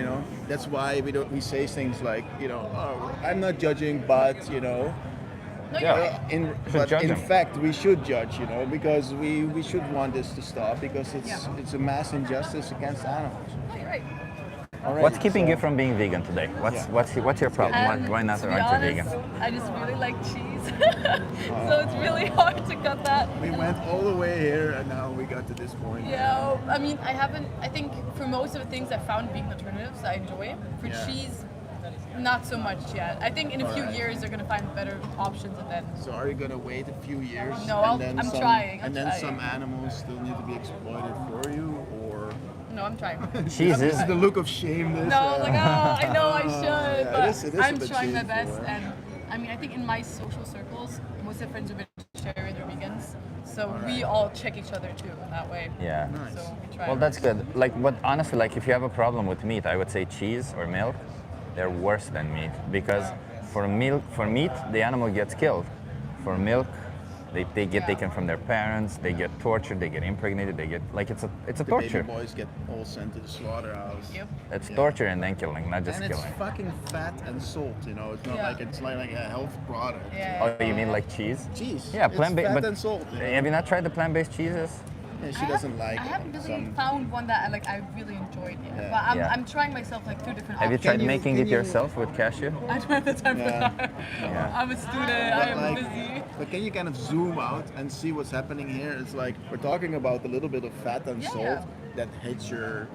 That's why we say things like, oh, I'm not judging, but, No, you're Yeah. right. But judge in them. fact, we should judge, because we should want this to stop because it's a mass injustice against animals. No, you're right. Alrighty, What's keeping so- you from being vegan today? What's your problem? Why not To be aren't you honest, vegan? I just really like cheese, so it's really hard to cut that. We went all the way here and now we got to this point. Yeah, I mean, I think for most of the things I found vegan alternatives I enjoy. For Yeah. cheese, not so much yet. I think in a few Alright. years they're gonna find better options and then. So are you gonna wait a few years? No, I'm some, trying, I'm and then trying. some animals still need to be exploited for you, or No, I'm trying. Cheese this is is the look of shame. This. No, I was like, oh, I know I should, yeah, but it is a I'm bit trying my shameful, best. eh? And I mean, I think in my social circles, most of my friends are vegetarian or vegans, so we all check each other too in that way. Yeah. Nice. So we try. Well, that's good. Like, but honestly, like, if you have a problem with meat, I would say cheese or milk, they're worse than meat because for meat, the animal gets killed. For milk, they get taken from their parents, they get tortured, they get impregnated, they get like it's a The torture. baby boys get all sent to the slaughterhouse. Yep. It's torture and then killing, not just And it's killing. fucking fat and salt, It's not Yeah. like it's like a health product. Yeah. Oh, you mean like cheese? Cheese. Yeah, it's plant-based. fat But and salt. have you not tried the plant-based cheeses? Yeah, she doesn't like I haven't really some. found one that I really enjoyed yet, Yeah. but Yeah. I'm trying myself like through different Have you options. tried you- making can it you- yourself with cashew? I don't have the time Yeah. for that. Yeah. I'm a student. I But am like, busy. but can you kind of zoom out and see what's happening here? It's like we're talking about a little bit of fat and Yeah. salt that hits your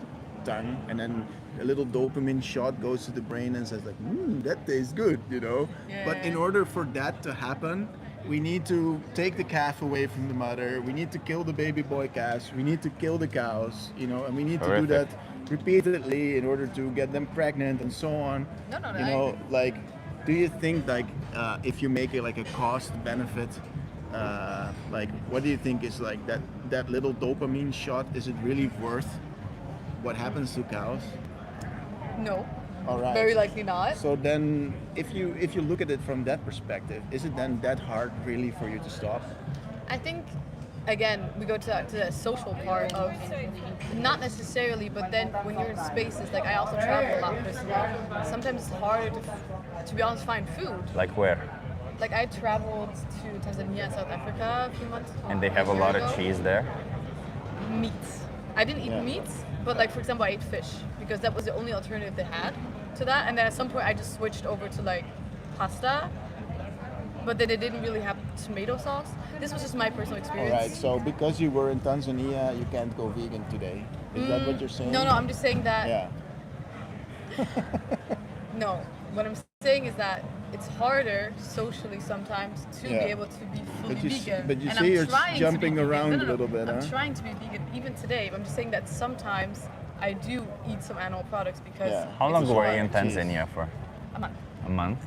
tongue, and then a little dopamine shot goes to the brain and says like, that tastes good, But in Yeah. order for that to happen, we need to take the calf away from the mother. We need to kill the baby boy calves. We need to kill the cows, and we need to do that Horrific. repeatedly in order to get them pregnant and so on. No, I Like, do you think like if you make it like a cost benefit, like what do you think is like that little dopamine shot? Is it really worth what happens to cows? No. All right. Very likely not. So then, if you look at it from that perspective, is it then that hard really for you to stop? I think, again, we go to that social part of not necessarily, but then when you're in spaces, like I also travel a lot personally, sometimes it's harder to be honest, find food. Like where? Like I traveled to Tanzania and South Africa a few months And they have a year lot ago. of cheese there. Meat. I didn't eat Yeah. meat, but like for example, I ate fish because that was the only alternative they had to that. And then at some point, I just switched over to like pasta, but then they didn't really have tomato sauce. This was just my personal All experience. right. So because you were in Tanzania, you can't go vegan today. Is that what you're saying? No, I'm just saying that. Yeah. No, what I'm saying is that it's harder socially sometimes to Yeah. be able to be fully But you vegan. but you and see I'm you're trying to be jumping vegan. around No, no, a no. little bit, I'm huh? trying to be vegan even today. But I'm just saying that sometimes I do eat some animal products because. Yeah. How long it's were you hard. in Tanzania for? A month. A month.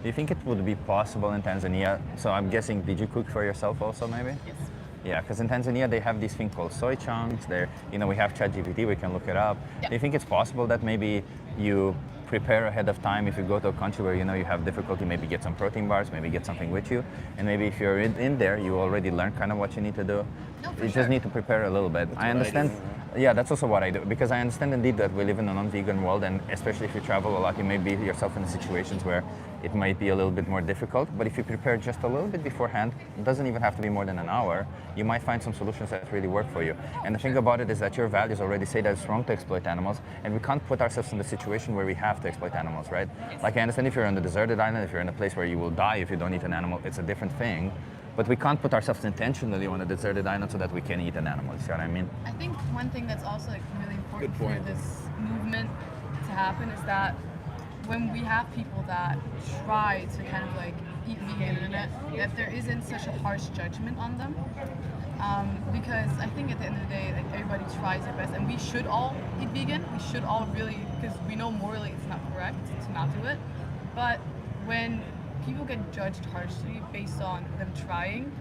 Do you think it would be possible in Tanzania? So I'm guessing, did you cook for yourself also maybe? Yes. Yeah, because in Tanzania they have this thing called soy chunks. There, we have ChatGPT. We can look it up. Yeah. Do you think it's possible that maybe you prepare ahead of time if you go to a country where you have difficulty? Maybe get some protein bars, maybe get something with you, and maybe if you're in there, you already learn kind of what you need to do. No, for you sure. just need to prepare a little bit. I what I understand. do, Yeah, that's also what I do because I understand indeed that we live in a non-vegan world, and especially if you travel a lot, you may be yourself in situations where it might be a little bit more difficult. But if you prepare just a little bit beforehand, it doesn't even have to be more than an hour, you might find some solutions that really work for you. And the thing about it is that your values already say that it's wrong to exploit animals, and we can't put ourselves in the situation where we have to exploit animals, right? Like I understand if you're on a deserted island, if you're in a place where you will die if you don't eat an animal, it's a different thing. But we can't put ourselves intentionally on a deserted island so that we can eat an animal. You see what I mean? I think one thing that's also like really important Good for point. this movement to happen is that when we have people that try to kind of like eat vegan internet, that there isn't such a harsh judgment on them. Because I think at the end of the day, like everybody tries their best, and we should all eat vegan. We should all really, because we know morally it's not correct to not do it. But when people get judged harshly based on them trying,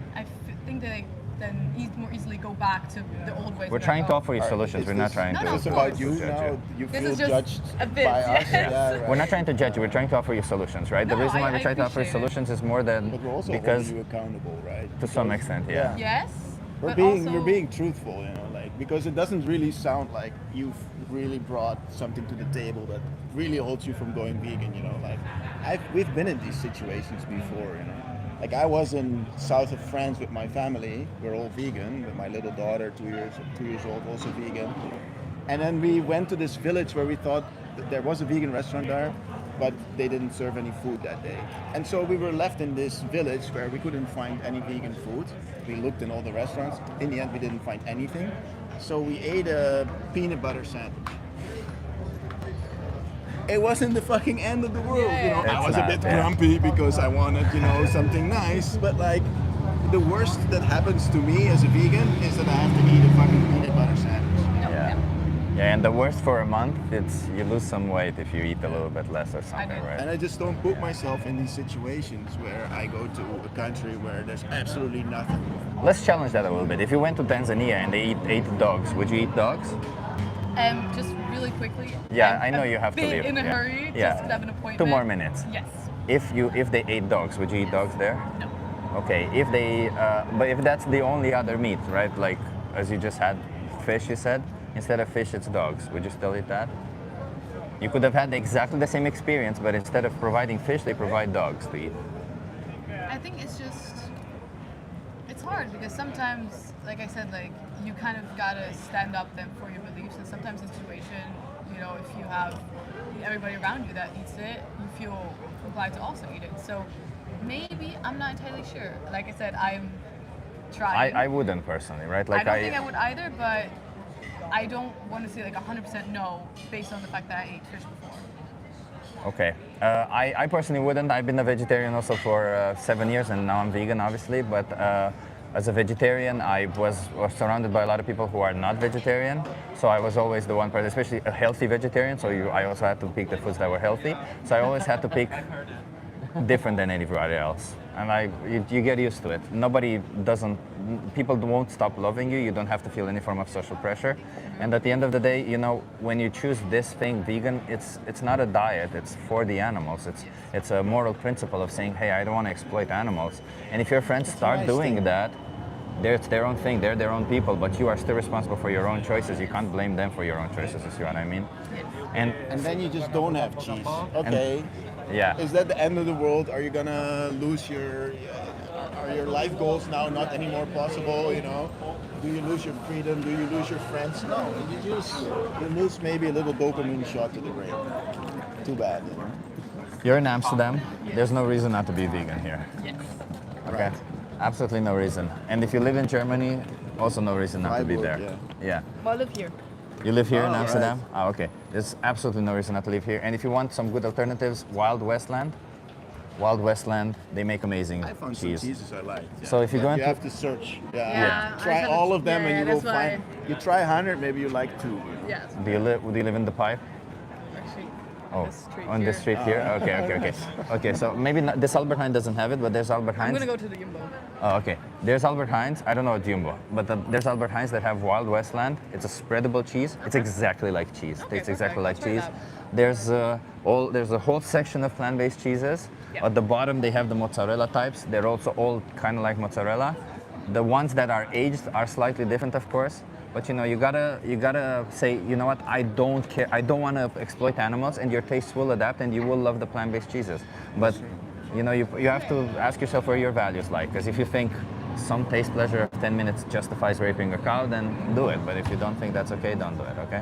think that they then more easily go back to the old ways. We're of trying like, to oh, offer you Alright, solutions. is We're not this- trying No, to. no, It's of about course. you judge now. you. You This feel is just judged a bit, by us. yes. Yeah, right. We're not trying to judge you. We're trying to offer you solutions, right? The No, reason why we I try to offer you appreciate it. solutions is more than But we're also because, holding you accountable, right? to some Because- extent, yeah. Yes. We're but being also, we're being truthful, you know, like because it doesn't really sound like you've really brought something to the table that really holds you from going vegan, you know. Like we've been in these situations before, you know. Like I was in south of France with my family. We're all vegan, with my little daughter, 2 years old, also vegan. And then we went to this village where we thought that there was a vegan restaurant there, but they didn't serve any food that day. And so we were left in this village where we couldn't find any vegan food. We looked in all the restaurants. In the end, we didn't find anything. So we ate a peanut butter sandwich. It wasn't the fucking end of the world, you know. I It's was not, a bit yeah. grumpy because I wanted, you know, something nice. But like, the worst that happens to me as a vegan is that I have to eat a fucking peanut butter sandwich. Yeah. Yeah, and the worst for a month, it's you lose some weight if you eat a little bit less or something, did. right? And I just don't put myself in these situations where I go to a country where there's absolutely nothing. Let's challenge that a little bit. If you went to Tanzania and they ate dogs, would you eat dogs? Just really quickly. Yeah, I'm I know a you have to bit leave. in a Yeah. hurry. Yeah. Just have an appointment. 2 more minutes. Yes. If they ate dogs, would you eat dogs there? No. Okay. If they, but if that's the only other meat, right? Like as you just had fish, you said instead of fish, it's dogs. Would you still eat that? You could have had exactly the same experience, but instead of providing fish, they provide dogs to eat. I think it's hard because sometimes, like I said, like you kind of gotta stand up then for your beliefs, and sometimes in a situation, you know, if you have everybody around you that eats it, you feel obliged to also eat it. So maybe I'm not entirely sure. Like I said, I'm trying. I wouldn't personally, right? Like I don't think I would either, but I don't want to say like 100% no based on the fact that I ate fish before. Okay. I personally wouldn't. I've been a vegetarian also for 7 years, and now I'm vegan, obviously. But as a vegetarian, I was surrounded by a lot of people who are not vegetarian. So I was always the one person, especially a healthy vegetarian. So I also had to pick the foods that were healthy. So I always had to pick different than anybody else. And you get used to it. People won't stop loving you. You don't have to feel any form of social pressure. And at the end of the day, you know, when you choose this thing, vegan, it's not a diet. It's for the animals. It's a moral principle of saying, hey, I don't want to exploit animals. And if your friends start doing that, it's their own thing. They're their own people, but you are still responsible for your own choices. You can't blame them for your own choices. You see what I mean? And then you just don't have cheese. Okay. yeah. Is that the end of the world? Are you gonna lose are your life goals now not anymore possible? You know, do you lose your freedom? Do you lose your friends? No, you lose maybe a little dopamine shot to the brain. Too bad, you know. You're in Amsterdam. There's no reason not to be vegan here. Yes. Okay. Absolutely no reason. And if you live in Germany, also no reason not to be there. Freiburg, Yeah. Well, I live here. You live here in Oh, Amsterdam? Oh, okay. There's absolutely no reason not to live here. And if you want some good alternatives, Wild Westland, they make amazing I found cheese. some cheeses I like. Yeah. So if you go You into have to search. Yeah, I Try said all it- of them yeah, and you will that's why- find. You try 100, maybe you like 2. Yes. do you live in the pipe? Actually, Oh, this street on here. the street here? Okay. Okay, so maybe not, this Albert Heijn doesn't have it, but there's Albert Heijn. I'm gonna go to the Jumbo. Oh, okay. There's Albert Heijn's. I don't know Jumbo, but there's Albert Heijn's that have Wild Westland. It's a spreadable cheese. It's exactly like cheese. Okay, Tastes exactly perfect. like I'll try cheese. There's a whole section of plant-based cheeses. Yeah. At the bottom, they have the mozzarella types. They're also all kind of like mozzarella. The ones that are aged are slightly different, of course. But you know, you gotta say, you know what? I don't care. I don't want to exploit animals, and your tastes will adapt, and you will love the plant-based cheeses. But you know, you have to ask yourself where your values lie. Because if you think some taste pleasure of 10 minutes justifies raping a cow, then do it. But if you don't think that's okay, don't do it. Okay?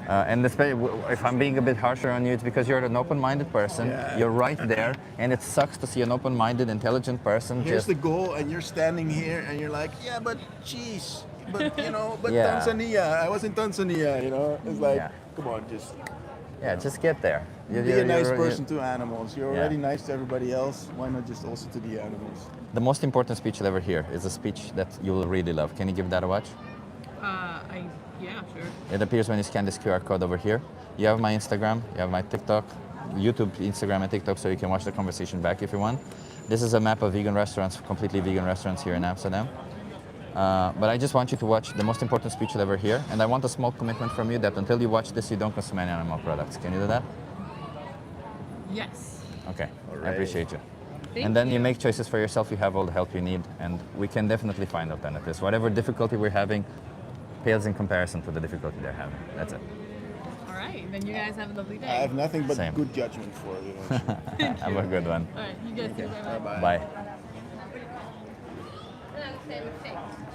And especially if I'm being a bit harsher on you, it's because you're an open-minded person. Yeah. You're right there, and it sucks to see an open-minded, intelligent person Here's just the goal, and you're standing here, and you're like, yeah, but cheese. But you know, but Yeah. Tanzania. I was in Tanzania. You know, it's like, Yeah. come on, just just get there. be a nice person to animals. You're Yeah. already nice to everybody else. Why not just also to the animals? The most important speech you'll ever hear is a speech that you will really love. Can you give that a watch? Yeah, sure. It appears when you scan this QR code over here. You have my Instagram, you have my TikTok, YouTube, Instagram, and TikTok, so you can watch the conversation back if you want. This is a map of vegan restaurants, completely vegan restaurants here in Amsterdam. But I just want you to watch the most important speech you'll ever hear, and I want a small commitment from you that until you watch this, you don't consume any animal products. Can you do that? Yes. Okay, I Alright. appreciate you. Thank And then you. you make choices for yourself, you have all the help you need, and we can definitely find alternatives. Whatever difficulty we're having pales in comparison to the difficulty they're having. That's it. All right. Then you guys have a lovely day. I have nothing but Same. good judgment for you. Have a good one. All right. You guys do that. Bye-bye. Bye.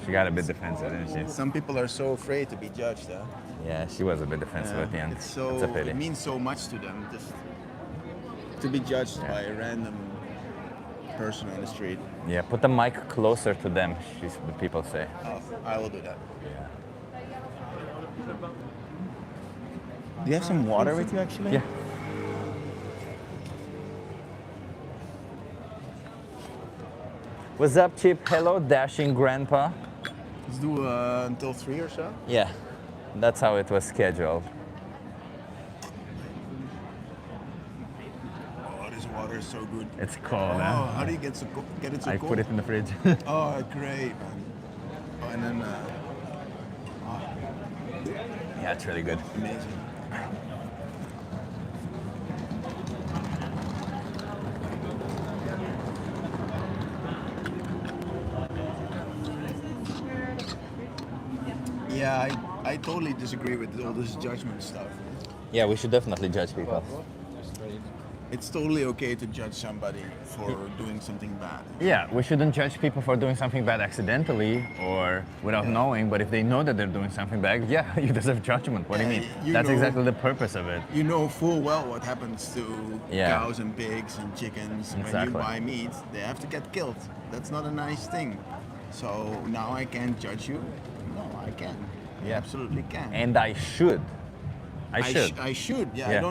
She got a bit defensive, didn't she? Some people are so afraid to be judged, huh? Yeah, she was a bit defensive at the end. It's so, a pity. it means so much to them just to be judged by a random person on the street. Yeah, put the mic closer to them, the people say. Oh, I will do that. Yeah. Do you have some water with you, actually? Yeah. What's up, Chip? Hello, dashing grandpa. Let's do until 3 or so. Yeah, that's how it was scheduled. Oh, this water is so good. It's cold, Oh, huh? how do you get it so I cold? put it in the fridge. Oh, great, man. Oh, and then Yeah, it's really good. amazing. Yeah, I totally disagree with all this judgment stuff. Yeah, we should definitely judge people. It's totally okay to judge somebody for doing something bad. Yeah, we shouldn't judge people for doing something bad accidentally or without knowing, but if they know that they're doing something bad, yeah, you deserve judgment. What do you mean? you That's know- exactly the purpose of it. You know full well what happens to Yeah. cows and pigs and chickens. When Exactly. you buy meat, they have to get killed. That's not a nice thing. So now I can't judge you? No, I can. I Yeah. absolutely can. And I should. I should. I should. Yeah, Yeah. I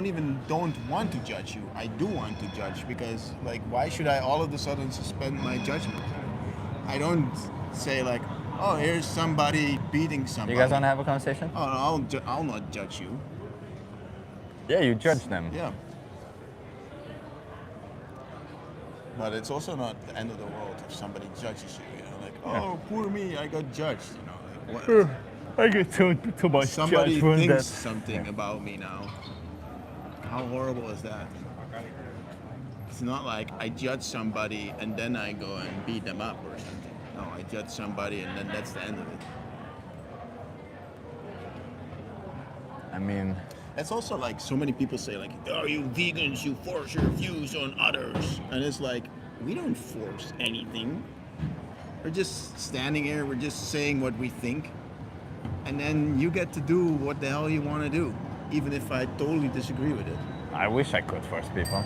don't want to judge you. I do want to judge because, like, why should I all of a sudden suspend my judgment? I don't say like, oh, here's somebody beating somebody. You guys want to have a conversation? Oh, no, I'll not judge you. Yeah, you judge them. Yeah. But it's also not the end of the world if somebody judges you. You know, like, oh, poor me, I got judged. You know, like, what? I get too much Somebody judgment thinks that- something about me now. How horrible is that? It's not like I judge somebody and then I go and beat them up or something. No, I judge somebody and then that's the end of it. I mean, It's also like so many people say like, oh, you vegans, you force your views on others. And it's like, we don't force anything. We're just standing here, we're just saying what we think. And then you get to do what the hell you want to do, even if I totally disagree with it. I wish I could force people.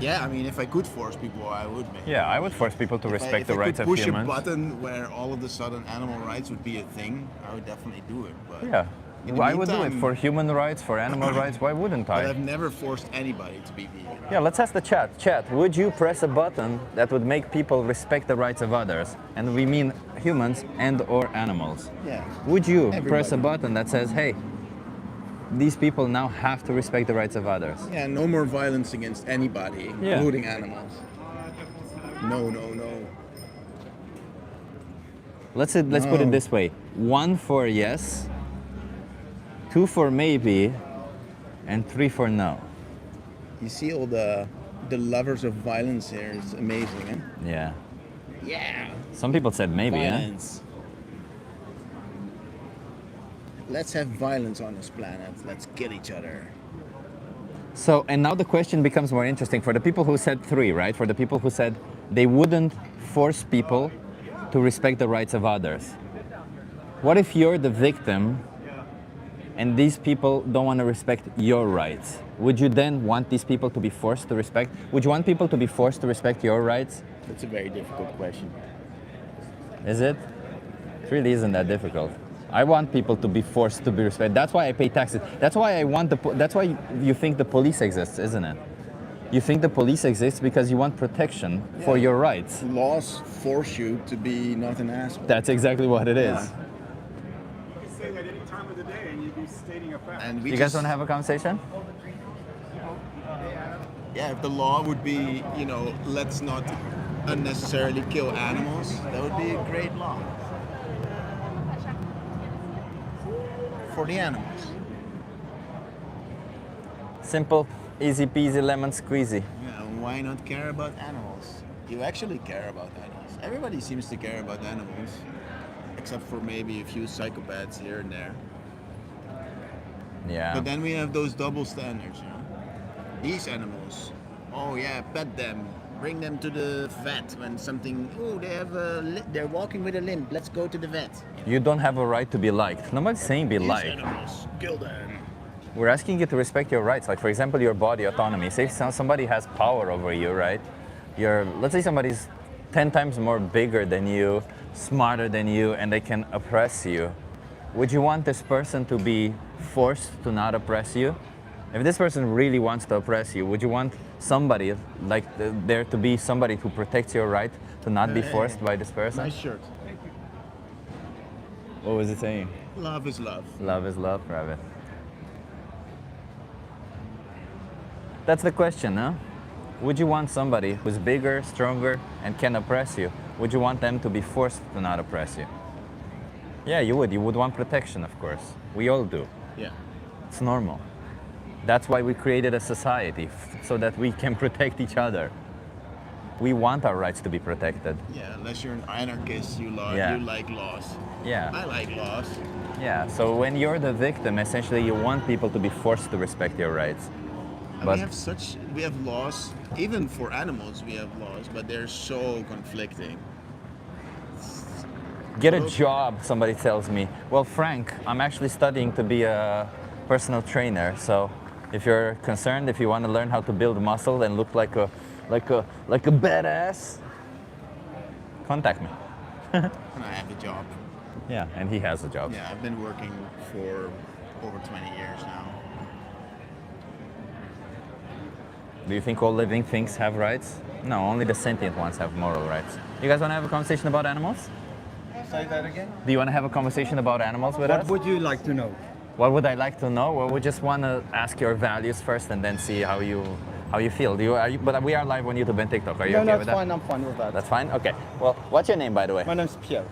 Yeah, I mean, if I could force people, I would, maybe. Yeah, I would force people to respect the rights if of I could push humans. a button where all of a sudden animal rights would be a thing, I would definitely do it. But Yeah. in the I would do it meantime- for human rights, for animal rights. Why wouldn't But I? I've never forced anybody to be vegan. Yeah, let's ask the chat. Chat, would you press a button that would make people respect the rights of others? And we mean humans and or animals. Yeah. Would you press a Everybody. button that says, hey, these people now have to respect the rights of others? Yeah, no more violence against anybody, Yeah. including animals. No, no, no. Let's put it No. this way. 1 for yes, 2 for maybe, and 3 for no. You see all the lovers of violence here. It's amazing, eh? Yeah. Yeah. Some people said maybe, eh? Violence. Let's have violence on this planet. Let's kill each other. So, and now the question becomes more interesting for the people who said 3, right? For the people who said they wouldn't force people to respect the rights of others. What if you're the victim and these people don't want to respect your rights? Would you then want these people to be forced to respect? Would you want people to be forced to respect your rights? That's a very difficult question. Is it? It really isn't that difficult. I want people to be forced to be respected. That's why I pay taxes. That's why I want that's why you think the police exists, isn't it? You think the police exists because you want protection for your rights. Laws force you to be not an asshole. That's exactly what it is. And we You guys want to have a conversation? Yeah, if the law would be, you know, let's not unnecessarily kill animals, that would be a great law for the animals. Simple, easy peasy, lemon squeezy. Yeah, and why not care about animals? You actually care about animals. Everybody seems to care about animals, except for maybe a few psychopaths here and there. Yeah. But then we have those double standards, you know. These animals, oh yeah, pet them, bring them to the vet when something. Oh, they have they're walking with a limp. Let's go to the vet. You don't have a right to be liked. Nobody's saying be These liked. animals, kill them. We're asking you to respect your rights. Like, for example, your body autonomy. Say somebody has power over you, right? Let's say somebody's 10 times more bigger than you, smarter than you, and they can oppress you. Would you want this person to be forced to not oppress you? If this person really wants to oppress you, would you want somebody, like there to be somebody who protects your right to not be forced by this person? Nice shirt. What was it saying? Love is love. Love is love, Rabbit. That's the question, huh? Would you want somebody who's bigger, stronger, and can oppress you? Would you want them to be forced to not oppress you? Yeah, you would. You would want protection, of course. We all do. Yeah. It's normal. That's why we created a society, so that we can protect each other. We want our rights to be protected. Yeah, unless you're an anarchist, you Yeah. like laws. Yeah. I like laws. Yeah, so when you're the victim, essentially you want people to be forced to respect your rights. And But we have laws, even for animals we have laws, but they're so conflicting. get a job, somebody tells me. Well, Frank, I'm actually studying to be a personal trainer, so if you're concerned, if you want to learn how to build muscle and look like a badass, contact me. And I have a job. Yeah, and he has a job. Yeah, I've been working for over 20 years now. Do you think all living things have rights? No, only the sentient ones have moral rights. You guys want to have a conversation about animals? Say that again? Do you want to have a conversation about animals with What us? would you like to know? What would I like to know? Well, we just want to ask your values first and then see how you feel. But we are live on YouTube and TikTok. Are you okay with that? fine. I'm fine with that. That's fine? Okay. Well, what's your name, by the way? My name's Pierre.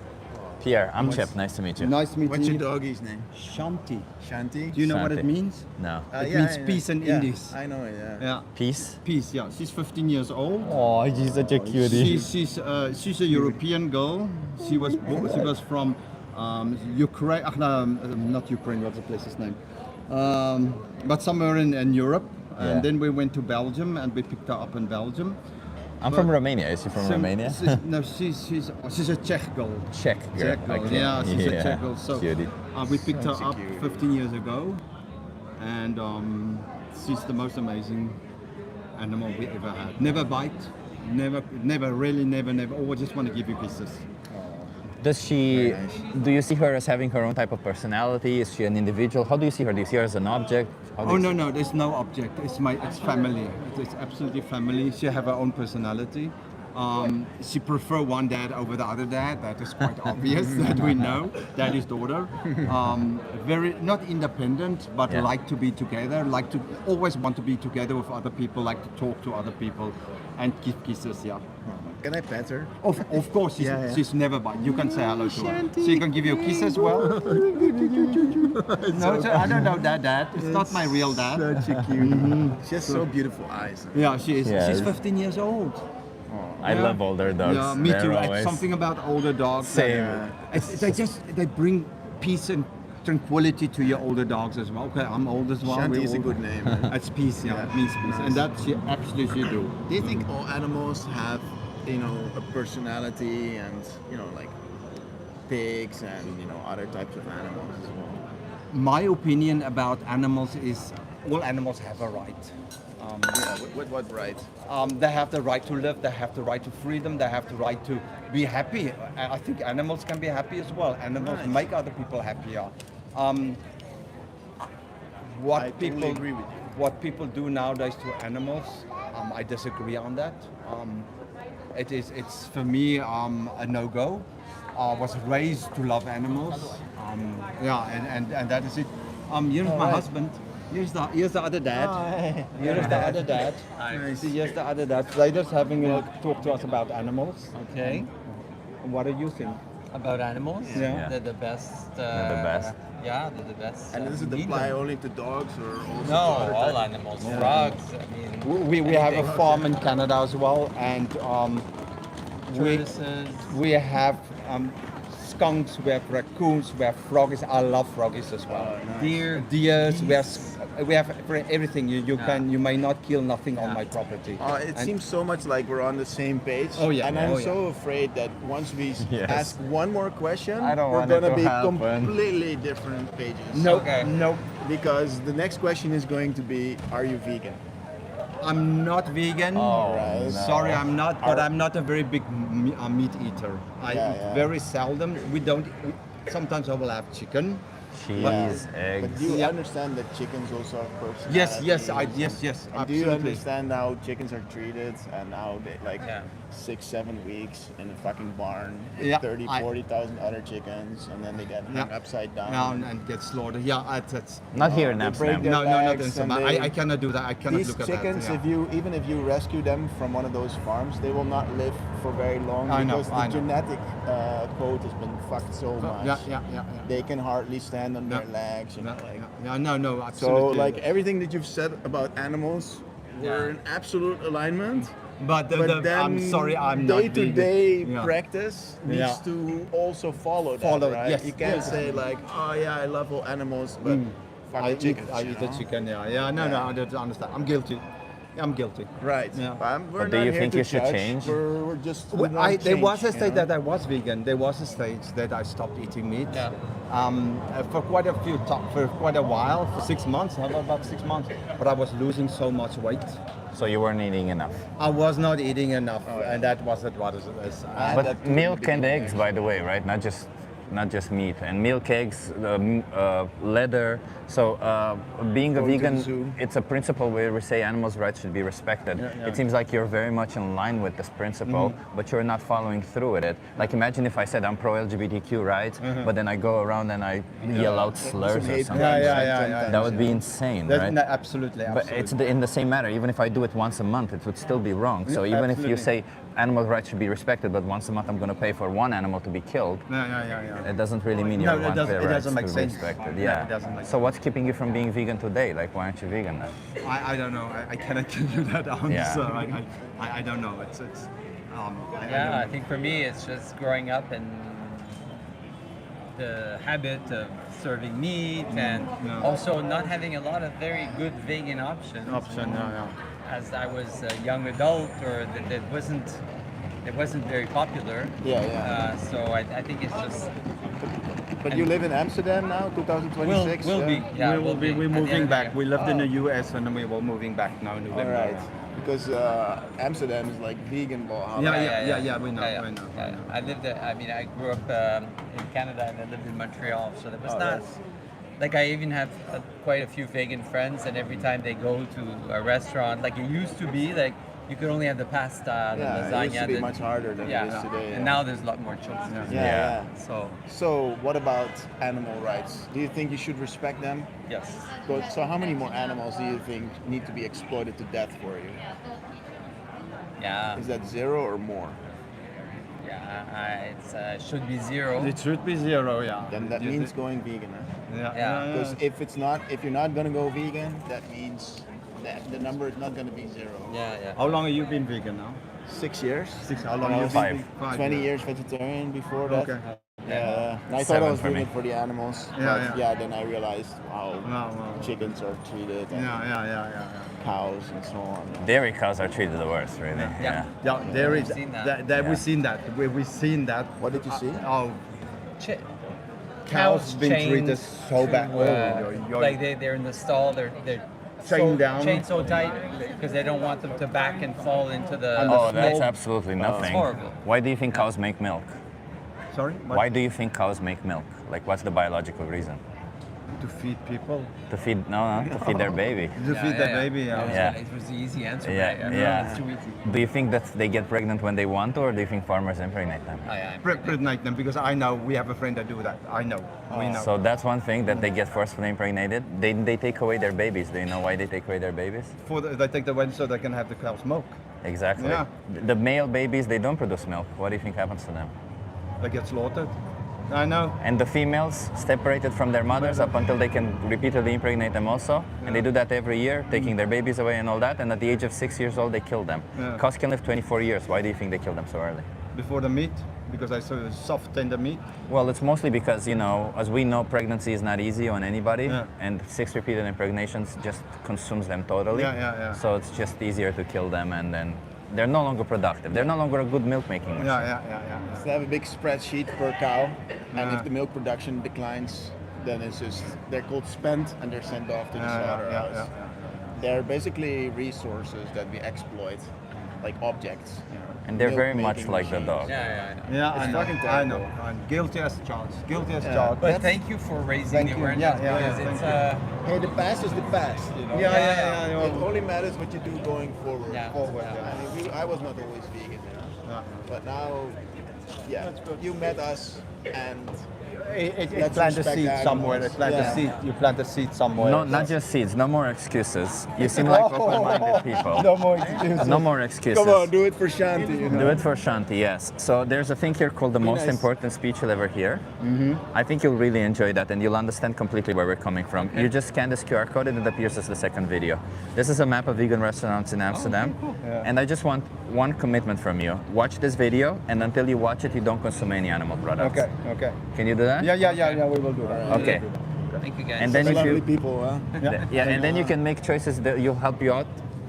Pierre. I'm Chip. Nice to meet you. Nice meeting What's your you. doggy's name? Shanti. Shanti? Do you know what Shanti. it means? No. It means peace in English. I know it, yeah. Yeah. Peace? Peace, yeah. She's 15 years old. Oh, she's such a cutie. She's a European girl. She was from Ukraine. Not Ukraine. What's the place's name? But somewhere in Europe. And Yeah. then we went to Belgium and we picked her up in Belgium. I'm from Romania. Is she from Romania? No, she's a Czech girl. Czech girl. Czech girl. Okay. Yeah, she's a Czech girl. So Cutie. we picked her Such a up cutie. 15 years ago, and she's the most amazing animal we ever had. Never bite, never. Always just want to give you kisses. Does she? Very nice. Do you see her as having her own type of personality? Is she an individual? How do you see her? Do you see her as an object? How do Oh you no, there's no object. It's family. It's absolutely family. She have her own personality. She prefer one dad over the other dad. That is quite obvious that we know. Daddy's daughter. Very not independent, but Yeah. like to be together. Like to always want to be together with other people. Like to talk to other people, and give kisses. Yeah. Can I pet her? Of course, Yeah. she's never bite. You can say hello to her. She can give you a kiss as well. No, I don't know that dad. It's not my real dad. Such a cutie. She has so beautiful eyes. Yeah, she is. Yeah. She's 15 years old. I Yeah. love older dogs. Yeah, me They're too. always- It's something about older dogs. Same. They bring peace and tranquility to your older dogs as well. Okay, I'm old as well. Shanti we're is a old. good name. It's peace, yeah. It means peace, Nice. and that she do. Do you think all animals have, a personality and, like pigs and, other types of animals as well? My opinion about animals is all animals have a right. With what right? They have the right to live. They have the right to freedom. They have the right to be happy. I think animals can be happy as well. Animals Nice. make other people happier. I What totally people agree with you. what people do nowadays to animals, I disagree on that. It's for me a no-go. I was raised to love animals. And that is it. Here's my husband. Here's the other dad. Oh, hey. Here's the other dad. Nice. Here's the other dad. Zaider's having a talk to us about animals. Okay. What do you think? About animals? Yeah. They're the best. They're the best. Yeah, they're the best. And does it Need apply them. only to dogs or also to No, other all types? animals. Frogs, I mean. We have a anything. farm in Canada as well, and Tortoises. we have skunks, we have raccoons, we have froggies. I love froggies as well. Deer. Deers, geese. we have everything. You may not kill nothing on Yeah. my property. It And- seems so much like we're on the same page. Oh, yeah. And I'm Oh, yeah. so afraid that once we Yes. ask one more question, I don't we're want it gonna to be happen. completely different pages. No, Okay. no, Because the next question is going to be, are you vegan? I'm not vegan. Oh, Right. no. Sorry, I'm not. But I'm not a very big meat eater. I Yeah, eat yeah. very seldom. We don't. Sometimes I will have chicken. Cheese, But eggs. do you Yeah. understand that chickens also have personality? Yes, yes, And do you absolutely. understand how chickens are treated and how they like Yeah. 6-7 weeks in a fucking barn with Yeah, 40,000 other chickens and then they get hung Yeah. upside down? Down and get slaughtered. Yeah, that's. Not here in they break Amsterdam. their No, not in legs some. and they- I cannot do that. I cannot These look at chickens, that. Yeah. even if you rescue them from one of those farms, they will not live for very long I know, because I the know. genetic code has been fucked so much. Yeah. They can hardly stand on their Yeah. legs. You know, like. No, So absolutely. like everything that you've said about animals, we're in absolute alignment. but But I'm then sorry, I'm not day-to-day vegan. Yeah. practice needs Yeah. to also follow that, Follow, right? yes, You can't yes. say like, oh yeah, I love all animals, but fuck I the chickens. eat you the know? chicken. Yeah. No, I don't understand. I'm guilty. I'm guilty. Right. Yeah. We're But do not you here think to you should judge. change? We're just. we Well, want there was a change, stage you know? that I was vegan. There was a stage that I stopped eating meat. Yeah. For quite a while, for 6 months, about 6 months. But I was losing so much weight. So you weren't eating enough. I was not eating enough, and that was it. What is it? And But that milk and beginning, eggs, by the way, right? Not just meat and milk, eggs, leather. So being a Going to the vegan, zoo. it's a principle where we say animals' rights should be respected. Yeah. It seems like you're very much in line with this principle, but you're not following through with it. Like imagine if I said I'm pro LGBTQ rights, but then I go around and I yell out slurs or hate something. crimes Yeah. sometimes, That would be yeah. insane, That's right? absolutely. But it's in the same matter. Even if I do it once a month, it would still be wrong. So Yeah, even if you absolutely. say animal rights should be respected, but once a month I'm going to pay for one animal to be killed, Yeah. it doesn't really mean No, you it want doesn't- their it rights doesn't make to be sense. respected. No, Yeah. it doesn't make So what's keeping you from being vegan today? Like, why aren't you vegan then? I don't know. I cannot give you that answer. Yeah. I don't know. It's I think for me it's just growing up and the habit of serving meat and Yeah. also not having a lot of very good vegan options. As I was a young adult or that wasn't very popular. Yeah. So I think it's just But you live in Amsterdam now, 2026. will be. Yeah, we will be. We're at the end moving of the back. year. We lived in the US and then we were moving back now in All November. right. Because Amsterdam is like vegan Valhalla. Yeah, we know. Yeah. We know. I lived. I grew up in Canada and I lived in Montreal, so that was Oh, not. that's- Like I even have quite a few vegan friends, and every time they go to a restaurant, like it used to be, like you could only have the pasta, the Yeah, lasagna. it used to be the- much harder than it is today. And now there's a lot more choices. Yeah. So So what about animal rights? Do you think you should respect them? yes. So how many more animals do you think need to be exploited to death for you? Yeah. Is that 0 or more? Yeah. It should be 0. It should be 0. Yeah. Then that You means thi- going vegan. Huh? Yeah. Because if you're not gonna go vegan, that means that the number is not gonna be 0. Yeah. How long have you been vegan now? 6 years. How long Oh, you five. been? 5 20 years vegetarian before that. Okay. Yeah. And I thought I Seven was for doing me. it for the animals. Yeah, but yeah. then I realized wow, Wow. chickens are treated and Yeah. cows and so on. Dairy cows are treated the worst, really. Yeah. Yeah, there is. We've seen that. We've Yeah. seen that. We've seen that. What did you see? Oh, Ch- cows been treated chained so to, bad. Like they're in the stall, they're Chained down. chained so tight because they don't want them to back and fall into the. Oh, that's absolutely nothing. horrible. Why do you think cows make milk? Sorry. What? Why do you think cows make milk? Like, what's the biological reason? To feed people. To feed to feed their baby. To feed the baby. Yeah. It was the easy answer. Yeah, right? yeah. It's too easy. Do you think that they get pregnant when they want to, or do you think farmers impregnate them? Oh, yeah. Pregnate them, because I know we have a friend that do that. I know. We know. So that's one thing, that they get forcefully impregnated. They take away their babies. Do you know why they take away their babies? They take the one so they can have the cow's milk. Exactly. Yeah. The male babies, they don't produce milk. What do you think happens to them? They get slaughtered. I know. And the females separated from their mothers up until they can repeatedly impregnate them also. And they do that every year, taking their babies away and all that. And at the age of 6 years old, they kill them. Yeah. Cows can live 24 years. Why do you think they kill them so early? Before the meat, because I saw soft tender meat. Well, it's mostly because, you know, as we know, pregnancy is not easy on anybody. Yeah. And 6 repeated impregnations just consumes them totally. Yeah. So it's just easier to kill them, and then they're no longer productive. They're no longer a good milk making machine. Yeah. So they have a big spreadsheet per cow, and if the milk production declines, then it's just, they're called spent and they're sent off to the slaughterhouse. They're basically resources that we exploit, like objects. You know, And they're very milk-making much like the machines. dog. Yeah, I know. Yeah, It's I know. fucking I terrible. know. I'm guilty as charged. Guilty as Yeah. charged. But thank you for raising Thank the you. awareness. Yeah, because thank it's you. Hey, the past is the past. You know? Yeah. It only matters what you do going forward. Yeah. Forward, I mean, I was not always vegan, you know? But now, yeah, you met us, and It let's plant a respect seed animals. somewhere. You plant a seed somewhere. No, not just seeds. No more excuses. You seem like open-minded people. No more excuses. No more excuses. Come on, do it for Shanti. You know? Do it for Shanti, yes. So there's a thing here called the most nice. important speech you'll ever hear. I think you'll really enjoy that, and you'll understand completely where we're coming from. You just scan this QR code and it appears as the second video. This is a map of vegan restaurants in Amsterdam. And I just want one commitment from you. Watch this video, and until you watch it, you don't consume any animal products. Okay. Can you do that? Yeah, we will do that. Okay. Thank you guys. And then if Lovely you, people, huh? and then you can make choices that will help you out.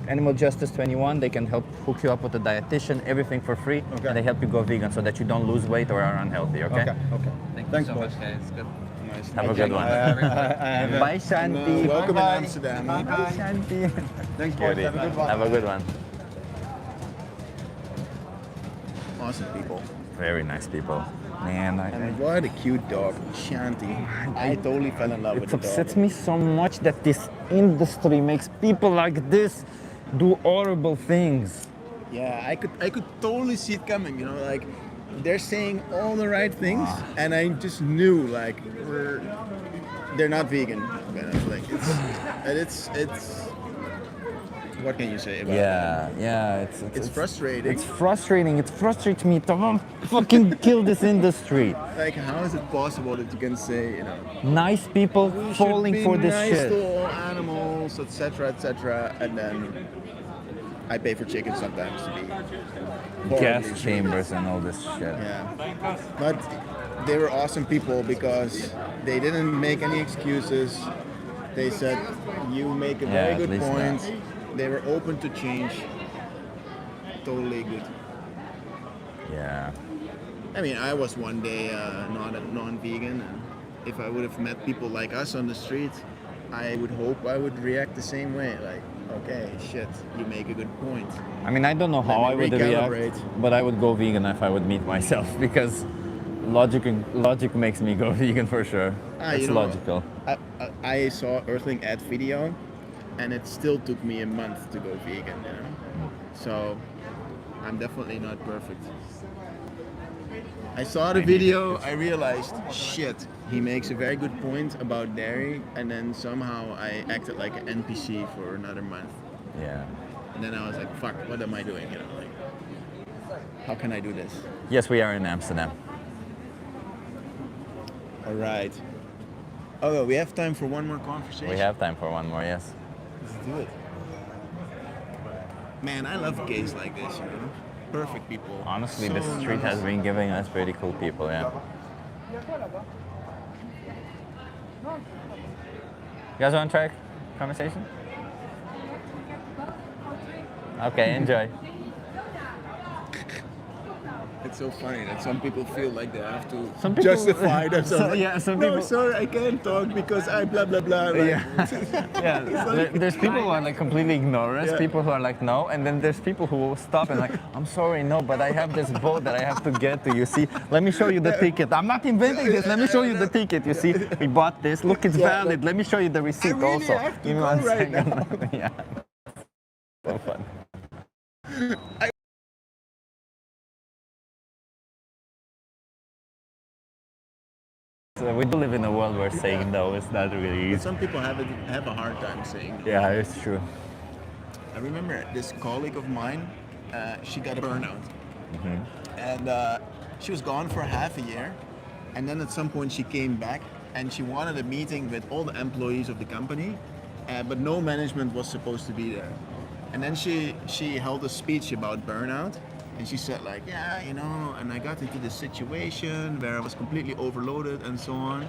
Animal Justice 21, they can help hook you up with a dietitian, everything for free, and they help you go vegan so that you don't lose weight or are unhealthy, okay? Thank Thanks, you so boys. much, guys. Good. Nice. Have a good one. Bye, Shanti. Welcome Bye-bye. in Amsterdam. Bye, Shanti. Thanks, boys. Cutie. Have a good one. Have a good one. Awesome people. Very nice people. Man, And what a cute dog, Shanti. I totally fell in love with it the dog. upsets me so much that this industry makes people like this do horrible things. Yeah, I could totally see it coming. You know, like they're saying all the right things, and I just knew like they're not vegan. You know, like it's. What can you say about it? Yeah, It's frustrating. It's frustrating. It frustrates me to fucking kill this industry. Like, how is it possible that you can say, you know, Nice people we falling should for be this nice shit. to all animals, etc., and then I pay for chicken sometimes to be horribly Gas treated. chambers and all this shit. Yeah, but they were awesome people because they didn't make any excuses. They said, "You make a Yeah, very at good least point." that. They were open to change. Totally good. Yeah. I mean, I was one day not a non-vegan, and if I would have met people like us on the street, I would hope I would react the same way. Like, okay, shit, you make a good point. I mean, I don't know how I Let me would react, recalibrate. but I would go vegan if I would meet myself because logic makes me go vegan for sure. You It's know, logical. I saw Earthling ad video, and it still took me a month to go vegan. You know, so I'm definitely not perfect. I saw the video, I realized, shit, he makes a very good point about dairy, and then somehow I acted like an NPC for another month. Yeah. And then I was like, fuck, what am I doing? You know, like, how can I do this? Yes, we are in Amsterdam. All right. Oh, we have time for one more conversation. We have time for one more, yes. Let's do it. Man, I love gays like this, you know? Perfect people. Honestly, So this street has nice. been giving us pretty cool people, yeah. You guys want to try a conversation? Okay, enjoy. It's so funny that some people feel like they have to Some people- justify themselves. Like, yeah, some no, people- sorry, I can't talk because I blah blah blah. Like, Yeah, there's people who are like completely ignore us, Yeah. people who are like no, and then there's people who will stop and like, I'm sorry, no, but I have this boat that I have to get to. You see, let me show you the ticket. I'm not inventing this. Let me show you the ticket. You see, we bought this. Look, it's Yeah, valid. Let me show you the receipt really also. have to Give me go one right second. Yeah, so fun. So we do live in a world where saying no is not really easy. some people have a hard time saying no. Yeah, it's true. I remember this colleague of mine. She got a burnout, and she was gone for half a year, and then at some point she came back and she wanted a meeting with all the employees of the company, but no management was supposed to be there. And then she held a speech about burnout, and she said like, yeah, you know, and I got into this situation where I was completely overloaded and so on.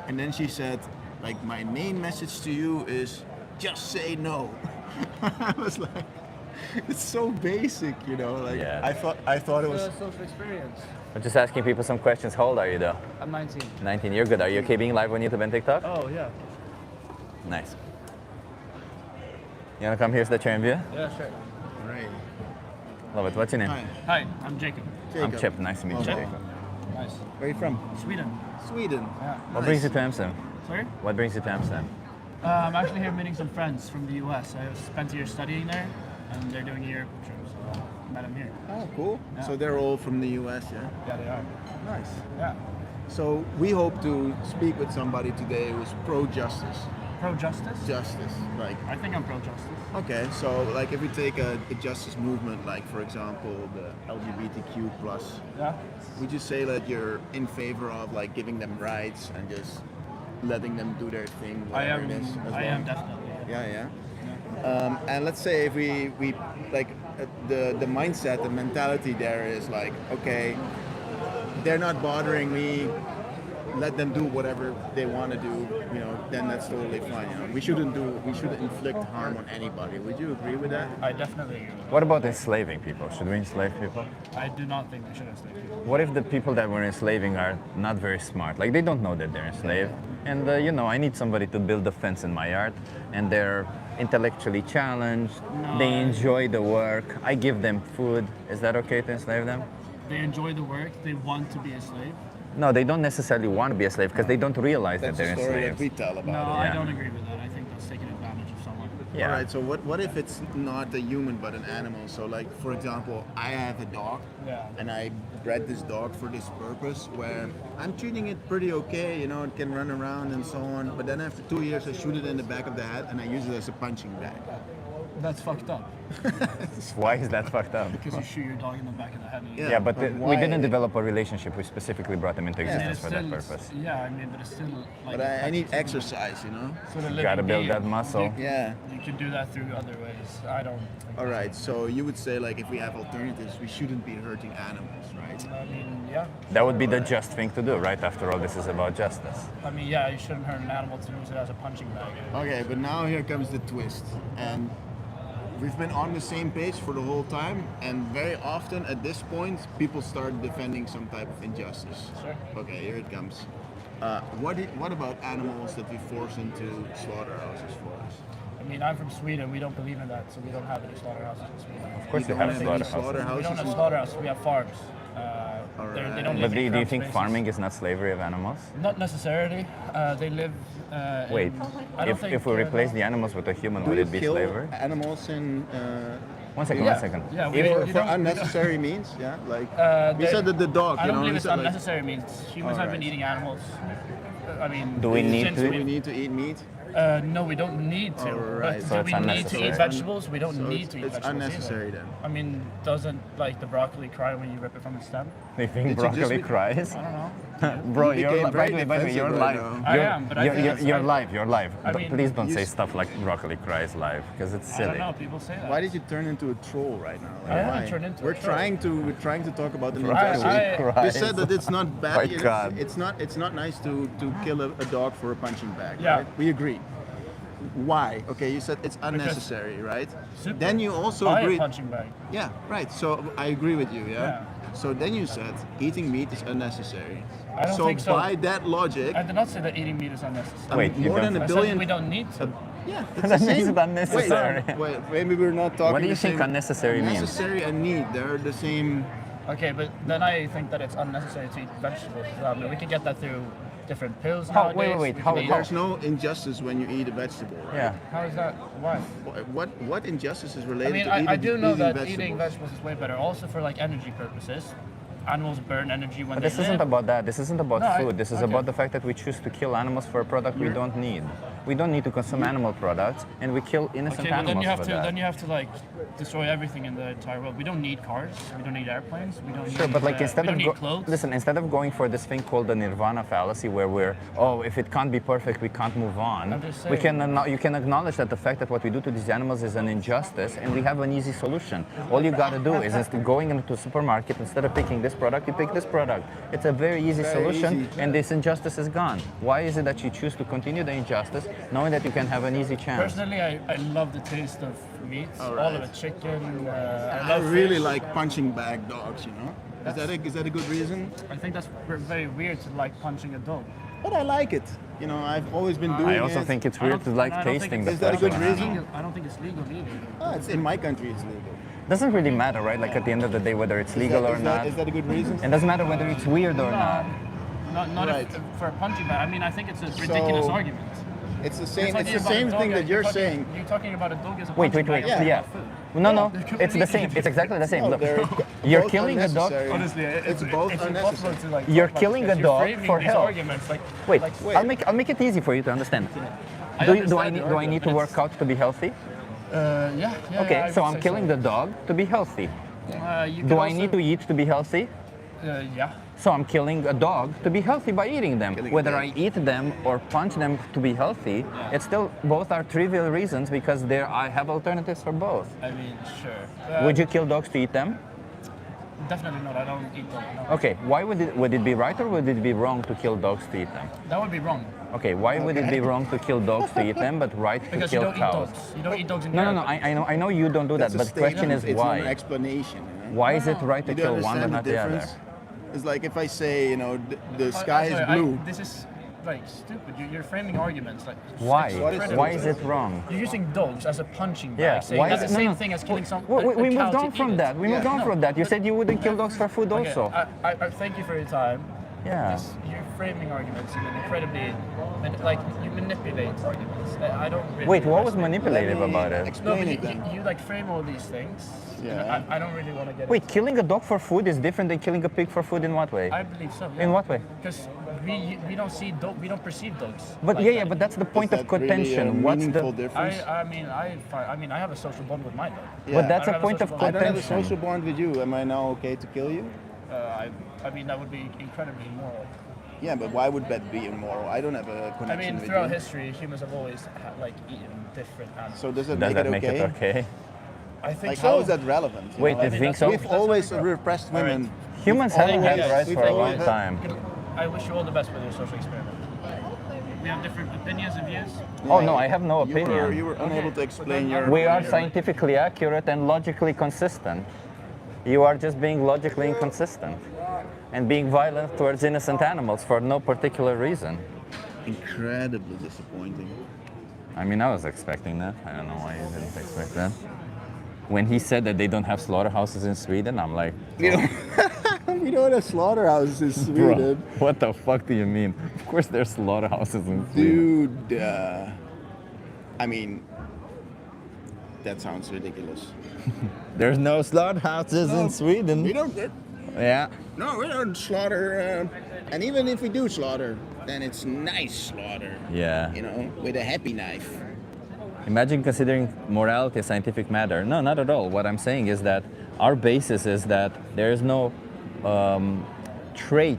And then she said, like, my main message to you is just say no. I was like, it's so basic, you know. Like, Yeah. I thought it was. social experience. I'm just asking people some questions. How old are you though? I'm 19. 19. You're good. Are you okay being live on YouTube and TikTok? Oh, yeah. Nice. You wanna come here so that you're in view? Yeah, sure. Right. Love it. What's your name? Hi, Hi, I'm Jacob. I'm Chip. Nice to meet you. Okay. Nice. Where are you from? Sweden. Sweden. Yeah. What brings you to Amsterdam? Sorry? What brings you to Amsterdam? I'm actually here meeting some friends from the US. I spent a year studying there, and they're doing a Europe trip, so I met them here. Oh, cool. Yeah. So they're all from the US, yeah? Yeah, they are. Nice. Yeah. So we hope to speak with somebody today who's pro-justice. Pro-justice? Justice, like, I think I'm pro-justice. okay, so like if we take a justice movement, like for example the LGBTQ plus, Yeah? would you say that you're in favor of like giving them rights and just letting them do their thing, I whatever am. it is? As I well? am definitely. Yeah, yeah. And let's say if we like the mindset, the mentality there is like, okay, they're not bothering me. Let them do whatever they want to do. You know, then that's totally fine. You know, we shouldn't inflict harm on anybody. Would you agree with that? I definitely agree with What about enslaving people? Should we enslave people? that. I do not think we should enslave people. What if the people that we're enslaving are not very smart? Like they don't know that they're enslaved. And you know, I need somebody to build a fence in my yard, and they're intellectually challenged. No. They enjoy the work. I give them food. Is that okay to enslave them? They enjoy the work. They want to be a slave. No, they don't necessarily want to be a slave because they don't realize That's that the they're story that enslaved. we tell about No, it. I Yeah. don't agree with that. I think that's taking advantage of someone. Yeah. All right. So what if it's not a human but an animal? So like for example, I have a dog, Yeah. and I bred this dog for this purpose where I'm treating it pretty okay. You know, it can run around and so on. But then after 2 years, I shoot it in the back of the head and I use it as a punching bag. That's fucked up. Why is that fucked up? Because you shoot your dog in the back of the head. And you Yeah. Yeah, but but we why? didn't develop a relationship. We specifically brought them into Yeah. existence it's for that still- purpose. Yeah, I mean, but it's still like. But I need exercise. You know. So the You gotta living build being, that muscle. Yeah. You can do that through other ways. I don't. Think All right. So you would say like if we have alternatives, we shouldn't be hurting animals, right? I mean, yeah. That would be the just thing to do, right? After all, this is about justice. I mean, yeah, you shouldn't hurt an animal to use it as a punching bag. Okay, but now here comes the twist. And we've been on the same page for the whole time, and very often at this point, people start defending some type of injustice. Sure. Okay, here it comes. What about animals that we force into slaughterhouses for us? I mean, I'm from Sweden. We don't believe in that, so we don't have any slaughterhouses in Sweden. Of course, We you don't have have any slaughterhouses. We don't have slaughterhouses. We have farms. They Alright. don't But live in do you cramped think spaces. farming is not slavery of animals? Not necessarily. They live. Wait, I don't if think, we replace the animals with a human, would it be kill slavery? animals in One second, Yeah. one second. Yeah, we If- don't- for don't- unnecessary means? Yeah, like we they- said that the dog. I you don't know, believe we it's said, like, unnecessary means humans have been Alright. eating animals. I mean, Do we need since to? do we need to eat meat? No, we don't need to. Alright. But So do it's we need to unnecessary. eat vegetables? We don't So need it's, to eat it's vegetables. unnecessary either. then. I mean, doesn't like the broccoli cry when you rip it from its stem? You think Did you broccoli just re- cries? I don't know. Bro, You you're became by very the way, defensive you're right live. now. I You're- am, but I you're, think you're, that's- you're I- live. You're live. I But mean, please don't you say s- stuff like broccoli cries live because it's I silly. don't know. People say that. Why did you turn into a troll right now? Like, I haven't why? turned into a we're troll. trying to talk about the Broccoli I- cries. You said that it's not bad. My God. It's not nice to kill a dog for a punching bag. Yeah. Right? We agree. Why? Okay, you said it's unnecessary, right? Super. Then you also Buy agreed. a punching bag. Yeah, right. So I agree with you. Yeah. So then you said eating meat is unnecessary. I don't so think so. by that logic, I did not say that eating meat is unnecessary. Wait, you more don't- than I a said billion. we don't need to. Yeah, That that's the makes same. it unnecessary. Wait, maybe we're not talking. What do you the think same- unnecessary means? Necessary and need, they're the same. Okay, but then I think that it's unnecessary to eat vegetables. I mean, we can get that through different pills How- nowadays. wait, We how- can eat- There's no injustice when you eat a vegetable. Right? Yeah. How is that? Why? What injustice is I related mean, to eating I do know that vegetables? eating vegetables is way better. Also for like energy purposes. Animals burn energy when But they this isn't live. about that. This isn't about No, I- food. This is okay. about the fact that we choose to kill animals for a product we don't need. We don't need to consume animal products, and we kill innocent Okay, but animals then you have for to that. then you have to like destroy everything in the entire world. We don't need cars. We don't need airplanes. We don't Sure, need. but like we instead don't of need clothes. listen, instead of going for this thing called the nirvana fallacy, where we're if it can't be perfect, we can't move on. I'm just We saying. can you can acknowledge that the fact that what we do to these animals is an injustice, and we have an easy solution. All you got to do is instead going into a supermarket, instead of picking this product, you pick this product. It's a very easy Very solution, easy. and this injustice is gone. Why is it that you choose to continue the injustice, knowing that you can have an easy chance? Personally, I love the taste of meat. All right. of it, chicken. I I love really fish. like punching bag dogs. You know, is that a good reason? I think that's very weird to like punching a dog. But I like it. You know, I've always been doing it. I also think it's I weird don't- to like I don't think tasting it's- the Is that a good flesh. reason? I don't think it's legal either. It's in my country, it's legal. Doesn't really matter, right? Like at the end of the day, whether it's legal or not. Is that a good reason? It doesn't matter whether it's weird or not. Not Right. for a punching bag. I mean, I think it's a ridiculous So, argument. It's the same. You're It's the talking same about a thing dog that as- you're talking- saying. You're talking about a dog as a Wait, punching wait, bag of yeah. food. No, no, they're it's the completely same. It's exactly the same. No, Look, they're you're both killing a dog. unnecessary. Honestly, It's both it's unnecessary. impossible to like. You're talk about killing this a because dog you're framing for these health. arguments like. Wait, like, I'll make it easy for you to understand. I Do I understand need your do I need to argument, work out to be healthy? Yeah. Okay, I so would I'm say killing the dog to be healthy. You Do could I need to eat to be healthy? Yeah. So I'm killing a dog to be healthy by eating them. Killing a Whether dog. I eat them or punch them to be healthy, it's still both are trivial reasons because I have alternatives for both. I mean, sure. Would you kill dogs to eat them? Definitely not. I don't eat dogs. No. Okay, why would it be right or would it be wrong to kill dogs to eat them? That would be wrong. Okay, why would it be wrong to kill dogs to eat them, but right to Because you kill don't cows? eat dogs. You don't eat dogs in No, no, Europe. no. I know you don't do that, That's a but the question is statement. It's not an why? explanation. You know? Why is it right to You kill don't one but understand not the other? difference? It's like if I say, you know, the sky is Sorry, blue. this is like stupid. You're framing arguments like. Why? it's Why is it wrong? You're using dogs as a punching bag. Yeah, Saying why that's is the it- same no, no. thing as killing some. We a moved cow to on eat from it. that. We moved on No, from that. You but- said you wouldn't kill dogs for food Okay, also. I thank you for your time. Yeah. You're framing arguments in an incredibly, like you manipulate arguments. I don't. Really Wait, what was respect- manipulative Let me about it? No, Explain but it then. you like frame all these things. Yeah. And I don't really want to get. Wait, into killing a dog for food is different than killing a pig for food in what way? I believe so. In what way? Because we don't see we don't perceive dogs. But like yeah, that. but that's the point Is of that really a contention. What's meaningful the? difference? I mean, I have a social bond with my dog. But that's I a don't have a point of social bond. I don't have a contention. social bond with you. Am I now okay to kill you? I mean, that would be incredibly immoral. Yeah, but why would that be immoral? I don't have a I connection mean, with throughout you. history, humans have always like eaten different animals. So does that Does make that it make okay? it okay? I think Like, so. how is that relevant? Wait, I you mean, think that's- so? We've always All repressed right. women. Humans We've haven't had always- rights we've for a always long had- time. I wish you all the best with your social experiment. We have different opinions and views. Oh no, I have no You were, opinion. you were unable to explain then your. We are scientifically accurate and logically consistent. You are just being logically inconsistent and being violent towards innocent animals for no particular reason. Incredibly disappointing. I mean, I was expecting that. I don't know why you didn't expect that. When he said that they don't have slaughterhouses in Sweden, I'm like, You know, we don't have slaughterhouses in bro, Sweden. what the fuck do you mean? Of course there's slaughterhouses in Sweden. Dude, I mean, that sounds ridiculous. There's no slaughterhouses in Sweden. We don't get. Yeah. No, we don't slaughter. And even if we do slaughter, then it's nice slaughter. Yeah. You know, with a happy knife. Imagine considering morality a scientific matter. No, not at all. What I'm saying is that our basis is that there is no trait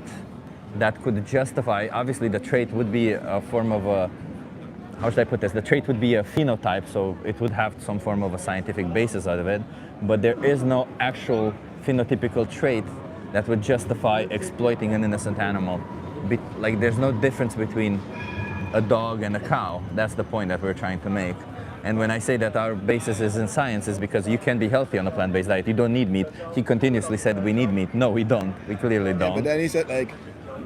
that could justify. Obviously, the trait would be a form of a. How should I put this? The trait would be a phenotype, so it would have some form of a scientific basis out of it. But there is no actual phenotypical trait that would justify exploiting an innocent animal. Like, there's no difference between a dog and a cow. That's the point that we're trying to make. And when I say that our basis is in science, is because you can be healthy on a plant-based diet. You don't need meat. He continuously said we need meat. No, we don't. We clearly Yeah, don't. but then he said like,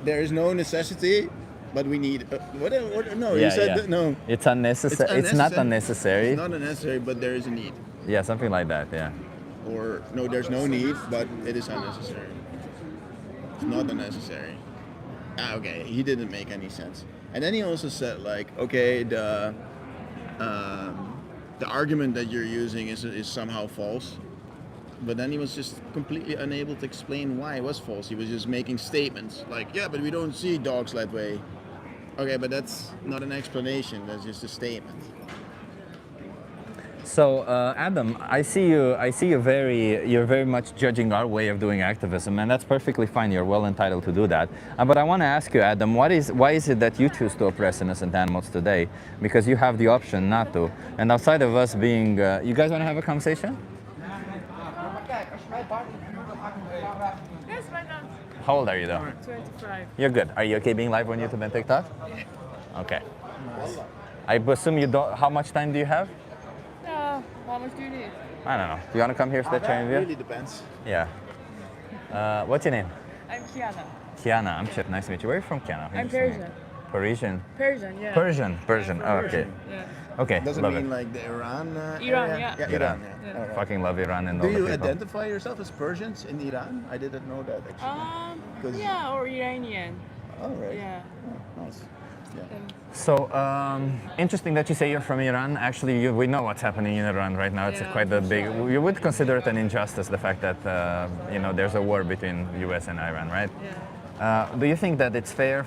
there is no necessity, but we need. What? No, Yeah, he said yeah. that, no. It's unnecessary. It's not unnecessary. It's not unnecessary, but there is a need. Yeah, something like that. Yeah. Or no, there's no need, but it is unnecessary. It's not unnecessary. Ah, okay, he didn't make any sense. And then he also said like, okay, the argument that you're using is somehow false. But then he was just completely unable to explain why it was false. He was just making statements like, yeah, but we don't see dogs that way. Okay, but that's not an explanation. That's just a statement. So Adam, I see you. You're very much judging our way of doing activism, and that's perfectly fine. You're well entitled to do that. But I want to ask you, Adam, why is it that you choose to oppress innocent animals today? Because you have the option not to. And outside of us being, you guys want to have a conversation? Yes, why not? How old are you though? 25. You're good. Are you okay being live on YouTube and TikTok? Yeah. Okay. I assume you don't. How much time do you have? How much do you need? I don't know. Do you want to come here so that It you really depends. Yeah. What's your name? I'm Kiana. Kiana. I'm Chip. Nice to meet you. Where are you from, Kiana? I'm Persian. Parisian. Persian, yeah. Persian. Oh, okay. Yeah. Okay. Does it love mean it. like the Iran? Iran, area? yeah. Iran. Yeah. All right. Fucking love Iran and Do all the you people. identify yourself as Persians in Iran? I didn't know that actually. 'Cause- Yeah, or Iranian. All right. Yeah. Oh, nice. Yeah. So interesting that you say you're from Iran. Actually, we know what's happening in Iran right now. It's Yeah, quite a big. You would consider it an injustice, the fact that there's a war between U.S. and Iran, right? Yeah. Do you think that it's fair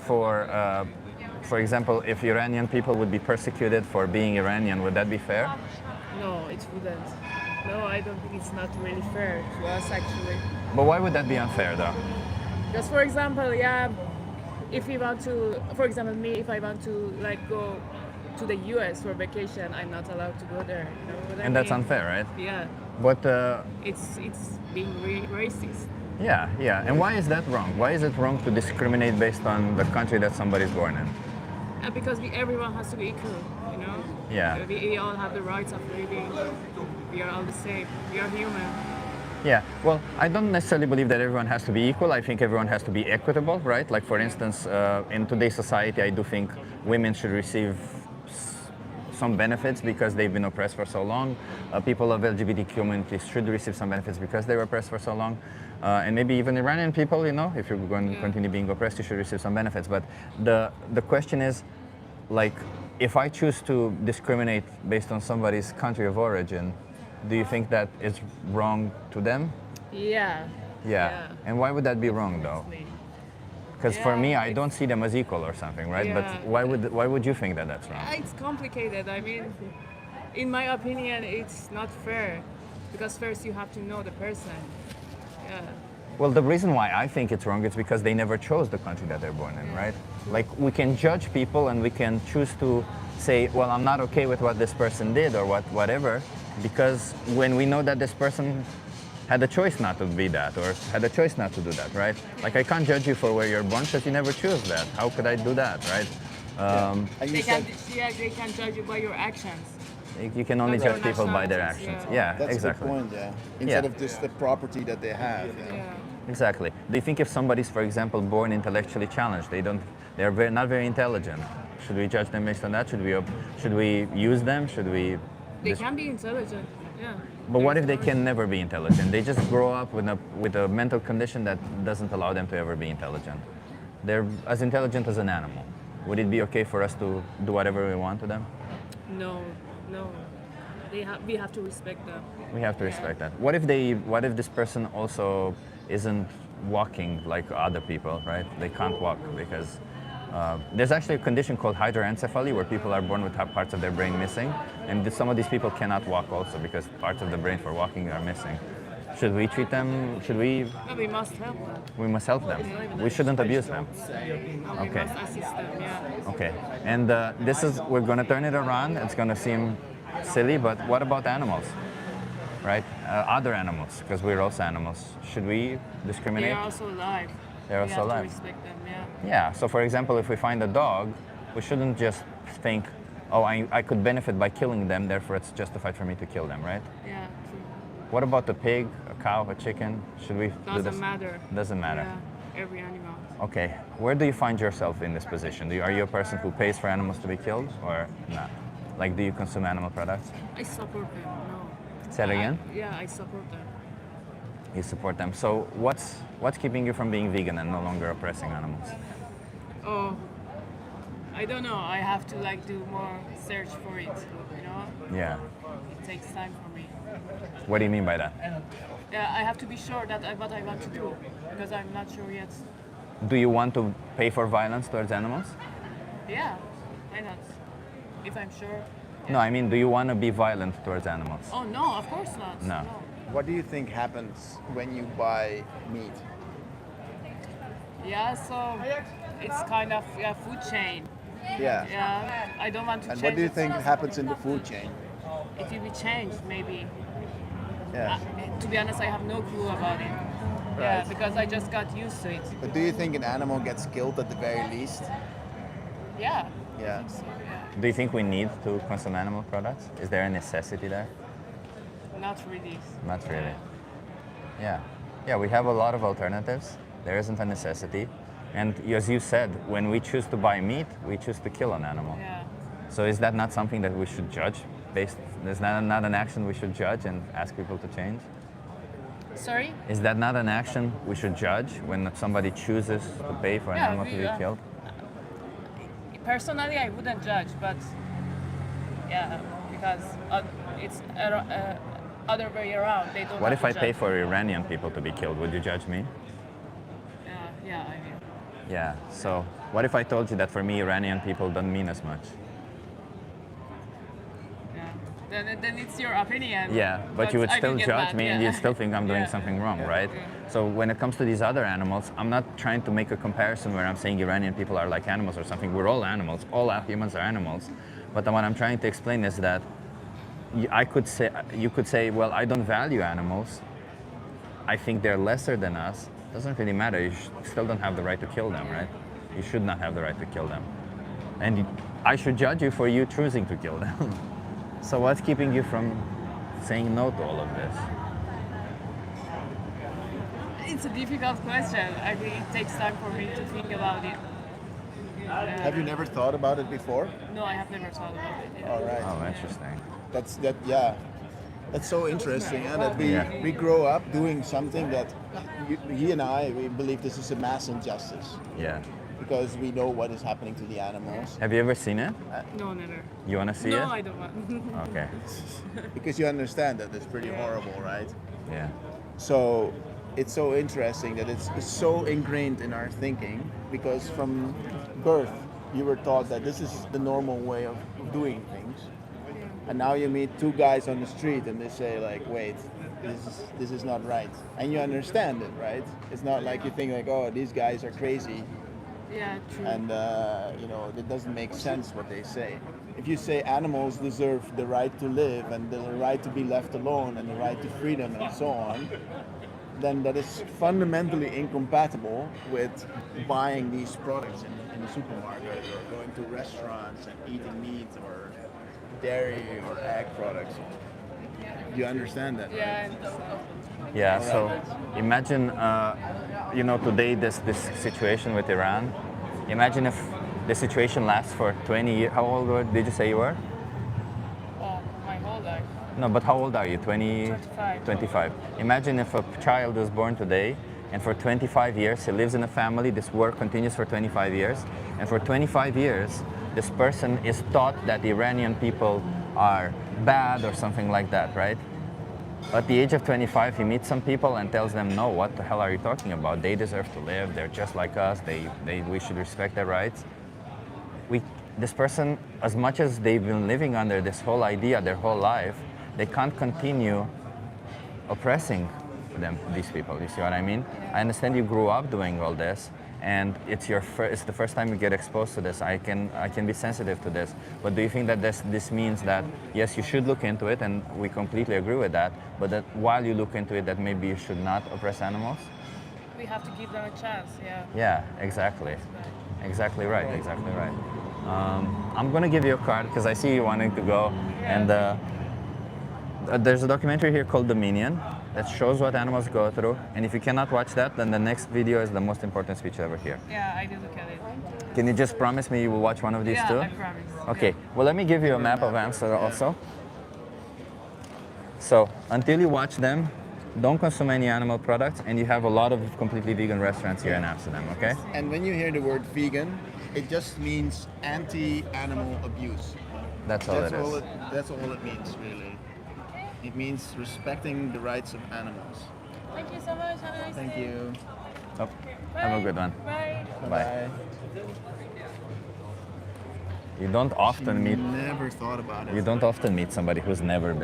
for example, if Iranian people would be persecuted for being Iranian, would that be fair? No, it wouldn't. No, I don't think it's not really fair to us actually. But why would that be unfair, though? Because for example, yeah, if we want to, for example, me, if I want to like go to the US for vacation, I'm not allowed to go there. You know what I And that's mean? unfair, right? Yeah. But It's being racist. yeah. And why is that wrong? Why is it wrong to discriminate based on the country that somebody's born in? Because everyone has to be equal, you know? Yeah. We all have the rights of living. We are all the same. We are human. Yeah, well, I don't necessarily believe that everyone has to be equal. I think everyone has to be equitable, right? Like, for instance, in today's society, I do think women should receive some benefits because they've been oppressed for so long. People of LGBT communities should receive some benefits because they were oppressed for so long. And maybe even Iranian people, if you're going to continue being oppressed, you should receive some benefits. But the question is, like, if I choose to discriminate based on somebody's country of origin, do you think that is wrong to them? Yeah. Yeah. And why would that be wrong, though? Because for me, I don't see them as equal or something, right? Yeah. But why would you think that that's wrong? It's complicated. I mean, in my opinion, it's not fair. Because first you have to know the person. Yeah. Well, the reason why I think it's wrong is because they never chose the country that they're born in, right? Like, we can judge people and we can choose to say, well, I'm not okay with what this person did or whatever, because when we know that this person had a choice not to be that or had a choice not to do that, right? Like, I can't judge you for where you're born because you never chose that. How could I do that, right? They can judge you by your actions. You can only Not judge your people by their nationalities, actions. yeah. Yeah, That's exactly. a good point, yeah. Instead of just the property that they have. Yeah. Exactly. Do you think if somebody's, for example, born intellectually challenged, they're not very intelligent, should we judge them based on that? Should we use them? Should we? They can be intelligent. Yeah. But what if they can never be intelligent? They just grow up with a mental condition that doesn't allow them to ever be intelligent. They're as intelligent as an animal. Would it be okay for us to do whatever we want to them? No. We have to respect them. We have to respect that. What if this person also isn't walking like other people, right? They can't walk because there's actually a condition called hydroencephaly where people are born with parts of their brain missing, and some of these people cannot walk also because parts of the brain for walking are missing. Should we treat them? No, we must help them. We must help them. We shouldn't abuse them. We Okay. must assist them. Yeah. Okay. And we're going to turn it around. It's going to seem silly, but what about animals? Right? Other animals, because we're also animals. Should we discriminate? They are also alive. They're we also have alive. to respect them. Yeah. Yeah. So, for example, if we find a dog, we shouldn't just think, oh, I could benefit by killing them, therefore it's justified for me to kill them, right? Yeah, true. What about a pig, a cow, a chicken? Should we do this? Doesn't matter. Doesn't matter. Yeah, every animal. Okay, where do you find yourself in this position? Are you a person who pays for animals to be killed or not? Like, do you consume animal products? I support them. No. Say it again? Yeah, I support them. You support them. So what's keeping you from being vegan and no longer oppressing animals? Oh, I don't know. I have to like do more search for it. You know. Yeah. It takes time for me. What do you mean by that? Yeah, I have to be sure that what I want to do because I'm not sure yet. Do you want to pay for violence towards animals? Yeah, why not? If I'm sure. No, I mean, do you want to be violent towards animals? Oh no, of course not. No. What do you think happens when you buy meat? Yeah, so it's kind of food chain. Yeah. Yeah, I don't want to And change what do you it. think happens in the food chain? It will be changed, maybe. Yeah. To be honest, I have no clue about it. Yeah, Right. because I just got used to it. But do you think an animal gets killed at the very least? Yeah. Yeah. So, yeah. Do you think we need to consume animal products? Is there a necessity there? Not really. Not really. Yeah. Yeah, we have a lot of alternatives. There isn't a necessity. And as you said, when we choose to buy meat, we choose to kill an animal. Yeah. So is that not something that we should judge? Is that not an action we should judge and ask people to change? Sorry? Is that not an action we should judge when somebody chooses to pay for an animal to be killed? Personally, I wouldn't judge, but yeah, because it's other way around. They don't. What have if I to pay judge. for Iranian people to be killed? Would you judge me? Yeah, I mean. Yeah. So what if I told you that for me, Iranian people don't mean as much? Then it's your opinion. Yeah, but you would I still get judge that, me and yeah. you'd still think I'm doing Yeah. something wrong, right? Yeah. So when it comes to these other animals, I'm not trying to make a comparison where I'm saying Iranian people are like animals or something. We're all animals. All humans are animals. But what I'm trying to explain is that you could say, well, I don't value animals. I think they're lesser than us. Doesn't really matter. You still don't have the right to kill them, right? You should not have the right to kill them. And I should judge you for you choosing to kill them. So what's keeping you from saying no to all of this? It's a difficult question. I think it takes time for me to think about it. Have you never thought about it before? No, I have never thought about it. Yeah. All right. Oh, interesting. Yeah. That's so interesting, that we grow up doing something that he and I, we believe this is a mass injustice. Yeah. Because we know what is happening to the animals. Have you ever seen it? No, never. You want to see No, it? I don't want. Okay. Because you understand that it's pretty horrible, right? Yeah. So it's so interesting that it's so ingrained in our thinking, because from birth you were taught that this is the normal way of doing things. And now you meet two guys on the street and they say like, wait, this is not right. And you understand it, right? It's not like you think like, oh, these guys are crazy. Yeah, true. And it doesn't make sense what they say. If you say animals deserve the right to live and the right to be left alone and the right to freedom and so on, then that is fundamentally incompatible with buying these products in the supermarket or going to restaurants and eating meat or dairy or egg products. Do you understand that? Yeah. Yeah, so imagine, today this situation with Iran. Imagine if the situation lasts for 20 years. How old did you say you were? My whole life. No, but how old are you? 25. 25. Imagine if a child was born today and for 25 years he lives in a family, this war continues for 25 years, and for 25 years this person is taught that the Iranian people are bad or something like that, right? At the age of 25, he meets some people and tells them, no, what the hell are you talking about? They deserve to live. They're just like us. We should respect their rights. This person, as much as they've been living under this whole idea their whole life, they can't continue oppressing these people. You see what I mean? I understand you grew up doing all this, and it's the first time you get exposed to this. I can be sensitive to this, but do you think that this means that yes, you should look into it, and we completely agree with that, but that while you look into it, that maybe you should not oppress animals? We have to give them a chance, yeah. Yeah, exactly. Exactly right. I'm gonna give you a card because I see you wanting to go, and there's a documentary here called Dominion that shows what animals go through, and if you cannot watch that, then the next video is the most important speech you ever hear. Yeah, I did look at it. Can you just promise me you will watch one of these too? I promise. Okay, well let me give you a map of Amsterdam also. So until you watch them, don't consume any animal products, and you have a lot of completely vegan restaurants here in Amsterdam, okay? And when you hear the word vegan, it just means anti-animal abuse. That's all it is. That's all it means, really. It means respecting the rights of animals. Thank you so much. Have a nice Thank day. you. Oh, have a good one. Bye. Bye. You don't often meet. Never thought about it. You don't often meet somebody who's never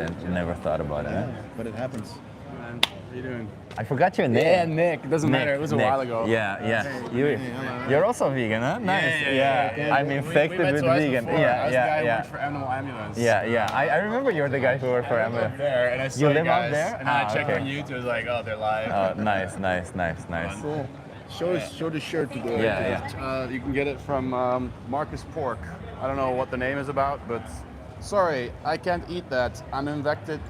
thought about it. Yeah, but it happens. Man, how you doing? I forgot your name. Yeah, Nick. It doesn't matter. It was a while ago. Yeah. Hey, You're also vegan, huh? Nice. Yeah. I'm infected with vegan. Before. I was the guy who Yeah. worked for Animal Ambulance. Yeah. I remember you're the guy who worked for I Amazon. lived there, and I saw You you live guys, out there? and I checked okay. on YouTube. It was like, oh, they're live. Oh, nice. Cool. Show the shirt to go. Yeah. You can get it from Marcus Pork. I don't know what the name is about, but sorry, I can't eat that. I'm infected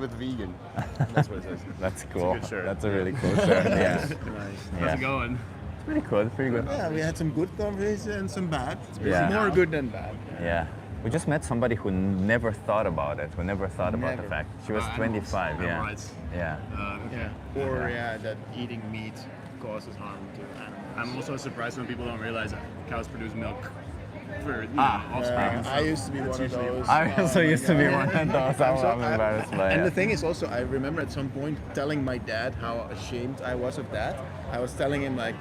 with vegan. That's what it says. That's cool. It's a good shirt. That's a really cool shirt. Yeah. Nice. How's it going? It's pretty cool. It's pretty good. Yeah, we had some good conversations and some bad. Yeah. More good than bad. Yeah. We just met somebody who never thought about it, who never thought about the Never. fact. She was 25, Animal yeah. rights. Yeah. Yeah. Or that eating meat causes harm to animals. I'm also surprised when people don't realize that cows produce milk for offspring and stuff. I used to be one of usually- those. I also used to be God. one of those. I'm embarrassed by And it. the thing is also, I remember at some point telling my dad how ashamed I was of that. I was telling him like,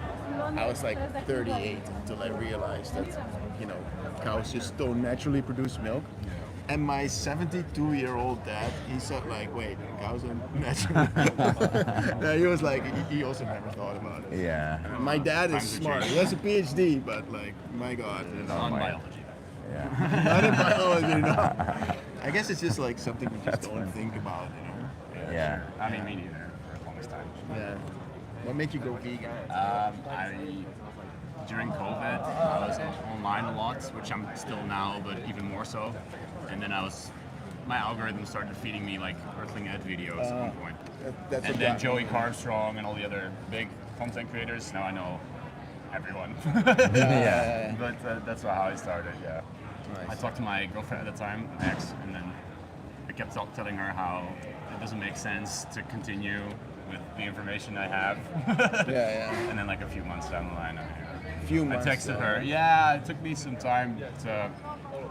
I was like 38 until I realized that, cows just don't naturally produce milk. And my 72-year-old dad, he said like, wait, cows don't naturally. Yeah, he was like, he also never thought about it. Yeah. My dad is Times have smart. changed. He has a PhD, but like, my God. On biology. Yeah. Not in biology, no. I guess it's just like something we just don't think about, Yeah. I mean, me neither for the longest time. Yeah. What made you go vegan? During COVID, I was online a lot, which I'm still now, but even more so. And then my algorithm started feeding me like Earthling Ed videos at one point. That's And what then got Joey me. Carstrong and all the other big content creators. Now I know everyone. Yeah. But that's how I started, yeah. Nice. I talked to my girlfriend at the time, ex, and then I kept telling her how it doesn't make sense to continue with the information I have. Yeah. And then like a few months down the line, Few I months. texted her. Yeah, it took me some time to.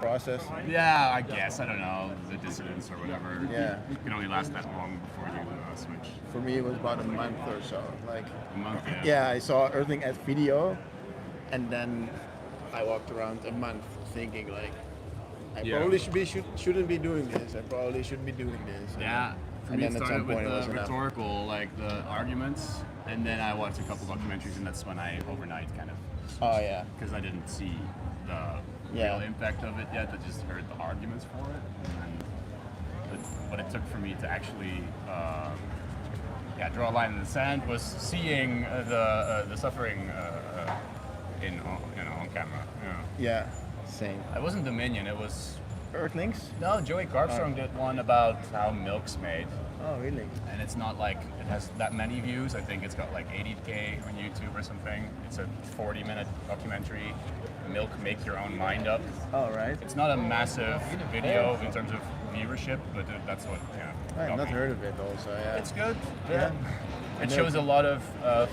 Process. Yeah, I guess. I don't know, the dissidence or whatever. Yeah. You can only last that long before you switch. For me, it was about a month or so. Like, A month, yeah. yeah, I saw Earthling Ed video, and then I walked around a month thinking like, I Yeah. probably shouldn't be doing this. I probably shouldn't be doing this. And Yeah. For and me, it then at started some with point it was the enough. rhetorical, like the arguments, and then I watched a couple documentaries, and that's when I overnight kind of. Oh yeah. Because I didn't see the Yeah. real impact of it yet. I just heard the arguments for it. And what it took for me to actually draw a line in the sand was seeing the suffering on camera. Yeah. Same. It wasn't Dominion. It was Earthlings? no. Joey Carstrong did one about how milk's made. Oh really? And it's not like it has that many views. I think it's got like 80K on YouTube or something. It's a 40-minute documentary. Milk, make your own mind up. Oh right. It's not a massive video in terms of viewership, but that's what I got have not me. heard of it also. Yeah. It's good. Yeah. It shows a lot of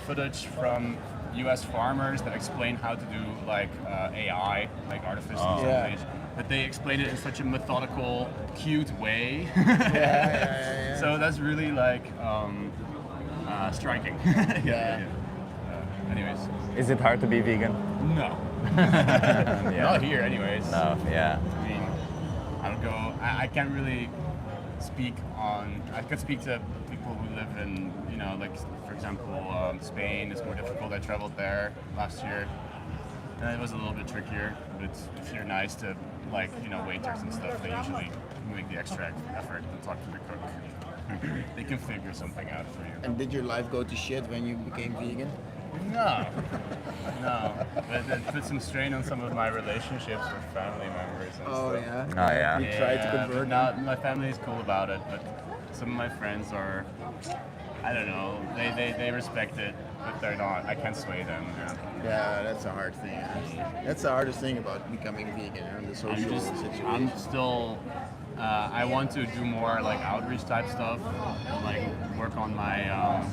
footage from U.S. farmers that explain how to do like AI, like artificial intelligence. But they explain it in such a methodical, cute way. Yeah. So that's really like striking. Anyways, Is it hard to be vegan? no. Yeah. Not here, anyways. No, yeah. I mean, I don't go. I can't really speak on. I could speak to people who live in, like for example, Spain is more difficult. I traveled there last year, and it was a little bit trickier. But if you're nice to waiters and stuff, they usually make the extra effort and talk to the cook. They can figure something out for you. And did your life go to shit when you became vegan? No, no. It put some strain on some of my relationships with family members. And Oh stuff. yeah. Oh yeah. You tried to convert Now my family is cool about it, but some of my friends are, I don't know, they respect it, but they're not. I can't sway them. Yeah. Yeah, that's a hard thing. That's the hardest thing about becoming vegan and the social situation. I'm still. I want to do more like outreach type stuff, like work on my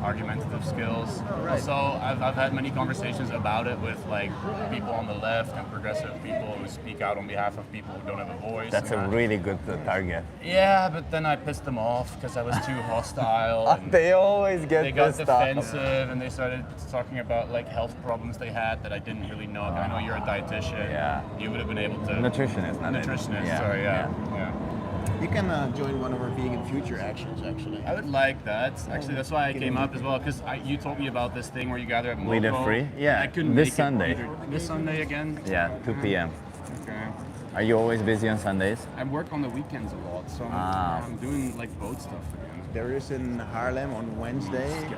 argumentative skills. Right. Also, I've had many conversations about it with like people on the left and progressive people who speak out on behalf of people who don't have a voice. That's a and really good target. yeah, but then I pissed them off because I was too hostile. And They always get they got pissed off. defensive and they started talking about like health problems they had that I didn't really know. I know you're a dietitian. Yeah. You would have been able to. Nutritionist, not Nutritionist. yeah, Sorry. Yeah. You can join one of our vegan future actions actually. I would like that. Actually, that's why I came up as well because you told me about this thing where you gather at Moco. Leader free? Yeah, I couldn't this make it Sunday. either. This Sunday again? Yeah, 2 p.m. Okay. Are you always busy on Sundays? I work on the weekends a lot, so Ah. I'm doing like boat stuff again. There is in Haarlem on Wednesday.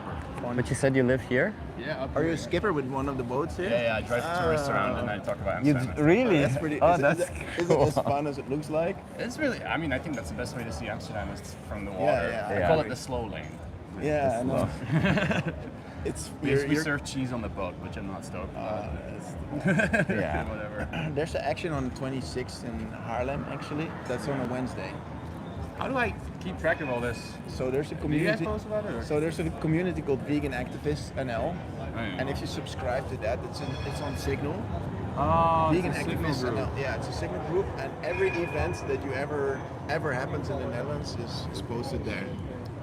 But you said you live here? Yeah. Up Are you a here. skipper with one of the boats here? Yeah, I drive tourists around and I talk about You Amsterdam. really? That's pretty. Oh, is that's is cool. it as fun as it looks like? It's really, I mean, I think that's the best way to see Amsterdam is from the water. yeah. I Yeah. call it the slow lane. Yeah, I know. It's We serve cheese on the boat, which I'm not stoked about. Yeah. Whatever. There's an action on the 26th in Haarlem actually. That's on a Wednesday. How do I keep track of all this? So there's a Do you guys community. post about it? Or? So there's a community called Vegan Activists NL, yeah. and if you subscribe to that, it's on Signal. Oh, Vegan it's a Signal Activists group. NL. Yeah, it's a Signal group, and every event that you ever happens in the Netherlands is posted there.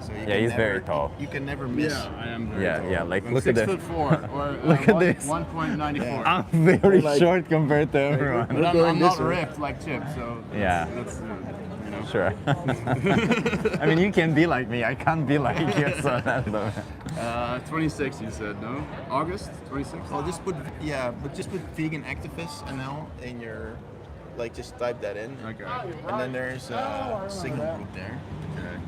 So you Yeah, can he's never, very tall. You can never miss. Yeah, I am very Yeah, tall. yeah, like, I'm look at 6'4", this. or Look at this. 1.94. I'm very Like- short compared to everyone. But I'm going not this way. ripped like Chip, so Yeah. that's you know. Sure. I mean, you can be like me. I can't be like you, so that's the... 26, you said, no? August 26th? Well, just put Vegan Activists NL in your, like, just type that in. Okay. And then there's a Signal group there. Okay.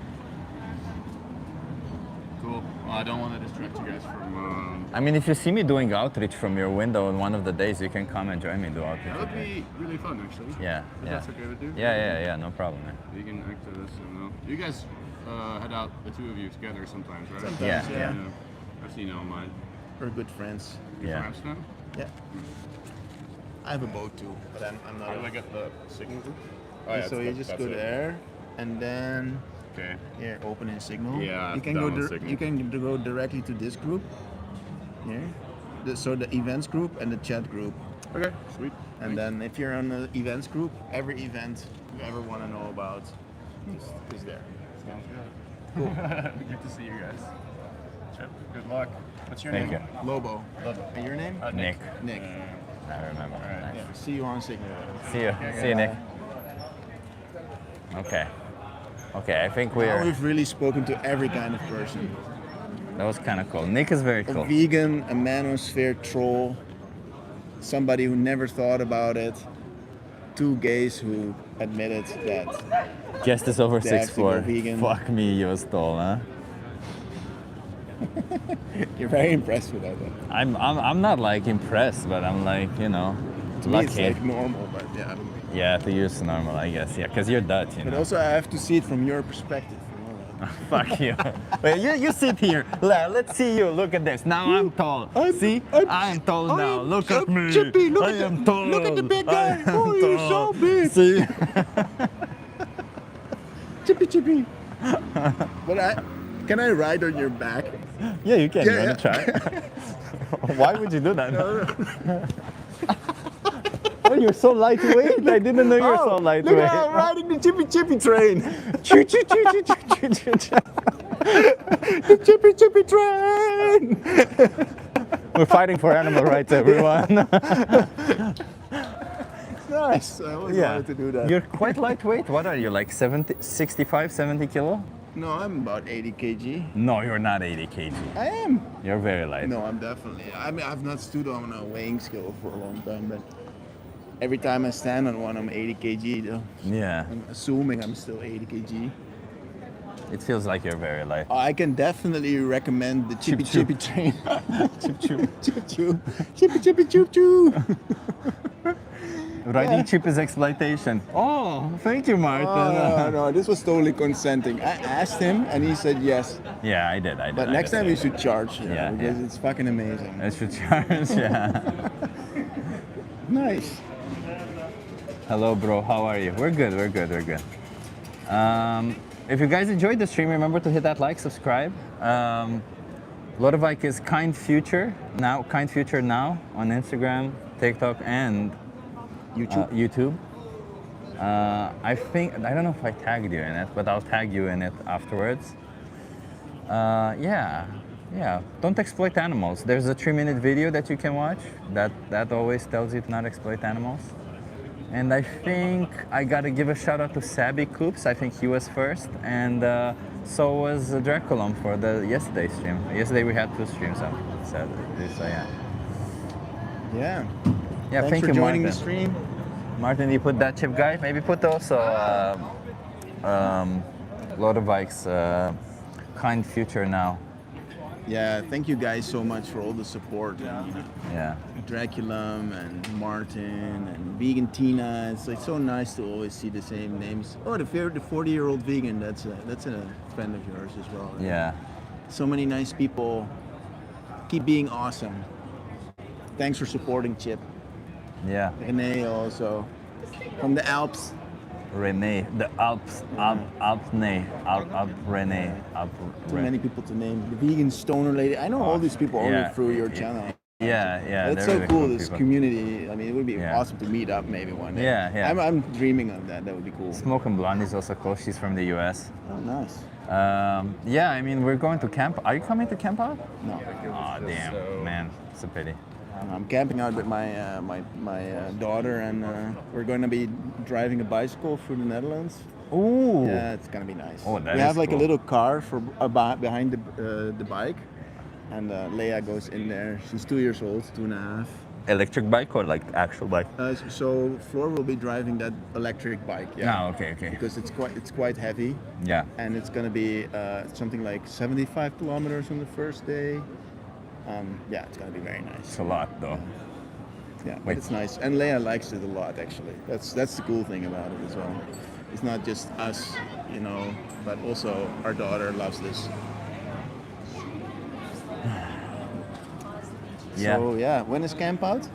Cool. Well, I don't want to distract you guys from. I mean, if you see me doing outreach from your window on one of the days, you can come and join me do outreach. That would be really fun, actually. Yeah, If yeah. that's okay with you? Yeah, no problem, man. Vegan activists, I don't know. You guys head out, the two of you together sometimes, right? Sometimes, Yeah. I've seen it on mine. We're good friends. You're Yeah. from Amsterdam? Yeah. I have a boat too, but I'm not. How do I get the Signal group? Oh, So you just go there, and then Okay. here, open in Signal. Yeah, I you can download go. Signal. You can go directly to this group. Here, so the events group and the chat group. Okay, sweet. And then if you're on the events group, every event you ever want to know about is there. Sounds good. Cool. Good to see you guys. Chip, good luck. What's your Thank name? you. Lobo. Lobo. And your name? Nick. Nick. I remember. Nice. Yeah. See you on Signal. See you. See you, Nick. Okay. Okay, I think Now we're... we've really spoken to every kind of person. That was kind of cool. Nick is very A cool. vegan, a manosphere troll, somebody who never thought about it, two gays who admitted that. Guest is over They have to go 6'4". vegan. Fuck me, you was tall, huh? You're very impressed with that. I'm not like impressed, but I'm like, you know, To me, it's lucky. like normal, but yeah. Yeah, to you it's normal, I guess. Yeah, because you're Dutch, you But know. also, I have to see it from your perspective. Fuck you. Wait, you sit here. Let's see you. Look at this. Now I'm tall. See? I'm tall now. Look at me. Chippy, look I at am tall. Look at the big I guy. am Oh, you're so tall. big. See? Chippy. But can I ride on your back? Yeah, you can. Yeah, You yeah. want to try? Why would you do that? Oh, you're so lightweight. I didn't know you were so lightweight. Look at I'm riding the Chippy train. The Chippy train. We're fighting for animal rights, everyone. Nice. I always wanted to do that. You're quite lightweight. What are you, like 65, 70 kilo? No, I'm about 80 kg. No, you're not 80 kg. I am. You're very light. No, I'm definitely. I mean, I've not stood on a weighing scale for a long time, but every time I stand on one, I'm 80 kg. Though. Yeah. I'm assuming I'm still 80 kg. It feels like you're very light. I can definitely recommend the Chippy Chip Chippy train. Chip choo. Chip choo. Chippy Chippy Choop Choo. Riding chip is exploitation. Oh, thank you, Martin. Oh, no, this was totally consenting. I asked him and he said yes. Yeah, I did. But next time we should charge, Yeah, because yeah. it's fucking amazing. I should charge, yeah. Nice. Hello, bro. How are you? We're good. We're good. We're good. If you guys enjoyed the stream, remember to hit that like, subscribe. Lodewijk is Kind Future now on Instagram, TikTok, and YouTube. I don't know if I tagged you in it, but I'll tag you in it afterwards. Yeah. Don't exploit animals. There's a 3-minute video that you can watch that always tells you to not exploit animals. And I think I gotta give a shout out to Sabby Coops. I think he was first, and so was Draculum for the yesterday stream. Yesterday we had 2 streams up. So yeah. Yeah. Yeah, Thanks thank for you, joining Martin. the stream. Martin, you put that chip guy. Maybe put also Lodewijk's Kind Future now. Yeah, thank you guys so much for all the support. And, Yeah. Draculum and Martin and Vegan Tina. It's like so nice to always see the same names. Oh, the 40-year-old vegan. That's a friend of yours as well. Right? Yeah. So many nice people. Keep being awesome. Thanks for supporting Chip. Yeah. Renee also from the Alps. Renee, the Alps, Renee. Too many people to name. The vegan stoner lady. I know all these people only Yeah. through your channel. Yeah. That's they're so really cool. This people. community. I mean, it would be Yeah. awesome to meet up maybe one day. Yeah. I'm dreaming of that. That would be cool. Smoke and Blonde is also cool. She's from the US. Oh, nice. Yeah, I mean, we're going to camp. Are you coming to camp out? No. Oh, damn, man. It's a pity. I'm camping out with my daughter, and we're going to be driving a bicycle through the Netherlands. Ooh. Yeah, it's gonna be nice. Oh, that we is have like cool. a little car for behind the bike, and Leia goes in there. She's 2 years old, 2.5. Electric bike or like actual bike? So Floor will be driving that electric bike. Yeah. No, okay. Because it's quite heavy. Yeah. And it's gonna be something like 75 kilometers on the first day. Yeah, it's gonna be very nice. It's a lot though. Yeah, but Wait. it's nice, and Leia likes it a lot. Actually, that's the cool thing about it as well. It's not just us, but also our daughter loves this. Yeah. So yeah, when is camp out?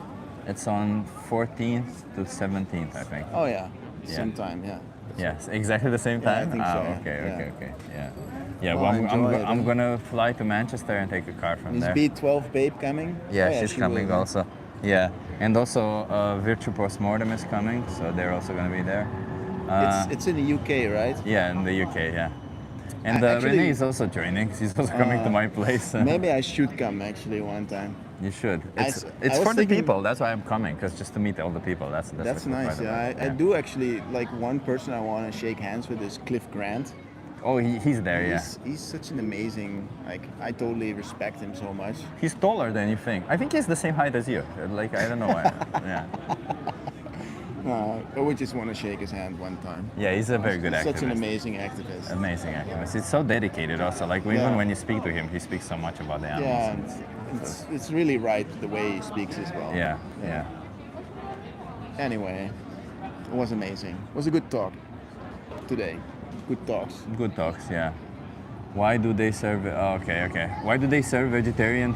It's on 14th to 17th, I think. Oh yeah, Yeah. same time. Yeah. Yes, exactly the same Yeah, I time. think so, yeah. Okay. Yeah. Yeah. Well, Well, enjoy it, I'm huh? gonna fly to Manchester and take a car from Is there. B12 babe coming? Yeah, Oh, she's she coming will. also. Yeah, and also Virtue Postmortem is coming, so they're also gonna be there. It's in the UK, right? Yeah, in the UK, yeah. And Actually- Renee is also joining. She's also coming to my place. Maybe I should come actually one time. You should. I It's was for the thinking- people. That's why I'm coming, because just to meet all the people. That's That's the cool nice. part Yeah, about it, I do actually like one person I want to shake hands with is Cliff Grant. Oh, he's there, yeah. He's such an amazing. Like I totally respect him so much. He's taller than you think. I think he's the same height as you. Like, I don't know why. Yeah. I would just want to shake his hand one time. Yeah, he's a very good He's activist. such an amazing activist. Amazing activist. He's so dedicated also. Like, Yeah. even when you speak to him, he speaks so much about the animals. Yeah, it's really right the way he speaks as well. Yeah. Anyway, it was amazing. It was a good talk today. Good talks. Good talks, yeah. Why do they serve... okay. Why do they serve vegetarian?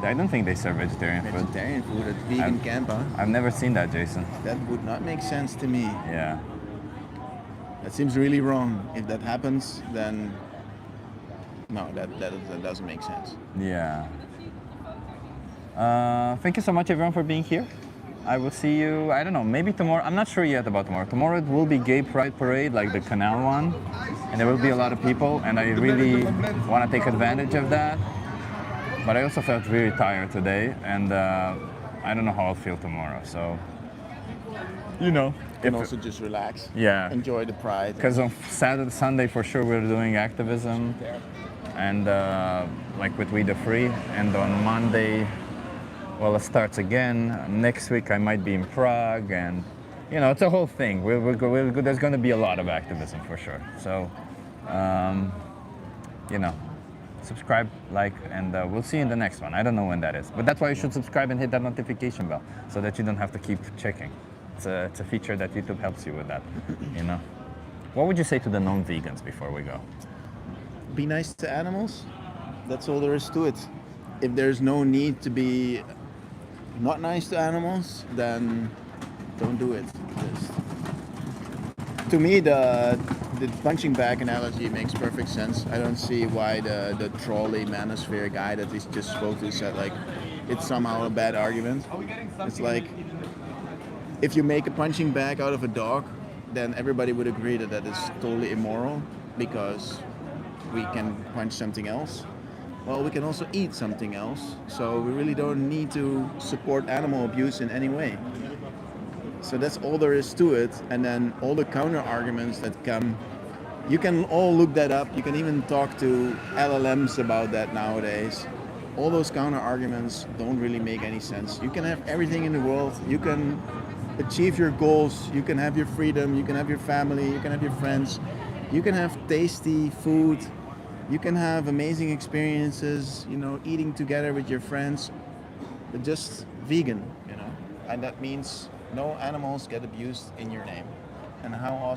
I don't think they serve vegetarian food. Vegetarian food at vegan camp, huh? I've never seen that, Jason. That would not make sense to me. Yeah. That seems really wrong. If that happens, then no, that doesn't make sense. Yeah. Thank you so much, everyone, for being here. I will see you, I don't know, maybe tomorrow. I'm not sure yet about tomorrow. Tomorrow it will be Gay Pride Parade, like the canal one. And there will be a lot of people, and I really want to take advantage of that. But I also felt really tired today, and I don't know how I'll feel tomorrow. So, And also just relax. Yeah. Enjoy the pride. Because on Saturday, Sunday, for sure, we're doing activism, and like with We the Free. And on Monday, well, it starts again. Next week, I might be in Prague, and it's a whole thing. There's going to be a lot of activism for sure. So, you know, subscribe, like, and we'll see you in the next one. I don't know when that is, but that's why you should subscribe and hit that notification bell so that you don't have to keep checking. It's a feature that YouTube helps you with that, you know. What would you say to the non-vegans before we go? Be nice to animals. That's all there is to it. If there's no need to be not nice to animals, then don't do it. Just, to me, the punching bag analogy makes perfect sense. I don't see why the trolley manosphere guy that we just spoke to said like it's somehow a bad argument. It's like if you make a punching bag out of a dog, then everybody would agree that that is totally immoral because we can punch something else. Well, we can also eat something else, so we really don't need to support animal abuse in any way. So that's all there is to it, and then all the counter arguments that come, you can all look that up. You can even talk to LLMs about that nowadays. All those counter arguments don't really make any sense. You can have everything in the world. You can achieve your goals. You can have your freedom. You can have your family. You can have your friends. You can have tasty food. You can have amazing experiences, you know, eating together with your friends, but just vegan, you know. And that means no animals get abused in your name. And how awesome